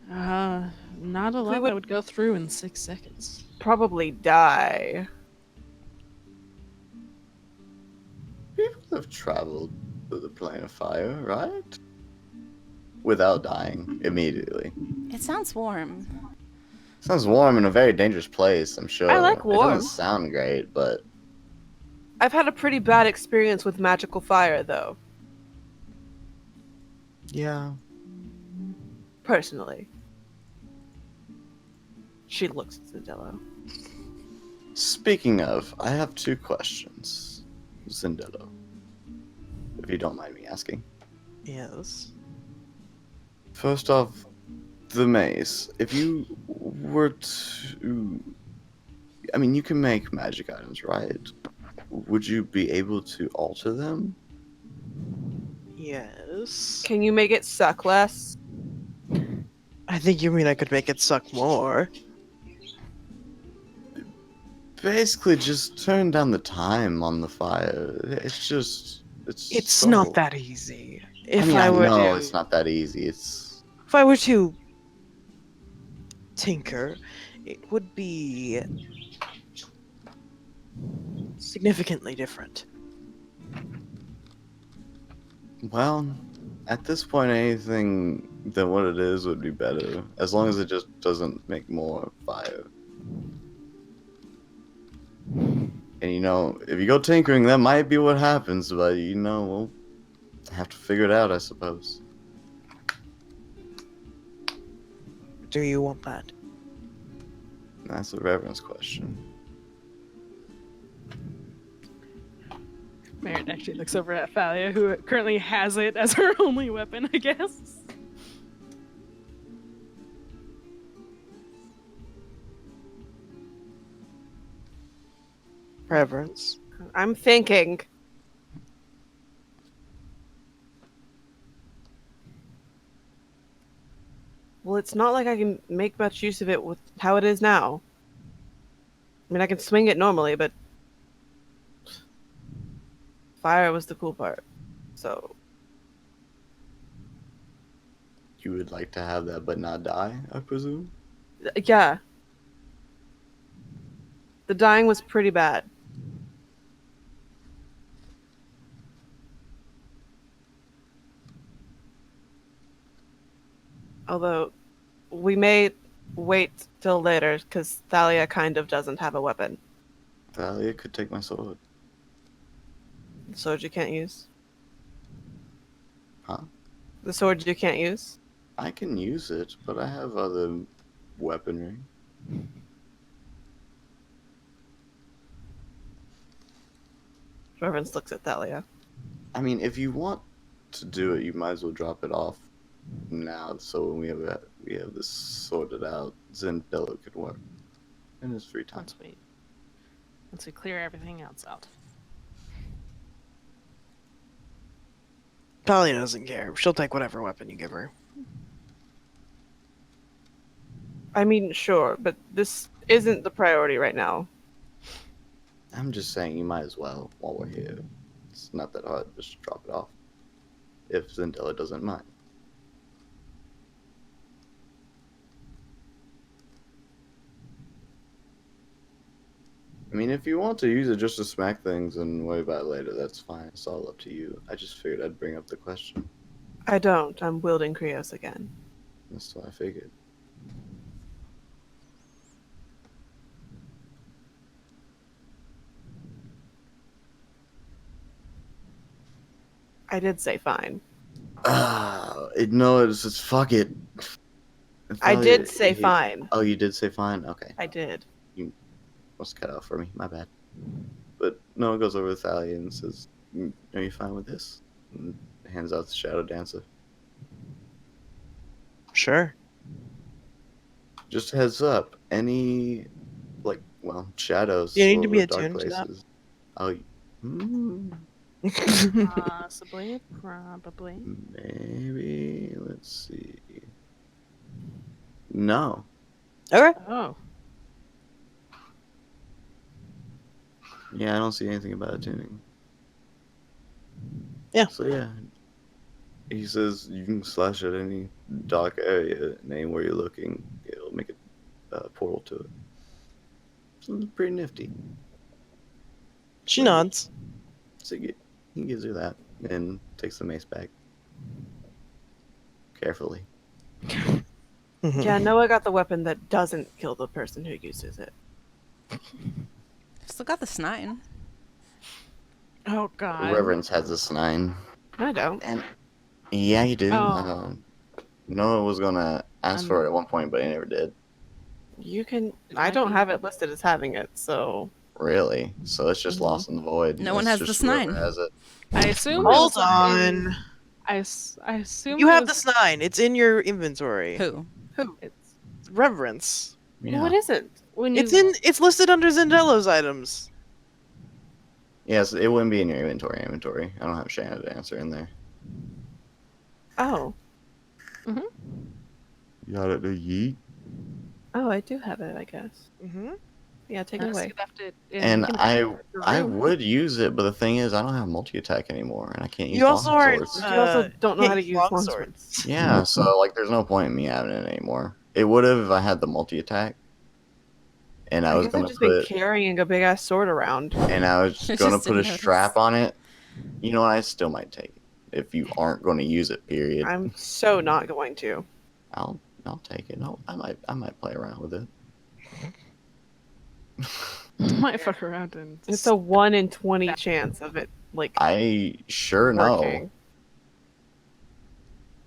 Speaker 4: not a lot
Speaker 2: would-
Speaker 4: that would go through in 6 seconds.
Speaker 2: Probably die.
Speaker 3: People have traveled to the plane of fire, right? Without dying immediately.
Speaker 5: It sounds warm.
Speaker 3: Sounds warm in a very dangerous place, I'm sure.
Speaker 2: I like
Speaker 3: It
Speaker 2: warm.
Speaker 3: doesn't sound great, but
Speaker 2: I've had a pretty bad experience with magical fire, though.
Speaker 3: yeah.
Speaker 2: Personally. She looks at Zindelo.
Speaker 3: Speaking of, I have 2 questions. Zindelo, if you don't mind me asking.
Speaker 1: Yes.
Speaker 3: First off, the maze. If you were to... I mean, you can make magic items, right? Would you be able to alter them?
Speaker 1: Yes.
Speaker 2: Can you make it suck less?
Speaker 1: I think you mean I could make it suck more.
Speaker 3: Basically, just turn down the time on the fire. It's just...
Speaker 1: It's
Speaker 3: so-
Speaker 1: not that easy. If
Speaker 3: I mean,
Speaker 1: I were
Speaker 3: know
Speaker 1: to,
Speaker 3: it's not that easy. It's...
Speaker 1: if I were to tinker, it would be significantly different.
Speaker 3: Well, at this point, anything than what it is would be better. As long as it just doesn't make more fire. And you know, if you go tinkering, that might be what happens, but you know, we'll have to figure it out, I suppose.
Speaker 1: Do you want that?
Speaker 3: That's a reverence question.
Speaker 4: Merritt actually looks over at Thalia, who currently has it as her only weapon, I guess.
Speaker 1: Reverence.
Speaker 2: I'm thinking. Well, it's not like I can make much use of it with how it is now. I mean, I can swing it normally, but fire was the cool part. So,
Speaker 3: You would like to have that but not die, I presume?
Speaker 2: yeah. The dying was pretty bad. Although, we may wait till later, because Thalia kind of doesn't have a weapon.
Speaker 3: Thalia could take my sword.
Speaker 2: The sword you can't use.
Speaker 3: Huh?
Speaker 2: The sword you can't use.
Speaker 3: I can use it, but I have other weaponry.
Speaker 2: Reverence looks at Thalia.
Speaker 3: I mean, if you want to do it, you might as well drop it off now. So when we have this sorted out, Zindelo could work in his free time.
Speaker 4: Once we clear everything else out.
Speaker 1: Talia doesn't care. She'll take whatever weapon you give her.
Speaker 2: I mean, sure, but this isn't the priority right now.
Speaker 3: I'm just saying you might as well while we're here. It's not that hard. Just drop it off. If Zindelo doesn't mind. I mean, if you want to use it just to smack things and worry about it later, that's fine. It's all up to you. I just figured I'd bring up the question.
Speaker 2: I don't. I'm wielding Krios again.
Speaker 3: That's what I figured.
Speaker 2: I did say fine.
Speaker 3: No, it's fuck it.
Speaker 2: I did say fine.
Speaker 3: Oh, you did say fine? Okay.
Speaker 2: I did.
Speaker 3: Must cut out for me. My bad. But Noah goes over to Thalia and says, "Are you fine with this?" And hands out the Shadow Dancer.
Speaker 1: Sure.
Speaker 3: Just a heads up. Any, shadows.
Speaker 1: You need to be
Speaker 3: or dark
Speaker 1: attuned to that.
Speaker 3: places. Oh,
Speaker 4: Possibly, probably.
Speaker 3: maybe. Let's see. No.
Speaker 1: Okay.
Speaker 4: Oh.
Speaker 3: Yeah, I don't see anything about attuning.
Speaker 1: Yeah.
Speaker 3: So yeah. He says you can slash at any dark area and anywhere you're looking, it'll make a portal to it. So it's pretty nifty.
Speaker 1: She nods.
Speaker 3: So he gives her that and takes the mace back. Carefully.
Speaker 2: Yeah, Noah got the weapon that doesn't kill the person who uses it.
Speaker 5: Still got the snine.
Speaker 4: Oh God.
Speaker 3: Reverence has this 9.
Speaker 2: I don't.
Speaker 3: And yeah, you do.
Speaker 4: Oh.
Speaker 3: Noah was gonna ask for it at one point, but he never did.
Speaker 2: You can. I don't have it listed as having it, so.
Speaker 3: Really? So it's just lost in the void.
Speaker 5: No one
Speaker 3: It's
Speaker 5: has the
Speaker 3: just whoever
Speaker 5: 9.
Speaker 3: has it.
Speaker 4: I assume.
Speaker 1: Hold
Speaker 4: it was in-
Speaker 1: on.
Speaker 4: I assume
Speaker 1: You
Speaker 4: it
Speaker 1: have
Speaker 4: was-
Speaker 1: the sign. It's in your inventory.
Speaker 5: Who?
Speaker 4: It's
Speaker 1: Reverence.
Speaker 3: Yeah.
Speaker 2: What isn't?
Speaker 4: when you.
Speaker 1: It's listed under Zindelo's items.
Speaker 3: Yes, it wouldn't be in your inventory. I don't have Shannon to answer in there.
Speaker 2: Oh.
Speaker 3: You got it, yeet.
Speaker 2: Oh, I do have it, I guess.
Speaker 1: Mm-hmm.
Speaker 2: Yeah, take it
Speaker 4: Unless
Speaker 2: away.
Speaker 4: you left it in
Speaker 3: And
Speaker 4: your
Speaker 3: I
Speaker 4: room.
Speaker 3: would use it, but the thing is, I don't have multi-attack anymore, and I can't use
Speaker 1: You also
Speaker 3: long
Speaker 1: aren't.
Speaker 3: swords.
Speaker 2: You also don't know how to
Speaker 1: can't
Speaker 2: use
Speaker 1: long
Speaker 2: long
Speaker 1: swords.
Speaker 2: swords.
Speaker 3: Yeah, so there's no point in me having it anymore. It would have if I had the multi-attack, and I was
Speaker 2: guess I've
Speaker 3: gonna
Speaker 2: just been
Speaker 3: put
Speaker 2: carrying a big ass sword around.
Speaker 3: and I was
Speaker 5: I
Speaker 3: gonna
Speaker 5: just
Speaker 3: put a
Speaker 5: didn't
Speaker 3: strap
Speaker 5: notice.
Speaker 3: on it. You know what? I still might take it if you aren't going to use it. Period.
Speaker 2: I'm so not going to.
Speaker 3: I'll take it. No, I might play around with it.
Speaker 4: Might fuck around and.
Speaker 2: It's a 1 in 20 chance of it, like,
Speaker 3: I sure know.
Speaker 2: working.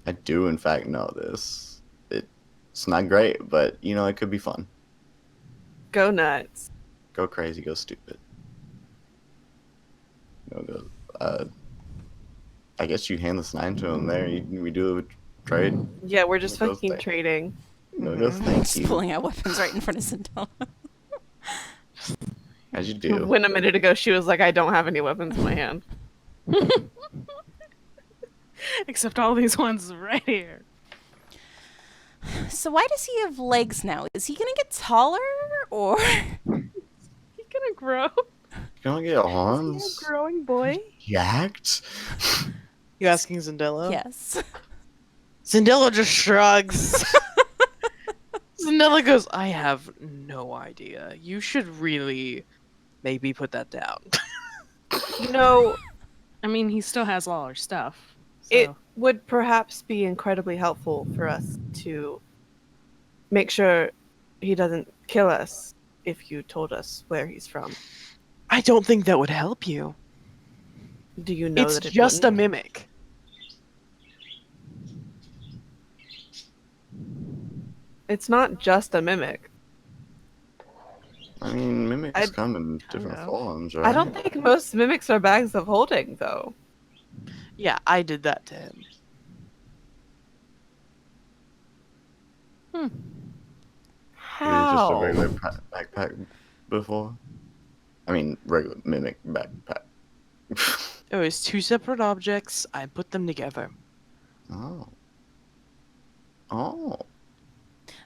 Speaker 3: I do, in fact, know this. It's not great, but you know it could be fun.
Speaker 2: Go nuts.
Speaker 3: Go crazy, go stupid. Go. I guess you hand this 9 to him there. We do a trade.
Speaker 2: Yeah, we're just
Speaker 3: Those
Speaker 2: fucking
Speaker 3: things.
Speaker 2: trading.
Speaker 3: Go, thank
Speaker 5: Just
Speaker 3: you.
Speaker 5: pulling out weapons right in front of Zindelo.
Speaker 3: As you do.
Speaker 2: When a minute ago she was like, I don't have any weapons in my hand.
Speaker 4: Except all these ones right here.
Speaker 5: So why does he have legs now? Is he gonna get taller, or
Speaker 4: He's gonna grow.
Speaker 3: You don't get arms.
Speaker 4: Growing boy.
Speaker 3: Yacked.
Speaker 1: You asking Zindelo?
Speaker 5: yes?
Speaker 1: Zindelo just shrugs. Zindelo goes, I have no idea. You should really maybe put that down.
Speaker 2: You know,
Speaker 4: I mean, he still has all our stuff. So.
Speaker 2: it would perhaps be incredibly helpful for us to make sure he doesn't kill us if you told us where he's from.
Speaker 1: I don't think that would help you.
Speaker 2: Do you know
Speaker 1: It's
Speaker 2: that it
Speaker 1: just a
Speaker 2: wouldn't?
Speaker 1: mimic.
Speaker 2: It's not just a mimic.
Speaker 3: I mean, mimics come in different
Speaker 4: of.
Speaker 3: forms, right?
Speaker 2: I don't think most mimics are bags of holding, though.
Speaker 1: Yeah, I did that to him.
Speaker 4: Hmm.
Speaker 3: He was just a regular
Speaker 2: How?
Speaker 3: backpack before. I mean, regular mimic backpack.
Speaker 1: It was two separate objects. I put them together.
Speaker 3: Oh. Oh.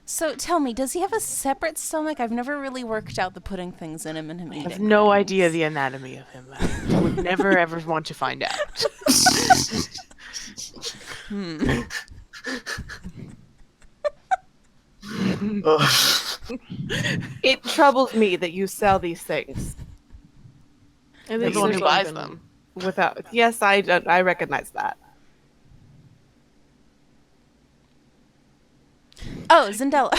Speaker 5: So tell me, does he have a separate stomach? I've never really worked out the putting things in him and him
Speaker 1: I
Speaker 5: eating.
Speaker 1: have no
Speaker 5: things.
Speaker 1: idea the anatomy of him. I would never ever want to find out.
Speaker 5: Hmm.
Speaker 2: It troubles me that you sell these things
Speaker 4: I
Speaker 1: You're
Speaker 4: think
Speaker 1: the one who
Speaker 4: there's
Speaker 1: buys
Speaker 4: even-
Speaker 1: them.
Speaker 2: without. Yes, I recognize that.
Speaker 5: Oh, Zindelo.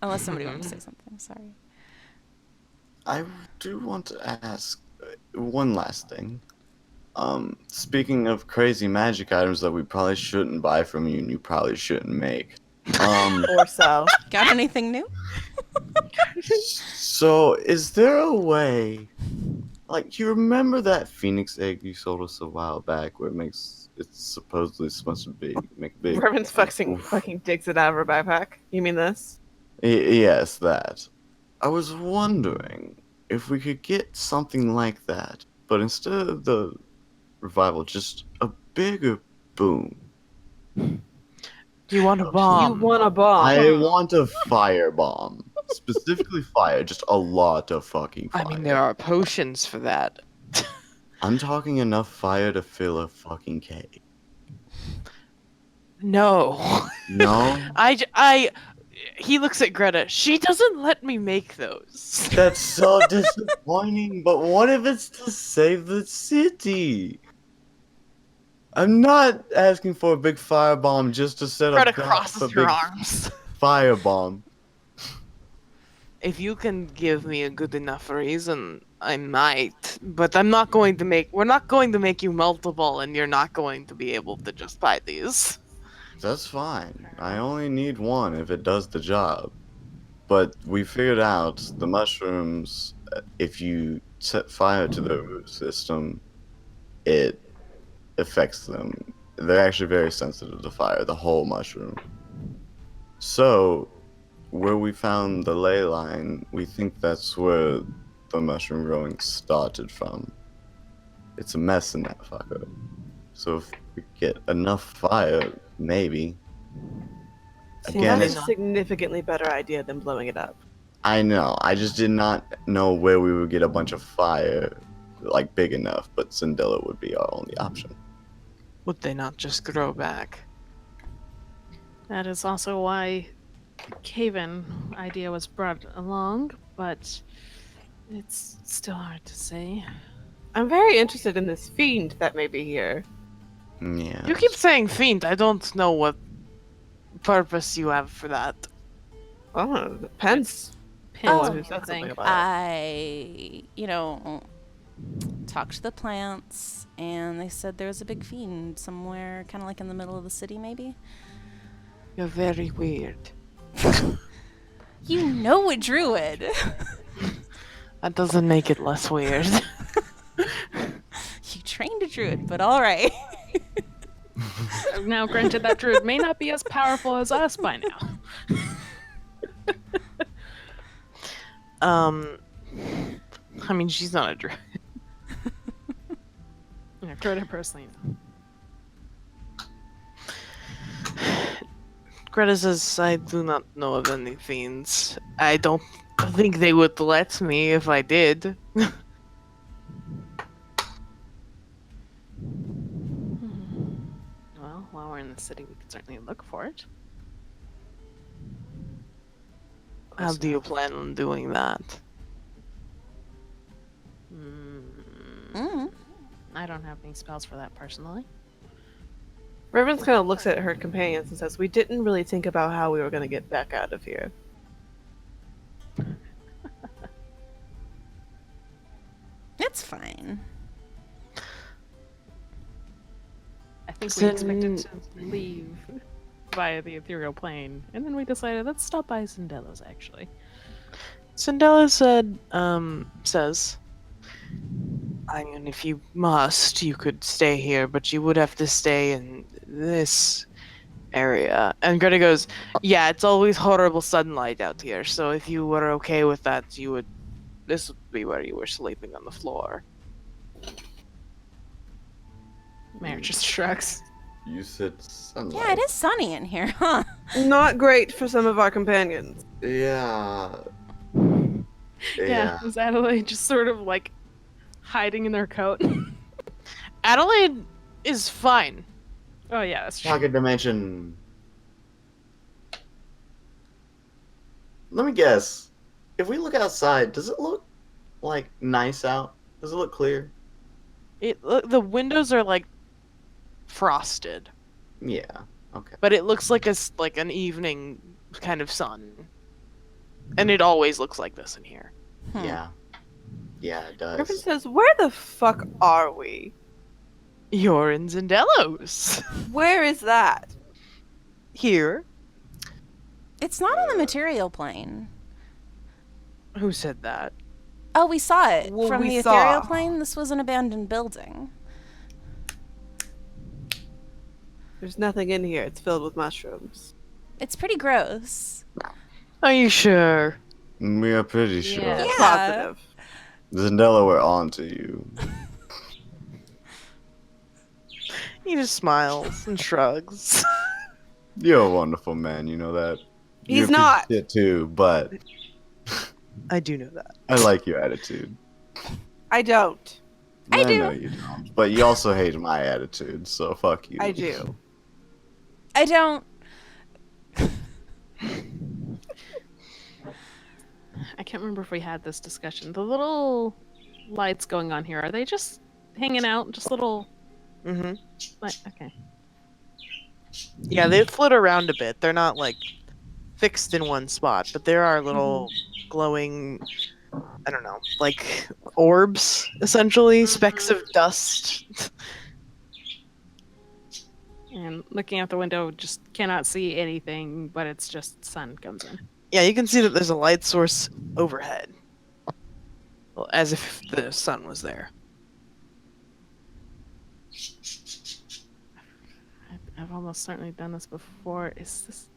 Speaker 5: Unless somebody wanted to say something. Sorry.
Speaker 3: I do want to ask one last thing. Speaking of crazy magic items that we probably shouldn't buy from you and you probably shouldn't make.
Speaker 2: Or so.
Speaker 5: Got anything new?
Speaker 3: So is there a way, like, you remember that phoenix egg you sold us a while back where it's supposedly supposed to be make big?
Speaker 2: Reverend's fucking digs it out of her backpack. You mean this?
Speaker 3: Yes, that. I was wondering if we could get something like that, but instead of the revival, just a bigger boom.
Speaker 1: You want a
Speaker 2: You
Speaker 1: bomb?
Speaker 2: want a bomb?
Speaker 3: I want a fire bomb. Specifically fire, just a lot of fucking fire.
Speaker 1: I mean, there are potions for that.
Speaker 3: I'm talking enough fire to fill a fucking cave.
Speaker 1: No.
Speaker 3: No?
Speaker 1: He looks at Greta. She doesn't let me make those.
Speaker 3: That's so disappointing, but what if it's to save the city? I'm not asking for a big firebomb just to set
Speaker 1: Greta
Speaker 3: up a
Speaker 1: crosses her
Speaker 3: big
Speaker 1: arms.
Speaker 3: firebomb.
Speaker 1: If you can give me a good enough reason, I might. But I'm not going to make. We're not going to make you multiple, and you're not going to be able to just buy these.
Speaker 3: That's fine. I only need one if it does the job. But we figured out the mushrooms, if you set fire to the root system, it affects them. They're actually very sensitive to fire, the whole mushroom. So, where we found the ley line, we think that's where the mushroom growing started from. It's a mess in that fucker. So if we get enough fire, maybe.
Speaker 2: See,
Speaker 3: Again,
Speaker 2: that's
Speaker 3: it's,
Speaker 2: a significantly better idea than blowing it up.
Speaker 3: I know. I just did not know where we would get a bunch of fire, like, big enough, but Zindelo would be our only option.
Speaker 1: Would they not just grow back?
Speaker 4: That is also why the cave-in idea was brought along, but it's still hard to say.
Speaker 2: I'm very interested in this fiend that may be here.
Speaker 3: Yeah.
Speaker 1: You keep saying fiend. I don't know what purpose you have for that.
Speaker 2: Oh, it depends.
Speaker 4: Pin
Speaker 2: Oh,
Speaker 4: or
Speaker 2: who said something
Speaker 4: something.
Speaker 2: about it?
Speaker 5: I, talked to the plants, and they said there was a big fiend somewhere, kind of like in the middle of the city, maybe.
Speaker 1: You're very weird.
Speaker 5: You know a druid.
Speaker 1: That doesn't make it less weird.
Speaker 5: You trained a druid, but all right.
Speaker 4: Now, granted, that druid may not be as powerful as us by now.
Speaker 1: I mean, she's not a druid.
Speaker 4: Yeah, Greta personally, no.
Speaker 1: Greta says, I do not know of any fiends. I don't think they would let me if I did.
Speaker 4: Well, while we're in the city, we can certainly look for it.
Speaker 1: How do you plan on doing that?
Speaker 5: Mm.
Speaker 4: I don't have any spells for that personally.
Speaker 2: Reverend kind of looks at her companions and says, "We didn't really think about how we were going to get back out of here."
Speaker 5: It's fine.
Speaker 4: I think we expected to leave via the ethereal plane, and then we decided let's stop by Zindelo's actually.
Speaker 1: Zindelo says, I mean, if you must, you could stay here, but you would have to stay in this area. And Greta goes, yeah, it's always horrible sunlight out here, so if you were okay with that, this would be where you were sleeping on the floor.
Speaker 4: Mayor just shrugs.
Speaker 3: You said sunlight.
Speaker 5: Yeah, it is sunny in here, huh?
Speaker 2: Not great for some of our companions.
Speaker 3: Yeah.
Speaker 4: Yeah, is Adelaide just sort of like hiding in their coat?
Speaker 1: Adelaide is fine.
Speaker 4: Oh yeah, that's true.
Speaker 3: Pocket dimension. Let me guess. If we look outside, does it look like nice out? Does it look clear?
Speaker 1: The windows are like frosted,
Speaker 3: Yeah. Okay.
Speaker 1: but it looks like like an evening kind of sun. And it always looks like this in here.
Speaker 3: Yeah. Yeah, it
Speaker 2: Griffin
Speaker 3: does.
Speaker 2: says, where the fuck are we?
Speaker 1: You're in Zindelo's.
Speaker 2: Where is that?
Speaker 1: Here.
Speaker 5: It's not on the material plane.
Speaker 1: Who said that?
Speaker 5: Oh, we saw it.
Speaker 2: Well,
Speaker 5: From
Speaker 2: we
Speaker 5: the
Speaker 2: saw.
Speaker 5: ethereal plane, this was an abandoned building.
Speaker 2: There's nothing in here. It's filled with mushrooms.
Speaker 5: It's pretty gross.
Speaker 1: Are you sure?
Speaker 3: We are pretty sure.
Speaker 4: Yeah.
Speaker 5: Yeah.
Speaker 2: Positive.
Speaker 3: Zindelo, we're on to you.
Speaker 1: He just smiles and shrugs.
Speaker 3: You're a wonderful man, you know that.
Speaker 2: He's
Speaker 3: You're a piece of
Speaker 2: not.
Speaker 3: shit too, but
Speaker 1: I do know that.
Speaker 3: I like your attitude.
Speaker 2: I don't.
Speaker 5: I do.
Speaker 3: know you don't, but you also hate my attitude, so fuck you.
Speaker 2: I do.
Speaker 5: I don't.
Speaker 4: I can't remember if we had this discussion. The little lights going on here, are they just hanging out? Just little
Speaker 1: Mm-hmm.
Speaker 4: like okay.
Speaker 1: Yeah, they float around a bit. They're not like fixed in one spot, but there are little glowing, I don't know, like orbs, essentially, specks of dust.
Speaker 4: And looking out the window, just cannot see anything, but it's just sun comes in.
Speaker 1: Yeah, you can see that there's a light source overhead. Well, as if the sun was there.
Speaker 4: I've almost certainly done this before. Is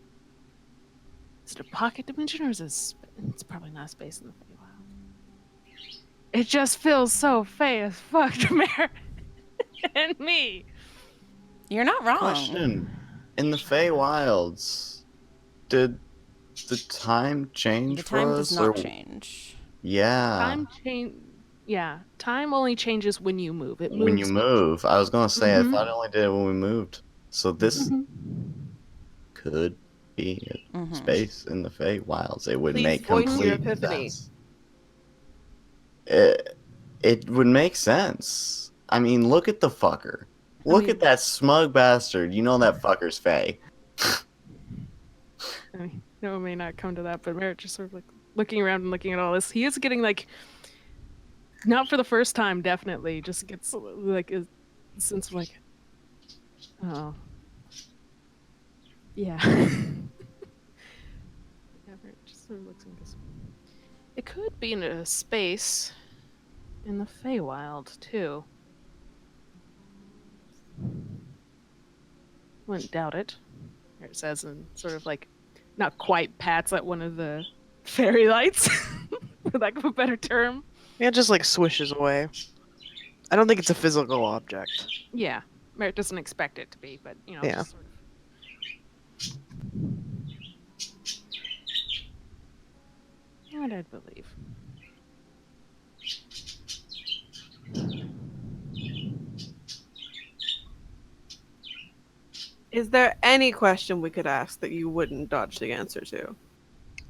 Speaker 4: it a pocket dimension or is this? It's probably not a space in the Feywild. It just feels so fey as fuck to Mare and me.
Speaker 5: You're not wrong.
Speaker 3: Question: in the Feywilds, did the time change
Speaker 5: The
Speaker 3: for
Speaker 5: time
Speaker 3: us?
Speaker 5: does not
Speaker 3: or-
Speaker 5: change.
Speaker 3: Yeah.
Speaker 4: Time change. Yeah, time only changes when you move. It moves.
Speaker 3: When you move, I was gonna say
Speaker 4: Mhm.
Speaker 3: I thought it only did it when we moved. So this
Speaker 4: Mhm.
Speaker 3: could be a
Speaker 5: Mhm.
Speaker 3: space in the Feywilds. It would
Speaker 2: Please
Speaker 3: make
Speaker 2: voice your
Speaker 3: complete
Speaker 2: epiphany.
Speaker 3: sense. It would make sense. I mean, look at the fucker. Look
Speaker 4: mean-
Speaker 3: at that smug bastard. You know that fucker's Fey.
Speaker 4: I mean, no, it may not come to that, but Merritt just sort of like looking around and looking at all this. He is getting like, not for the first time, definitely, just gets like a sense of like, oh, yeah. Yeah, Merritt just sort of looks and goes, it could be in a space in the Feywild too. Wouldn't doubt it. It says, and sort of like, not quite pats at one of the fairy lights, for lack of a better term.
Speaker 1: Yeah, it just like swishes away. I don't think it's a physical object.
Speaker 4: Yeah, Merritt doesn't expect it to be, but you know,
Speaker 1: Yeah.
Speaker 4: just sort of. What I'd believe.
Speaker 2: Is there any question we could ask that you wouldn't dodge the answer to?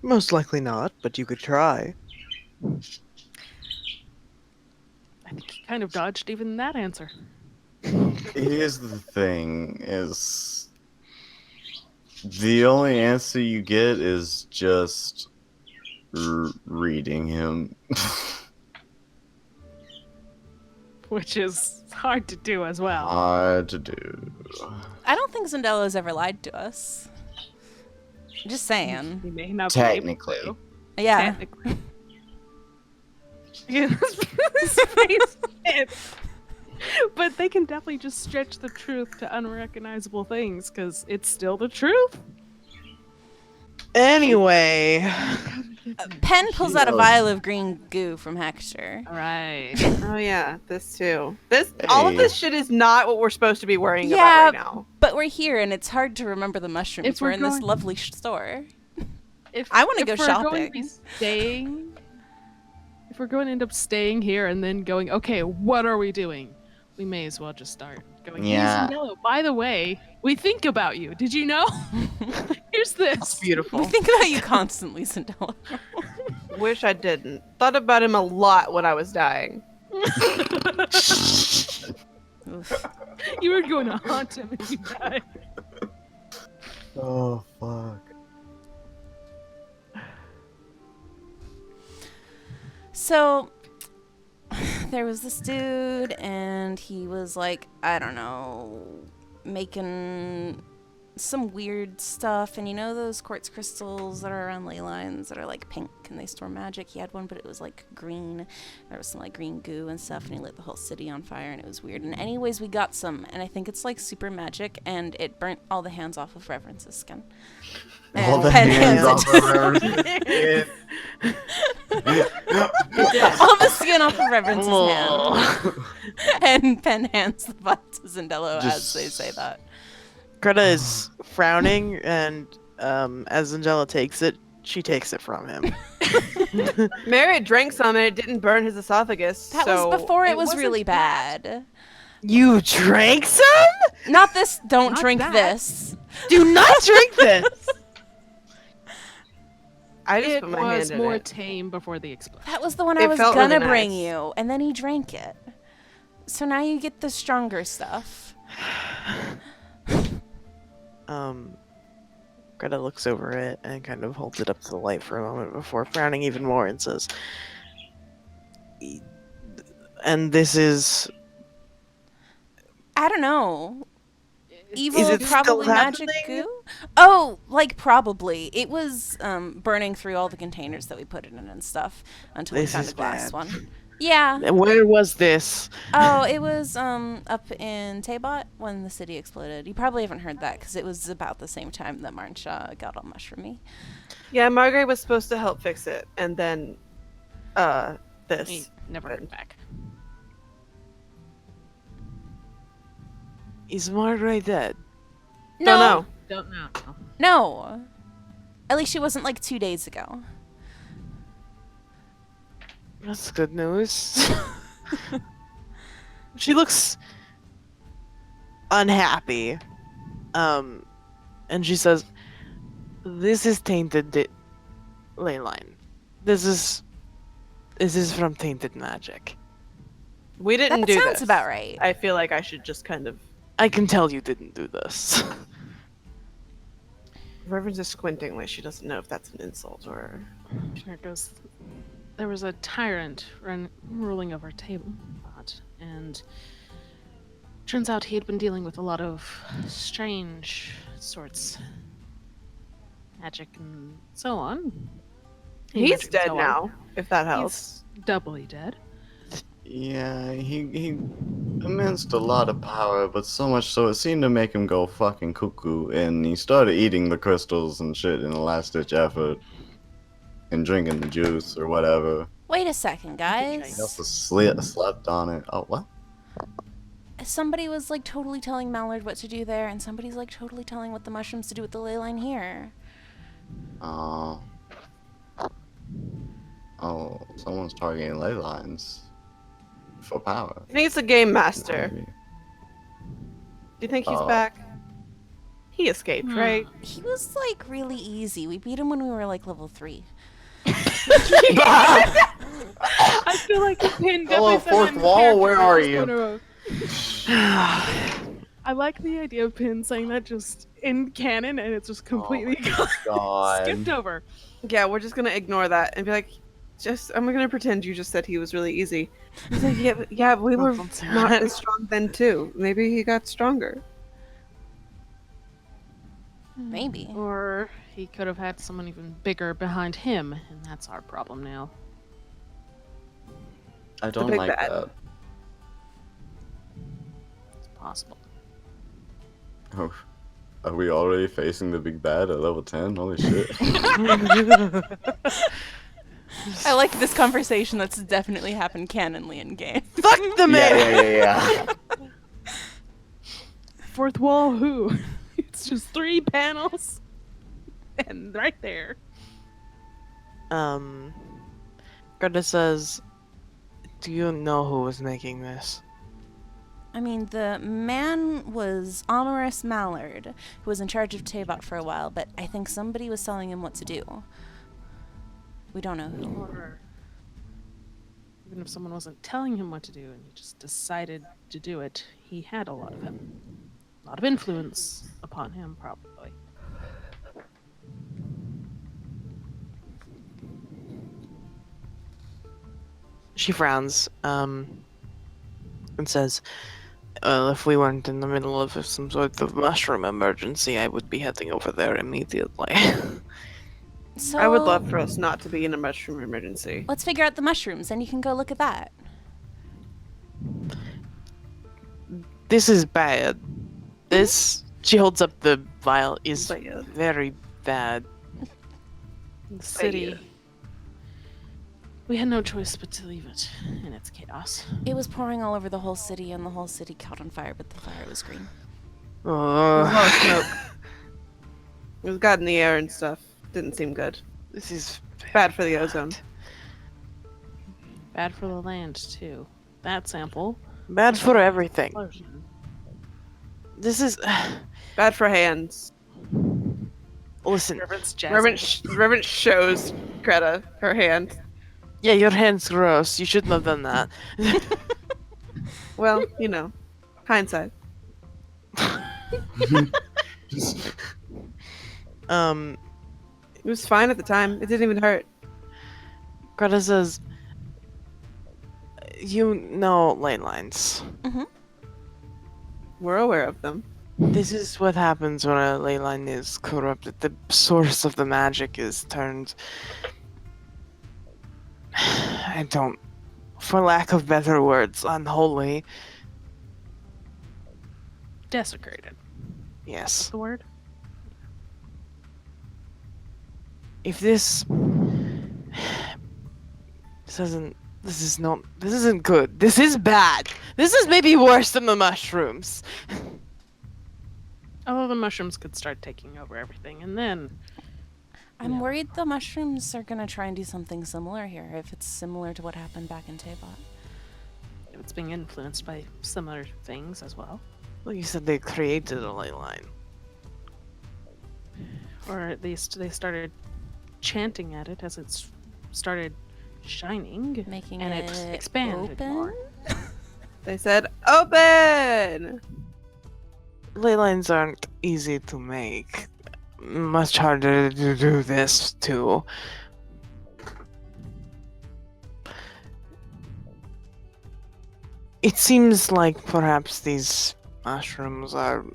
Speaker 1: Most likely not, but you could try.
Speaker 4: I think he kind of dodged even that answer.
Speaker 3: Here's the thing: is the only answer you get is just reading him.
Speaker 4: Which is hard to do as well.
Speaker 3: Hard to do.
Speaker 5: I don't think Zindelo's ever lied to us. Just saying.
Speaker 4: He may not
Speaker 3: Technically.
Speaker 4: be able to.
Speaker 5: Yeah.
Speaker 4: Technically. in the space pit. But they can definitely just stretch the truth to unrecognizable things because it's still the truth.
Speaker 1: Anyway,
Speaker 5: Pen pulls out a vial of green goo from Hector.
Speaker 4: All right.
Speaker 2: Oh yeah, this too. All of this shit is not what we're supposed to be worrying about
Speaker 5: Yeah,
Speaker 2: right now.
Speaker 5: but we're here and it's hard to remember the mushrooms.
Speaker 4: If we're
Speaker 5: We're in this
Speaker 4: going-
Speaker 5: lovely store.
Speaker 4: If
Speaker 5: I wanna
Speaker 4: if
Speaker 5: go
Speaker 4: we're going to be
Speaker 5: shopping.
Speaker 4: staying, if we're going to end up staying here and then going, okay, what are we doing? We may as well just start going.
Speaker 3: Yeah.
Speaker 4: Hey, Zindelo, by the way, we think about you. Did you know? Here's
Speaker 1: that's
Speaker 4: this.
Speaker 1: beautiful.
Speaker 5: We think about you constantly, Zindelo.
Speaker 2: Wish I didn't. Thought about him a lot when I was dying.
Speaker 5: Oof.
Speaker 4: You were going to haunt him if you died.
Speaker 3: Oh fuck.
Speaker 5: So there was this dude and he was like, I don't know, making some weird stuff. And you know those quartz crystals that are around ley lines that are like pink and they store magic? He had one, but it was like green. There was some like green goo and stuff, and he lit the whole city on fire, and it was weird. And anyways, we got some, and I think it's like super magic, and it burnt all the hands off of Reverence's skin.
Speaker 3: All
Speaker 5: And
Speaker 3: the
Speaker 5: Pen
Speaker 3: hands
Speaker 5: hands
Speaker 3: off
Speaker 5: it.
Speaker 3: of everything.
Speaker 5: All the skin off of Reverence's hand. And Pen hands the vial to Zindelo as they say that.
Speaker 1: Greta is frowning, and as Angela takes it, she takes it from him.
Speaker 2: Merritt drank some and it didn't burn his esophagus.
Speaker 5: That
Speaker 2: so
Speaker 5: was before it was
Speaker 2: wasn't
Speaker 5: really
Speaker 2: that.
Speaker 5: bad.
Speaker 1: You drank some?
Speaker 5: Not this. Don't
Speaker 4: Not
Speaker 5: drink
Speaker 4: that.
Speaker 5: this.
Speaker 1: Do not drink this!
Speaker 2: I just
Speaker 4: It
Speaker 2: put my hand
Speaker 4: was
Speaker 2: in
Speaker 4: more
Speaker 2: it.
Speaker 4: tame before the explosion.
Speaker 5: That was the one I
Speaker 2: It
Speaker 5: was
Speaker 2: felt
Speaker 5: gonna
Speaker 2: really
Speaker 5: bring
Speaker 2: nice.
Speaker 5: you, and then he drank it. So now you get the stronger stuff.
Speaker 1: Greta looks over it and kind of holds it up to the light for a moment before frowning even more and says, and this is...
Speaker 5: I don't know. Evil,
Speaker 1: Is it still
Speaker 5: probably magic
Speaker 1: happening?
Speaker 5: goo? Oh, like probably. It was burning through all the containers that we put it in and stuff until
Speaker 1: This
Speaker 5: we found
Speaker 1: is
Speaker 5: a glass
Speaker 1: bad.
Speaker 5: one. Yeah.
Speaker 1: Where was this?
Speaker 5: Oh, it was up in Tabot when the city exploded. You probably haven't heard that because it was about the same time that Marnshaw got all mushroomy.
Speaker 2: Yeah, Margaret was supposed to help fix it, and then
Speaker 4: We
Speaker 2: this.
Speaker 4: never heard back.
Speaker 1: Is Margaret dead?
Speaker 2: Don't know.
Speaker 4: Don't know.
Speaker 5: No. At least she wasn't like 2 days ago.
Speaker 1: That's good news. She looks unhappy. And she says, "This is tainted ley line. This is from tainted magic.
Speaker 2: We didn't
Speaker 5: That
Speaker 2: do
Speaker 5: sounds
Speaker 2: this.
Speaker 5: about right.
Speaker 2: I feel like I should just kind of.
Speaker 1: I can tell you didn't do this."
Speaker 2: Reverend's is squinting like she doesn't know if that's an insult or.
Speaker 4: There goes. There was a tyrant ruling over table, and turns out he had been dealing with a lot of strange sorts, magic and so on.
Speaker 2: He's
Speaker 4: Magic and
Speaker 2: dead
Speaker 4: so on.
Speaker 2: now, if that helps.
Speaker 4: He's doubly dead.
Speaker 3: Yeah, he amassed a lot of power, but so much so it seemed to make him go fucking cuckoo, and he started eating the crystals and shit in a last-ditch effort, and drinking the juice or whatever.
Speaker 5: Wait a second,
Speaker 3: He
Speaker 5: guys.
Speaker 3: also slept on it. Oh, what?
Speaker 5: Somebody was like totally telling Mallard what to do there, and somebody's like totally telling what the mushrooms to do with the ley line here.
Speaker 3: Oh. Oh, someone's targeting ley lines for power.
Speaker 2: I think it's a game master.
Speaker 3: Maybe.
Speaker 2: Do you think he's
Speaker 3: Oh.
Speaker 2: back? He escaped, right?
Speaker 5: He was like really easy. We beat him when we were like level 3.
Speaker 4: I feel like the pin
Speaker 3: Hello,
Speaker 4: definitely said
Speaker 3: fourth
Speaker 4: I'm
Speaker 3: wall,
Speaker 4: character
Speaker 3: where
Speaker 4: at
Speaker 3: are
Speaker 4: this
Speaker 3: you?
Speaker 4: point of- I like the idea of Pin saying that just in canon, and it's just completely
Speaker 3: God.
Speaker 4: skipped over.
Speaker 2: Yeah, we're just gonna ignore that and be like, I'm gonna pretend you just said he was really easy. He's like, yeah, we were
Speaker 1: Don't say
Speaker 2: not
Speaker 1: that.
Speaker 2: as strong then too. Maybe he got stronger.
Speaker 5: Maybe.
Speaker 4: Or he could have had someone even bigger behind him, and that's our problem now.
Speaker 3: I don't
Speaker 2: big
Speaker 3: like
Speaker 2: bad.
Speaker 3: that.
Speaker 4: It's possible.
Speaker 6: Oh, are we already facing the big bad at level 10? Holy shit.
Speaker 5: I like this conversation that's definitely happened canonly in game.
Speaker 1: Fuck the mayor.
Speaker 3: Yeah.
Speaker 4: Fourth wall, who? It's just 3 panels, and right there.
Speaker 1: Greta says, "Do you know who was making this?"
Speaker 5: I mean, the man was Amaris Mallard, who was in charge of Tabot for a while, but I think somebody was telling him what to do. We don't know who.
Speaker 4: Or even if someone wasn't telling him what to do and he just decided to do it, he had a lot of him. A lot of influence upon him, probably.
Speaker 1: She frowns, and says, "Well, if we weren't in the middle of some sort of mushroom emergency, I would be heading over there immediately."
Speaker 5: So
Speaker 2: I would love for us not to be in a mushroom emergency.
Speaker 5: let's figure out the mushrooms, and you can go look at that.
Speaker 1: This is bad. This, she holds up the vial, is
Speaker 2: Bad.
Speaker 1: very bad.
Speaker 4: The city. We had no choice but to leave it in its chaos.
Speaker 5: It was pouring all over the whole city, and the whole city caught on fire, but the fire was green.
Speaker 2: There's a lot of
Speaker 1: Oh,
Speaker 2: smoke. It was got in the air and stuff. Didn't seem good.
Speaker 1: this is
Speaker 2: Bad for the ozone.
Speaker 4: Bad for the land, too. That sample.
Speaker 1: bad for everything.
Speaker 4: Explosion.
Speaker 1: This is.
Speaker 2: Bad for hands.
Speaker 1: Listen,
Speaker 2: Reverend shows Greta her hand.
Speaker 1: yeah, your hand's gross. You shouldn't have done that.
Speaker 2: Well, you know, hindsight. It was fine at the time. It didn't even hurt.
Speaker 1: Greta says, "You know ley lines.
Speaker 2: We're aware of them.
Speaker 1: This is what happens when a ley line is corrupted. The source of the magic is turned. I don't, for lack of better words, unholy.
Speaker 4: Desecrated.
Speaker 1: Yes.
Speaker 4: The word?
Speaker 1: If this isn't good. This is bad. This is maybe worse than the mushrooms.
Speaker 4: Although the mushrooms could start taking over everything, and then
Speaker 5: I'm worried the mushrooms are going to try and do something similar here, if it's similar to what happened back in Tabot.
Speaker 4: it's being influenced by similar things as well.
Speaker 1: Well, you said they created a ley line.
Speaker 4: Or at least they started chanting at it as it started shining,
Speaker 5: Making
Speaker 4: and
Speaker 5: it
Speaker 4: it expanded
Speaker 5: open?
Speaker 4: more.
Speaker 2: They said, "Open!"
Speaker 1: Ley lines aren't easy to make. Much harder to do this too. It seems like perhaps these mushrooms are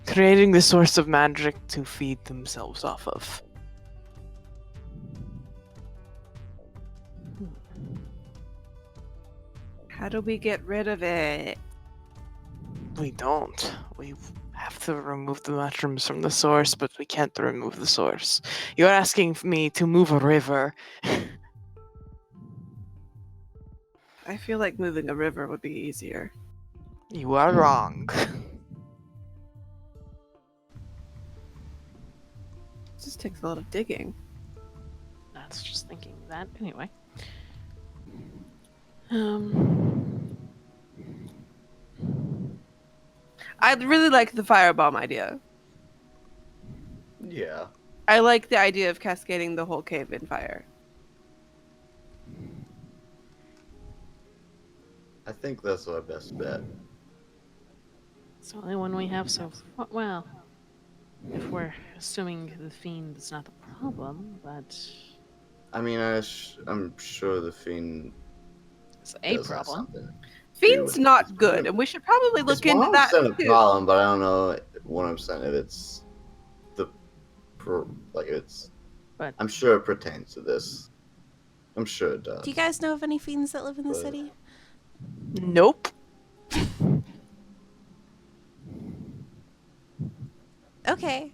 Speaker 1: creating the source of magic to feed themselves off of.
Speaker 2: How do we get rid of it?
Speaker 1: We don't. We have to remove the mushrooms from the source, but we can't remove the source. You're asking me to move a river.
Speaker 2: I feel like moving a river would be easier.
Speaker 1: You are wrong.
Speaker 2: It just takes a lot of digging.
Speaker 4: That's just thinking that anyway.
Speaker 2: I'd really like the firebomb idea.
Speaker 3: Yeah.
Speaker 2: I like the idea of cascading the whole cave in fire.
Speaker 3: I think that's our best bet.
Speaker 4: It's the only one we have so far. Well, if we're assuming the fiend is not the problem, but
Speaker 3: I mean, I'm sure the Fiend
Speaker 4: it's a
Speaker 3: does have
Speaker 4: problem.
Speaker 3: something.
Speaker 2: Fiend's not good, and we should probably look
Speaker 3: It's
Speaker 2: into that
Speaker 3: 100% a
Speaker 2: too.
Speaker 3: problem, but I don't know 100% if it's it's.
Speaker 4: But-
Speaker 3: I'm sure it pertains to this.
Speaker 6: I'm sure it does.
Speaker 5: Do you guys know of any fiends that live in the
Speaker 6: But-
Speaker 5: city?
Speaker 1: Nope.
Speaker 5: Okay.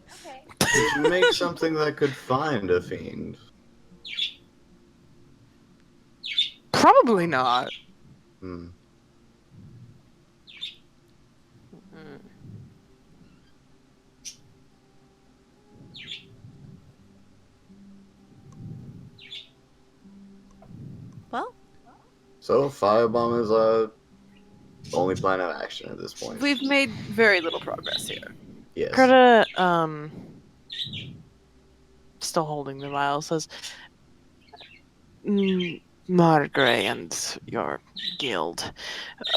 Speaker 6: Could you make something that could find a fiend?
Speaker 1: Probably not.
Speaker 6: Hmm.
Speaker 5: Well,
Speaker 6: So firebomb is our only plan of action at this point.
Speaker 2: We've made very little progress here.
Speaker 6: Yes.
Speaker 1: Greta, still holding the vial, says, Margaret and your guild.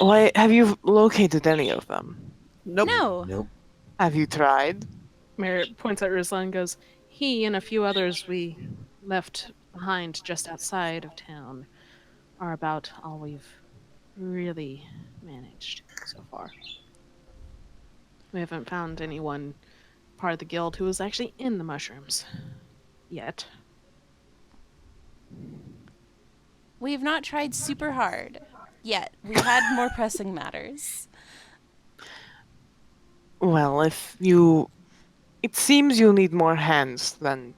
Speaker 1: Why have you located any of them?
Speaker 2: Nope.
Speaker 5: no.
Speaker 6: Nope.
Speaker 1: Have you tried?
Speaker 4: Merritt points at Rizla and goes, he and a few others we left behind just outside of town are about all we've really managed so far. We haven't found anyone part of the guild who was actually in the mushrooms yet.
Speaker 5: We've not tried super hard yet. We had more pressing matters.
Speaker 1: Well, it seems you need more hands than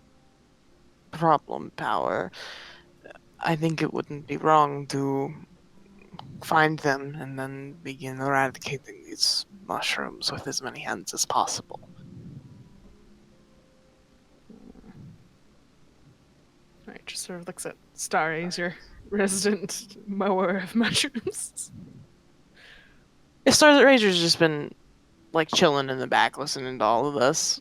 Speaker 1: problem power. I think it wouldn't be wrong to find them and then begin eradicating these mushrooms with as many hands as possible.
Speaker 4: Alright, just sort of looks at Starries, your resident mower of mushrooms.
Speaker 1: Star Ranger's just been like chilling in the back listening to all of this.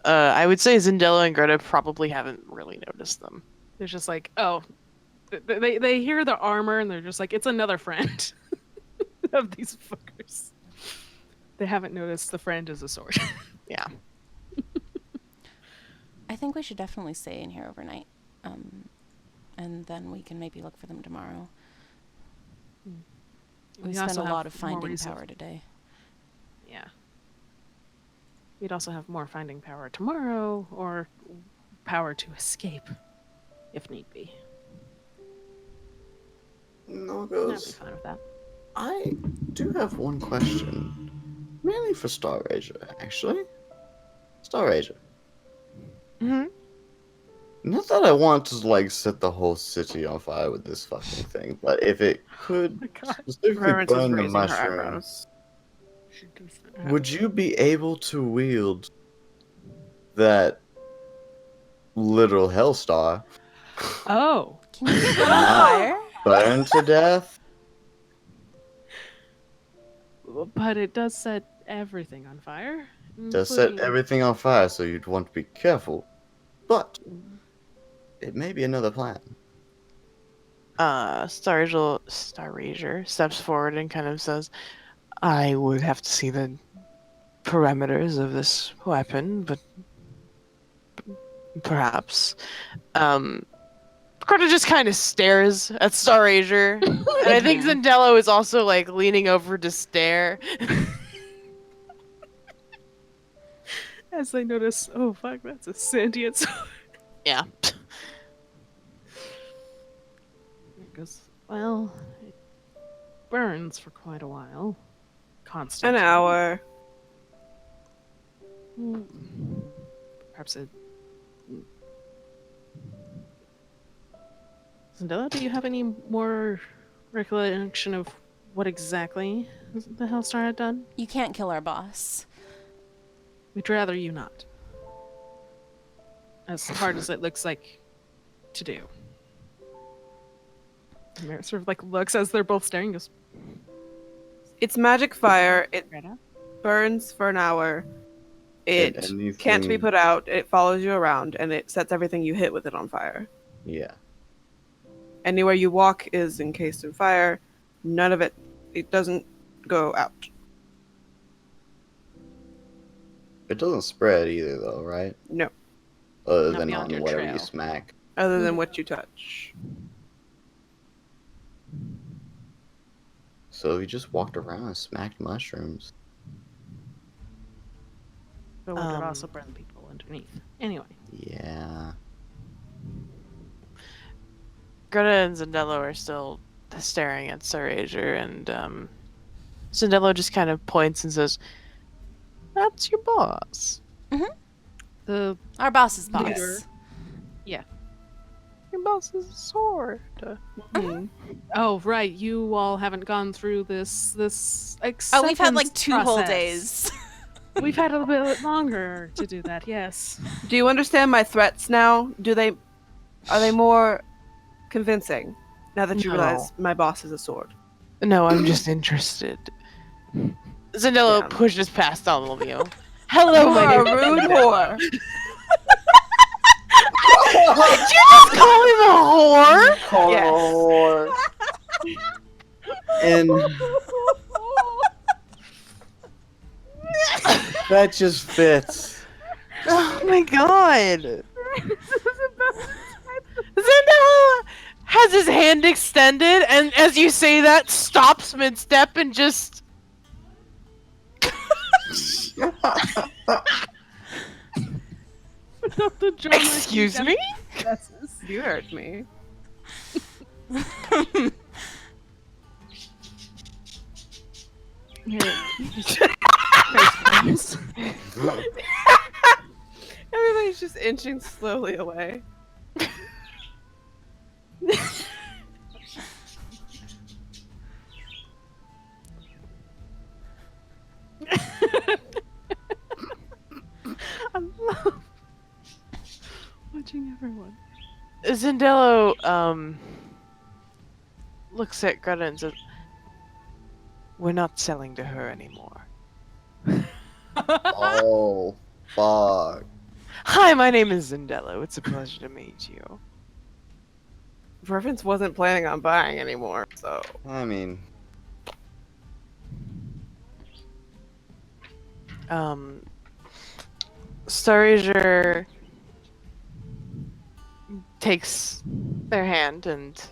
Speaker 1: I would say Zindelo and Greta probably haven't really noticed them.
Speaker 4: They're just like, oh, they hear the armor and they're just like, it's another friend of these fuckers. They haven't noticed the friend is a sword.
Speaker 1: Yeah.
Speaker 5: I think we should definitely stay in here overnight. And then we can maybe look for them tomorrow. We spent
Speaker 4: also
Speaker 5: a
Speaker 4: have
Speaker 5: lot of
Speaker 4: more
Speaker 5: finding
Speaker 4: ways
Speaker 5: power today.
Speaker 4: Yeah. We'd also have more finding power tomorrow, or power to escape, if need be.
Speaker 6: No
Speaker 4: I'd be
Speaker 6: goes.
Speaker 4: fine with that.
Speaker 6: I do have one question. Mainly for Star Ranger, actually. Star Ranger.
Speaker 1: Hmm.
Speaker 6: Not that I want to like set the whole city on fire with this fucking thing, but if it could
Speaker 4: my God.
Speaker 6: specifically
Speaker 2: Reverence is
Speaker 6: burn the
Speaker 2: raising her
Speaker 6: mushroom,
Speaker 2: eyebrows.
Speaker 6: would you be able to wield that literal Hellstar,
Speaker 4: Oh,
Speaker 5: Can you put on
Speaker 6: Nah.
Speaker 5: fire?
Speaker 6: burn to death?
Speaker 4: but it does set everything on fire.
Speaker 6: Just set
Speaker 4: including-
Speaker 6: everything on fire, so you'd want to be careful. But it may be another plan.
Speaker 1: Star Ranger steps forward and kind of says, I would have to see the parameters of this weapon, but perhaps. Carter just kind of stares at Star Ranger, and I think Zindelo is also like leaning over to stare.
Speaker 4: As they notice, oh fuck, that's a sentient sword.
Speaker 1: Yeah.
Speaker 4: It goes, well, it burns for quite a while.
Speaker 2: An
Speaker 4: Constant.
Speaker 2: hour.
Speaker 4: Perhaps it. Zindelo, do you have any more recollection of what exactly the Hellstar had done?
Speaker 5: You can't kill our boss.
Speaker 4: We'd rather you not. As hard as it looks like to do. And Merritt sort of like looks as they're both staring, goes,
Speaker 2: It's magic fire. It
Speaker 4: Greta?
Speaker 2: burns for an hour. It can't be
Speaker 6: anything-
Speaker 2: put out. It follows you around, and it sets everything you hit with it on fire.
Speaker 6: Yeah.
Speaker 2: Anywhere you walk is encased in fire. None of it. It doesn't go out.
Speaker 6: It doesn't spread either, though, right?
Speaker 2: No,
Speaker 6: Other
Speaker 4: Not
Speaker 6: than
Speaker 4: beyond
Speaker 6: on
Speaker 4: your
Speaker 6: whatever
Speaker 4: trail.
Speaker 6: you smack.
Speaker 2: other than what you touch.
Speaker 6: So you just walked around and smacked mushrooms.
Speaker 4: But we could
Speaker 1: Um,
Speaker 4: also burn people underneath. Anyway.
Speaker 6: Yeah.
Speaker 1: Greta and Zindelo are still staring at Sir Asia, and Zindelo just kind of points and says, "That's your boss.
Speaker 4: The
Speaker 5: Our boss's boss.
Speaker 4: leader.
Speaker 1: Your boss is a sword."
Speaker 2: Mhm.
Speaker 4: Oh, right. You all haven't gone through this
Speaker 5: Oh, we've had like
Speaker 4: acceptance
Speaker 5: 2 whole
Speaker 4: process.
Speaker 5: days.
Speaker 4: We've had a little bit longer to do that. Yes.
Speaker 2: Do you understand my threats now? Are they more convincing now that you
Speaker 1: No.
Speaker 2: realize my boss is a sword?
Speaker 1: No, I'm just interested. Zindelo
Speaker 2: Damn.
Speaker 1: pushes past all of you. Hello,
Speaker 2: You
Speaker 1: my
Speaker 2: are
Speaker 1: name
Speaker 2: a
Speaker 1: is
Speaker 2: rude
Speaker 1: Zindelo.
Speaker 2: whore.
Speaker 1: Did you just call him a whore?
Speaker 6: Call
Speaker 2: Yes.
Speaker 6: her a whore. And that just fits.
Speaker 1: Oh my god. Zindelo has his hand extended, and as you say that, stops mid-step and just...
Speaker 4: The drummer
Speaker 1: Excuse me?
Speaker 4: confesses.
Speaker 2: You hurt me. Everybody's just inching slowly away.
Speaker 4: I love watching everyone.
Speaker 1: Zindelo, looks at Greta and says, "We're not selling to her anymore."
Speaker 6: Oh, fuck.
Speaker 1: Hi, my name is Zindelo. It's a pleasure to meet you.
Speaker 2: Reverence wasn't planning on buying anymore, so
Speaker 6: I mean,
Speaker 1: Starager takes their hand and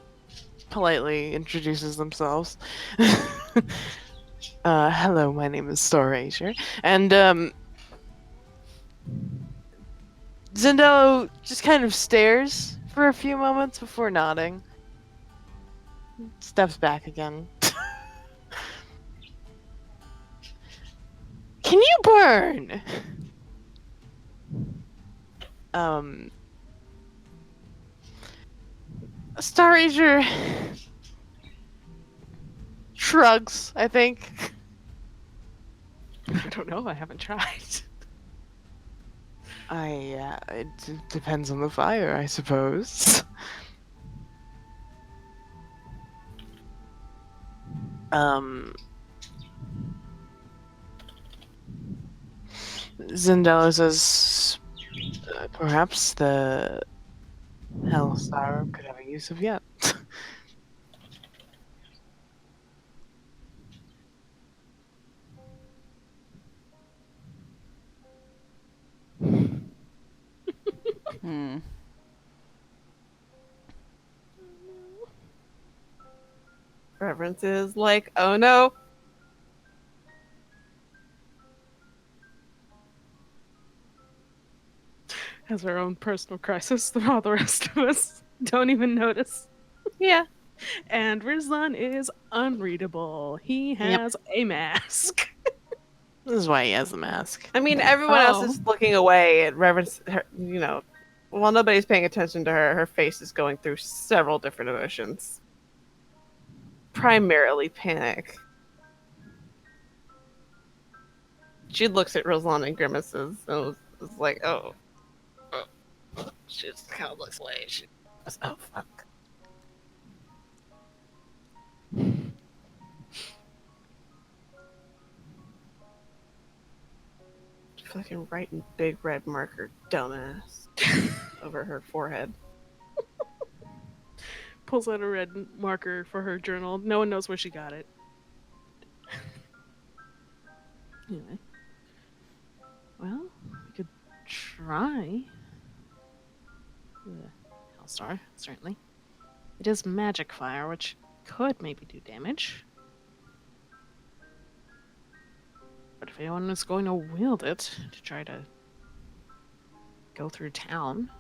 Speaker 1: politely introduces themselves. Hello, my name is Starager. And, Zindelo just kind of stares for a few moments before nodding. Steps back again. Can you burn? Starager shrugs, I think.
Speaker 4: I don't know. I haven't tried.
Speaker 1: It depends on the fire, I suppose. Zindelo says, perhaps the Hellstar could have a use of yet.
Speaker 5: Hmm.
Speaker 2: Reverence is like, oh no.
Speaker 4: Has our own personal crisis that all the rest of us don't even notice.
Speaker 2: Yeah.
Speaker 4: And Rizlan is unreadable. He has a mask.
Speaker 1: This is why he has the mask.
Speaker 2: I mean, everyone else
Speaker 4: Oh.
Speaker 2: is looking away at Reverence, while nobody's paying attention to her, her face is going through several different emotions. Primarily panic. She looks at Roslan and grimaces and was like, oh. She just kind of looks away. She goes, oh, fuck. Fucking write in big red marker, dumbass. Over her forehead.
Speaker 4: Pulls out a red marker for her journal. No one knows where she got it. Anyway. Well, we could try the Hellstar, certainly. It is magic fire, which could maybe do damage. But if anyone is going to wield it to try to go through town...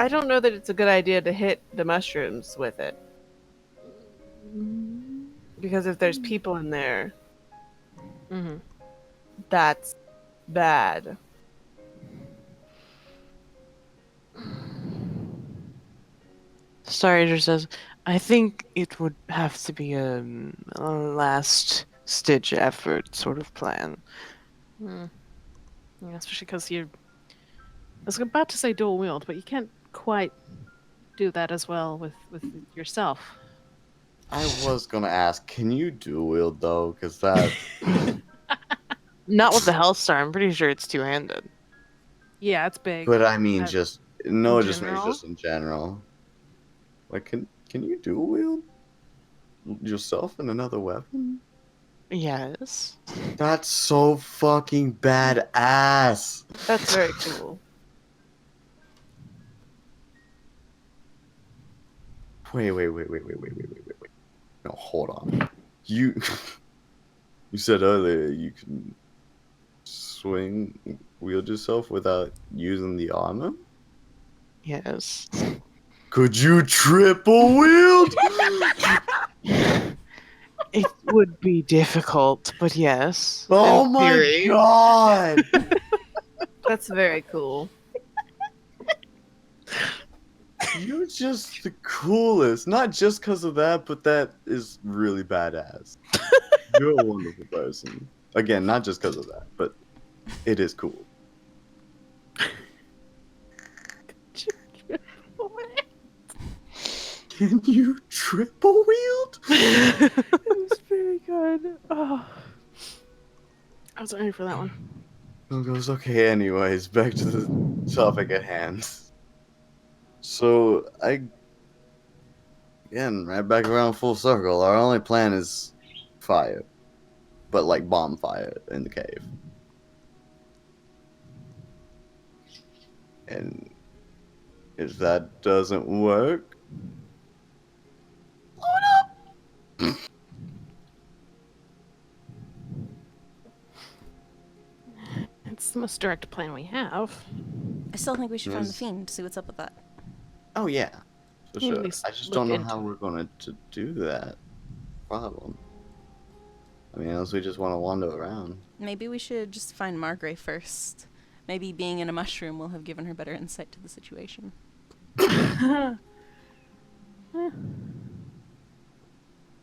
Speaker 2: I don't know that it's a good idea to hit the mushrooms with it. Because if there's people in there,
Speaker 4: Mm-hmm.
Speaker 2: that's bad.
Speaker 1: Star Ranger says, I think it would have to be a last stitch effort sort of plan.
Speaker 4: Yeah, especially because you're. I was about to say dual wield, but you can't quite do that as well with yourself.
Speaker 3: I was gonna ask, can you dual wield though? Because that.
Speaker 1: Not with the Health Star. I'm pretty sure it's two-handed.
Speaker 4: Yeah, it's big.
Speaker 3: But I mean,
Speaker 4: Uh,
Speaker 3: just no, it just means
Speaker 4: general?
Speaker 3: just in general. Like, can you dual wield yourself and another weapon?
Speaker 1: Yes.
Speaker 3: That's so fucking badass.
Speaker 2: That's very cool.
Speaker 3: Wait. No, hold on. You you said earlier you can wield yourself without using the armor?
Speaker 1: Yes.
Speaker 3: Could you triple wield?
Speaker 1: It would be difficult, but yes.
Speaker 3: Oh
Speaker 1: in
Speaker 3: my
Speaker 1: theory.
Speaker 3: god!
Speaker 2: That's very cool.
Speaker 3: You're just the coolest. Not just because of that, but that is really badass. You're a wonderful person. Again, not just because of that, but it is cool. Can you triple wield?
Speaker 4: It was very good. Oh. I was ready for that one.
Speaker 3: Goes, okay, anyways, back to the topic at hand. So, again, right back around full circle. Our only plan is fire. But, like, bomb fire in the cave. And if that doesn't work, blow it up!
Speaker 4: It's the most direct plan we have.
Speaker 5: I still think we should find the
Speaker 3: Yes.
Speaker 5: fiend to see what's up with that.
Speaker 3: Oh, yeah. For
Speaker 4: At
Speaker 3: sure.
Speaker 4: least
Speaker 3: I just
Speaker 4: look
Speaker 3: don't know
Speaker 4: into
Speaker 3: how
Speaker 4: it.
Speaker 3: we're going to do that. Problem. I mean, unless we just want to wander around.
Speaker 5: Maybe we should just find Margrave first. Maybe being in a mushroom will have given her better insight to the situation.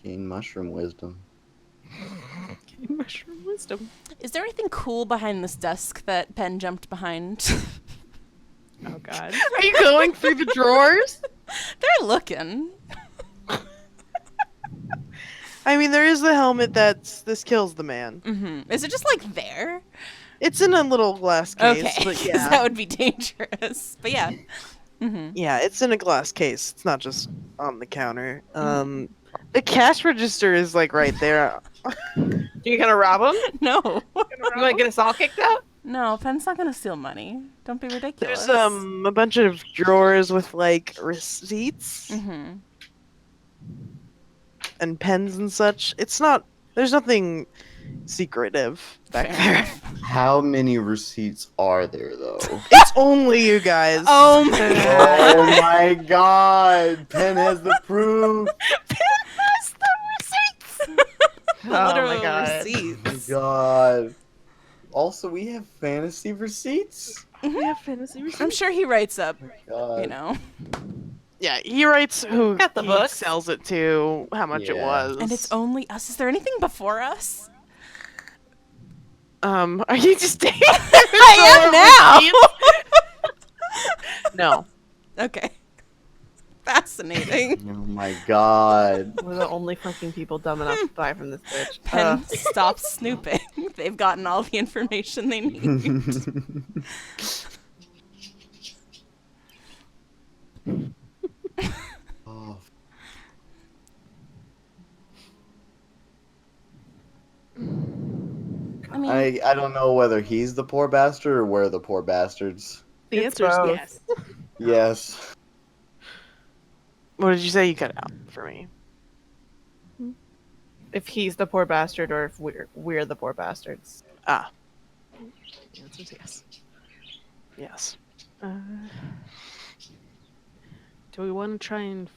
Speaker 3: Gain mushroom wisdom.
Speaker 4: Mushroom wisdom.
Speaker 5: Is there anything cool behind this desk that Pen jumped behind?
Speaker 4: Oh god.
Speaker 1: Are you going through the drawers?
Speaker 5: They're looking.
Speaker 1: I mean, there is the helmet that's this kills the man.
Speaker 5: Mm-hmm. Is it just like there?
Speaker 1: It's in a little glass case,
Speaker 5: Okay,
Speaker 1: but
Speaker 5: 'cause
Speaker 1: yeah.
Speaker 5: that would be dangerous. But yeah. Mm-hmm.
Speaker 1: Yeah, it's in a glass case. It's not just on the counter. The cash register is like right there.
Speaker 2: You gonna rob them?
Speaker 5: No.
Speaker 2: You might get us all kicked out?
Speaker 5: No, Pen's not gonna steal money. Don't be ridiculous.
Speaker 1: There's a bunch of drawers with like receipts
Speaker 5: Mm-hmm.
Speaker 1: and pens and such. It's not. There's nothing secretive back
Speaker 5: Fair
Speaker 1: there.
Speaker 5: enough.
Speaker 3: How many receipts are there, though?
Speaker 1: It's only you guys.
Speaker 5: Oh my god.
Speaker 3: Oh my god! Penn has the proof!
Speaker 5: That's the receipts.
Speaker 2: Oh
Speaker 5: Literal
Speaker 2: my God.
Speaker 3: Oh my
Speaker 5: receipts.
Speaker 3: god. Also, we have fantasy receipts?
Speaker 1: Yeah, fantasy receipts.
Speaker 5: I'm sure he writes up,
Speaker 3: God.
Speaker 5: you know.
Speaker 1: Yeah, he writes who
Speaker 2: Got the
Speaker 1: he
Speaker 2: book.
Speaker 1: sells it to, how much it
Speaker 3: Yeah.
Speaker 1: was.
Speaker 5: And it's only us. Is there anything before us?
Speaker 1: Are you just dating?
Speaker 5: I am now.
Speaker 1: No.
Speaker 5: Okay. Fascinating.
Speaker 3: Oh my god.
Speaker 2: We're the only fucking people dumb enough to buy from this bitch.
Speaker 5: Pen, stop snooping. They've gotten all the information they need.
Speaker 3: Oh,
Speaker 5: I mean,
Speaker 3: I don't know whether he's the poor bastard or we're the poor bastards.
Speaker 4: The
Speaker 2: It's
Speaker 4: answer is
Speaker 2: both.
Speaker 4: yes.
Speaker 3: Yes.
Speaker 1: What did you say? You cut out for me.
Speaker 2: If he's the poor bastard or if we're the poor bastards.
Speaker 1: Ah,
Speaker 4: The answer is yes.
Speaker 1: yes.
Speaker 4: Do we want to try and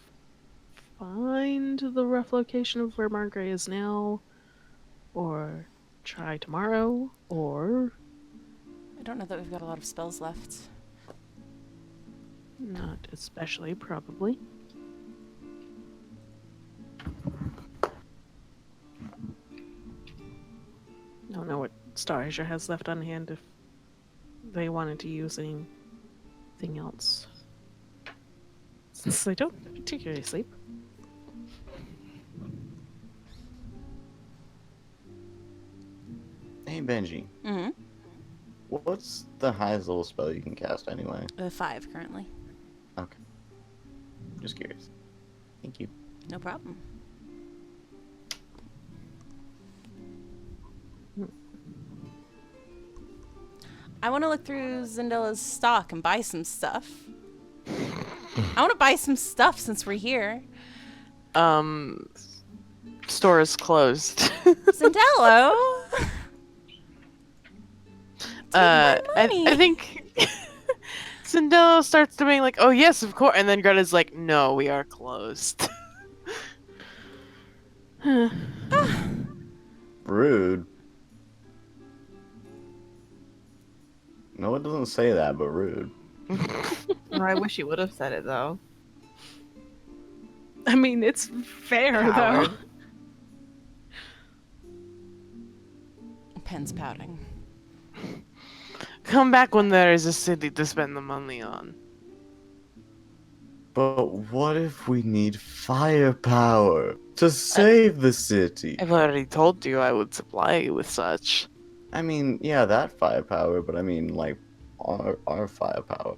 Speaker 4: find the rough location of where Margaret is now? Or try tomorrow? Or
Speaker 5: I don't know that we've got a lot of spells left.
Speaker 4: not especially, probably. I don't know what Star Asia has left on hand if they wanted to use anything else. Since they don't particularly sleep.
Speaker 6: Hey, Benji.
Speaker 5: Mm-hmm.
Speaker 6: What's the highest level spell you can cast anyway?
Speaker 5: 5 currently.
Speaker 6: Okay. Just curious. Thank you.
Speaker 5: No problem. I want to look through Zindelo's stock and buy some stuff. I want to buy some stuff since we're here.
Speaker 1: Store is closed.
Speaker 5: Zindelo!
Speaker 1: I
Speaker 5: money.
Speaker 1: think Zindelo starts to be like, oh yes, of course, and then Greta's like, no, we are closed.
Speaker 6: Rude. No, it doesn't say that, but rude.
Speaker 2: I wish you would have said it though.
Speaker 4: I mean, it's fair,
Speaker 2: Coward.
Speaker 4: though.
Speaker 5: Pen's pouting.
Speaker 1: Come back when there is a city to spend the money on.
Speaker 6: But what if we need firepower to save the city?
Speaker 1: I've already told you I would supply you with such.
Speaker 6: I mean, yeah, that firepower, but I mean, like, our firepower.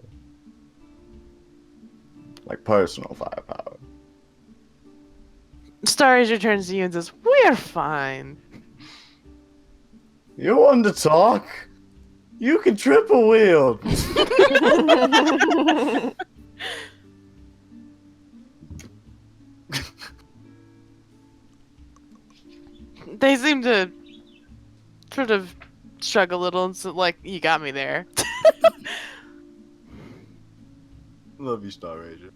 Speaker 6: Like, personal firepower.
Speaker 1: Star Asia turns to you and says, we're fine.
Speaker 6: You want to talk? You can triple wield.
Speaker 1: They seem to sort of shrug a little and say, like, you got me there.
Speaker 6: Love you, Star Ranger.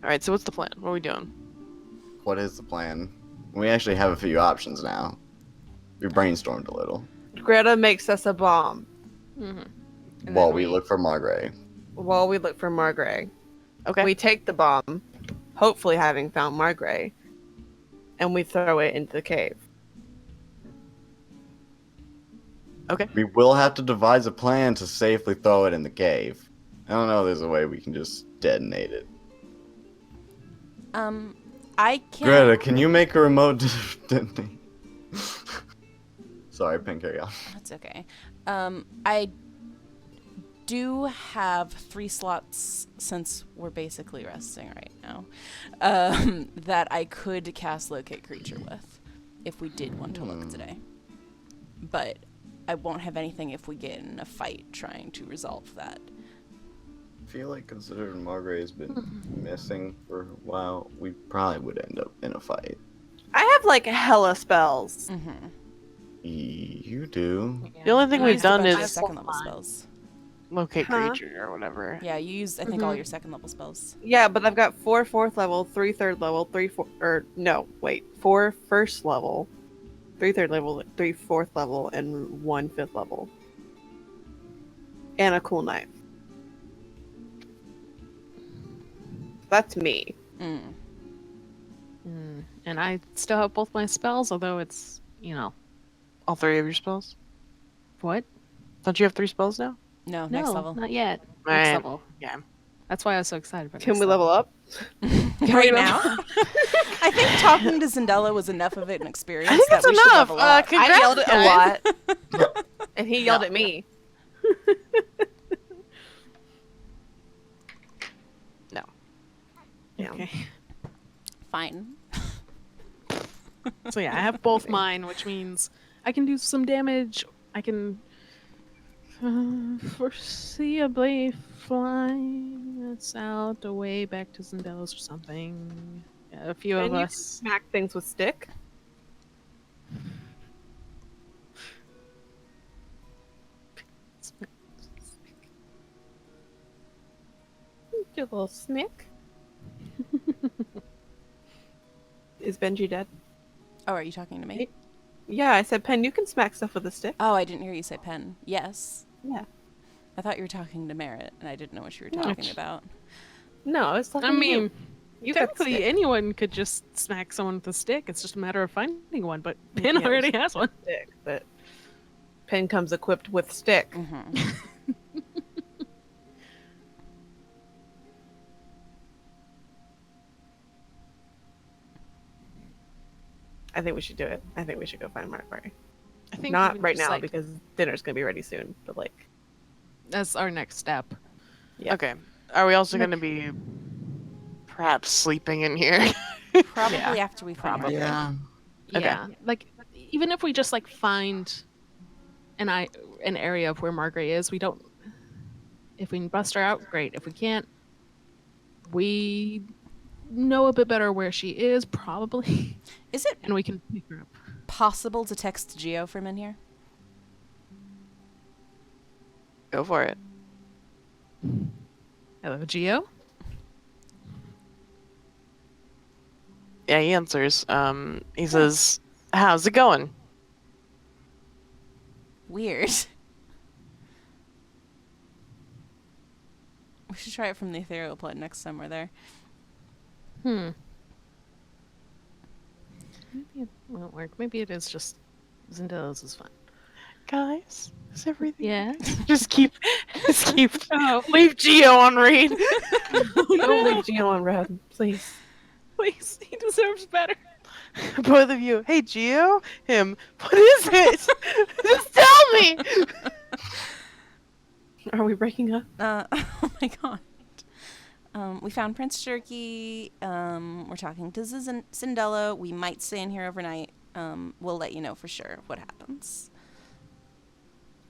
Speaker 1: Alright, so what's the plan? What are we doing?
Speaker 6: What is the plan? We actually have a few options now. We brainstormed a little.
Speaker 2: Greta makes us a bomb
Speaker 4: Mm-hmm.
Speaker 2: And
Speaker 6: While
Speaker 2: then
Speaker 6: we
Speaker 2: we-
Speaker 6: look for Margray.
Speaker 2: while we look for Margray.
Speaker 1: Okay.
Speaker 2: We take the bomb, hopefully having found Margray, and we throw it into the cave.
Speaker 6: We will have to devise a plan to safely throw it in the cave. I don't know if there's a way we can just detonate it.
Speaker 5: I can't.
Speaker 6: Greta, can you make a remote detonate? Sorry, Pen, carry on.
Speaker 5: That's okay. I do have 3 slots since we're basically resting right now. That I could cast Locate Creature with if we did want to look today. But I won't have anything if we get in a fight trying to resolve that.
Speaker 6: I feel like considering Margray has been missing for a while, we probably would end up in a fight.
Speaker 2: I have like hella spells.
Speaker 5: Mm-hmm.
Speaker 6: You do.
Speaker 1: The only thing we've done is
Speaker 5: second level spells.
Speaker 1: locate
Speaker 2: Huh?
Speaker 1: creature or whatever.
Speaker 5: Yeah, you used I think all your second level spells.
Speaker 2: Yeah, but I've got 4 4th level, 3 3rd level, 4 1st level, 3 3rd level, 3 4th level, and 1 5th level. And a cool knife. That's me.
Speaker 5: Mm.
Speaker 4: And I still have both my spells, although it's,
Speaker 1: All 3 of your spells?
Speaker 4: what?
Speaker 1: Don't you have 3 spells now?
Speaker 5: No,
Speaker 4: No,
Speaker 5: next level.
Speaker 4: not yet.
Speaker 1: Alright.
Speaker 4: Next level.
Speaker 1: Yeah.
Speaker 4: That's why I was so excited about
Speaker 2: Can
Speaker 4: next
Speaker 2: we level up?
Speaker 5: Right now? I think talking to Zindelo was enough of an experience
Speaker 1: I think
Speaker 5: that
Speaker 1: that's
Speaker 5: we should
Speaker 1: enough.
Speaker 5: level up.
Speaker 1: Congrats,
Speaker 2: I yelled
Speaker 1: guys.
Speaker 2: a lot. And he yelled at me.
Speaker 1: No.
Speaker 2: Yeah.
Speaker 4: Okay.
Speaker 5: Fine.
Speaker 4: So yeah, I have both mine, which means I can do some damage. I can foreseeably fly us out away back to Zindelo's or something. Yeah, a few of
Speaker 2: And you
Speaker 4: us.
Speaker 2: smack things with stick. You little snick. Is Benji dead?
Speaker 5: Oh, are you talking to me?
Speaker 2: Yeah, I said, Pen, you can smack stuff with a stick.
Speaker 5: Oh, I didn't hear you say pen. Yes.
Speaker 2: Yeah.
Speaker 5: I thought you were talking to Merritt, and I didn't know what you were
Speaker 2: No.
Speaker 5: talking about.
Speaker 2: No, I was talking
Speaker 4: I
Speaker 2: to
Speaker 4: mean,
Speaker 2: you. You got
Speaker 4: technically,
Speaker 2: stick.
Speaker 4: anyone could just smack someone with a stick. It's just a matter of finding one. But Pin
Speaker 2: Yeah,
Speaker 4: already
Speaker 2: it's
Speaker 4: has one.
Speaker 2: Stick, but Pen comes equipped with stick.
Speaker 5: Mm-hmm.
Speaker 2: I think we should do it. I think we should go find Marbury.
Speaker 4: I think
Speaker 2: Not
Speaker 4: even
Speaker 2: right
Speaker 4: just,
Speaker 2: now
Speaker 4: like,
Speaker 2: because dinner's gonna be ready soon. But like,
Speaker 4: that's our next step.
Speaker 2: Yeah.
Speaker 1: Okay. Are we also going to be perhaps sleeping in here?
Speaker 5: Probably
Speaker 2: Yeah.
Speaker 5: after we find Margaret.
Speaker 6: Yeah.
Speaker 1: Okay.
Speaker 4: Yeah, like even if we just like find an area of where Margaret is, we don't. If we can bust her out, great. If we can't, we know a bit better where she is, probably,
Speaker 5: Is it
Speaker 4: and we can pick her up.
Speaker 5: possible to text Geo from in here?
Speaker 1: Go for it.
Speaker 4: Hello, Geo.
Speaker 1: Yeah, he answers. He says, "How's it going?"
Speaker 5: Weird. We should try it from the ethereal plane next time we're there.
Speaker 4: Maybe it won't work. Maybe it is just Zindelo's is fun.
Speaker 1: Guys, is everything?
Speaker 4: Yeah.
Speaker 1: Just keep.
Speaker 4: Oh,
Speaker 1: Leave Geo on read.
Speaker 2: Don't leave Geo on red, please.
Speaker 4: please, he deserves better.
Speaker 1: Both of you. Hey, Geo. Him. What is it? Just tell me.
Speaker 2: Are we breaking up?
Speaker 5: Oh my god. We found Prince Jerky. We're talking to Zindelo. We might stay in here overnight. We'll let you know for sure what happens.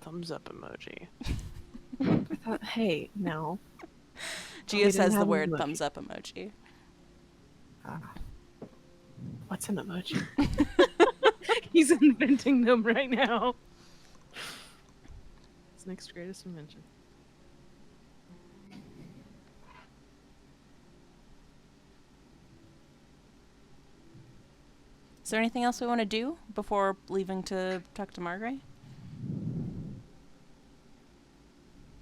Speaker 1: Thumbs up emoji.
Speaker 2: I thought, hey, no.
Speaker 5: Geo
Speaker 2: didn't
Speaker 5: says the
Speaker 2: have an
Speaker 5: word
Speaker 2: emoji.
Speaker 5: thumbs up emoji.
Speaker 2: What's an emoji?
Speaker 4: He's inventing them right now. His next greatest invention.
Speaker 5: Is there anything else we want to do before leaving to talk to Margaret?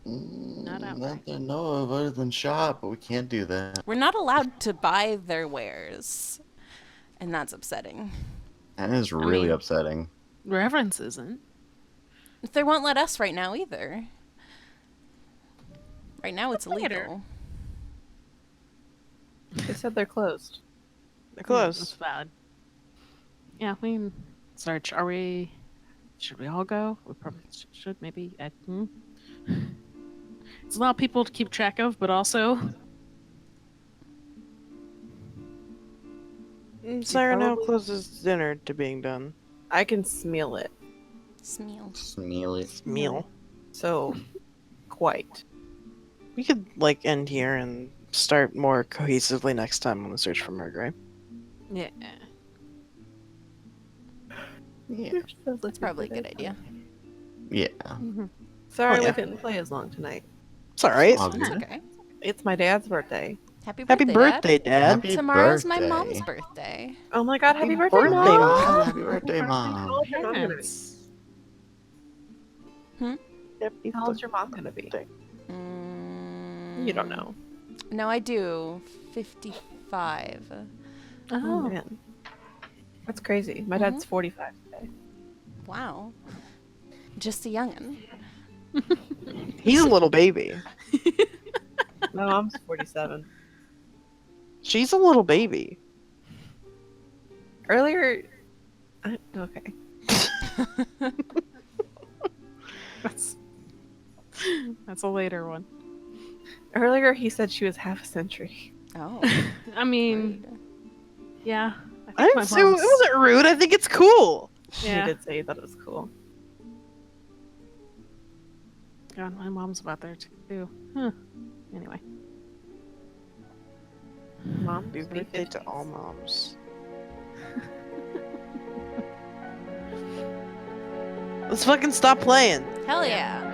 Speaker 4: Not outright.
Speaker 6: Not that I know of other than shop, but we can't do that.
Speaker 5: We're not allowed to buy their wares, and that's upsetting.
Speaker 6: That is really
Speaker 4: mean-
Speaker 6: upsetting.
Speaker 4: Reverence isn't.
Speaker 5: They won't let us right now either. Right now it's
Speaker 4: Later.
Speaker 5: illegal.
Speaker 2: They said they're closed.
Speaker 1: They're
Speaker 4: That's
Speaker 1: close.
Speaker 4: bad. Yeah, we can search. Are we? Should we all go? We probably should. Maybe. It's a lot of people to keep track of, but also
Speaker 1: Siren now
Speaker 2: probably-
Speaker 1: closes dinner to being done.
Speaker 2: I can smell it.
Speaker 5: Smeal.
Speaker 6: Smeal it.
Speaker 1: Meal.
Speaker 2: So, quite.
Speaker 1: We could like end here and start more cohesively next time on the search for Margaret.
Speaker 4: yeah.
Speaker 6: Yeah.
Speaker 5: That's probably a good idea.
Speaker 6: Yeah.
Speaker 2: Sorry
Speaker 1: Oh, yeah.
Speaker 2: we couldn't play as long tonight.
Speaker 1: It's all right.
Speaker 6: All
Speaker 5: That's
Speaker 6: good.
Speaker 5: okay.
Speaker 2: It's my dad's birthday.
Speaker 5: Happy
Speaker 1: Happy
Speaker 5: birthday,
Speaker 1: birthday, Dad.
Speaker 6: Happy
Speaker 5: Tomorrow's my
Speaker 6: birthday.
Speaker 5: mom's birthday.
Speaker 2: Oh my god, happy birthday,
Speaker 1: birthday,
Speaker 2: Mom!
Speaker 1: Mom.
Speaker 6: Happy birthday, Mom.
Speaker 2: How old's your mom gonna be?
Speaker 4: Parents.
Speaker 1: Happy
Speaker 2: How old's your mom gonna be?
Speaker 1: birthday.
Speaker 2: You don't know.
Speaker 5: No, I do. 55.
Speaker 2: Oh,
Speaker 4: Oh,
Speaker 2: man. That's crazy. My dad's 45 today.
Speaker 5: Wow. Just a youngin'.
Speaker 1: He's a little baby.
Speaker 2: My mom's 47.
Speaker 1: She's a little baby.
Speaker 2: Earlier... okay.
Speaker 4: that's a later one.
Speaker 2: Earlier he said she was half a century.
Speaker 5: Oh.
Speaker 4: I mean, yeah.
Speaker 1: I
Speaker 4: think
Speaker 1: didn't say it wasn't rude. I think it's cool.
Speaker 4: Yeah.
Speaker 2: He did say that it was cool.
Speaker 4: God, my mom's about there too. Huh. Anyway.
Speaker 2: Mom,
Speaker 1: Happy birthday to all moms. Let's fucking stop playing.
Speaker 5: Hell yeah.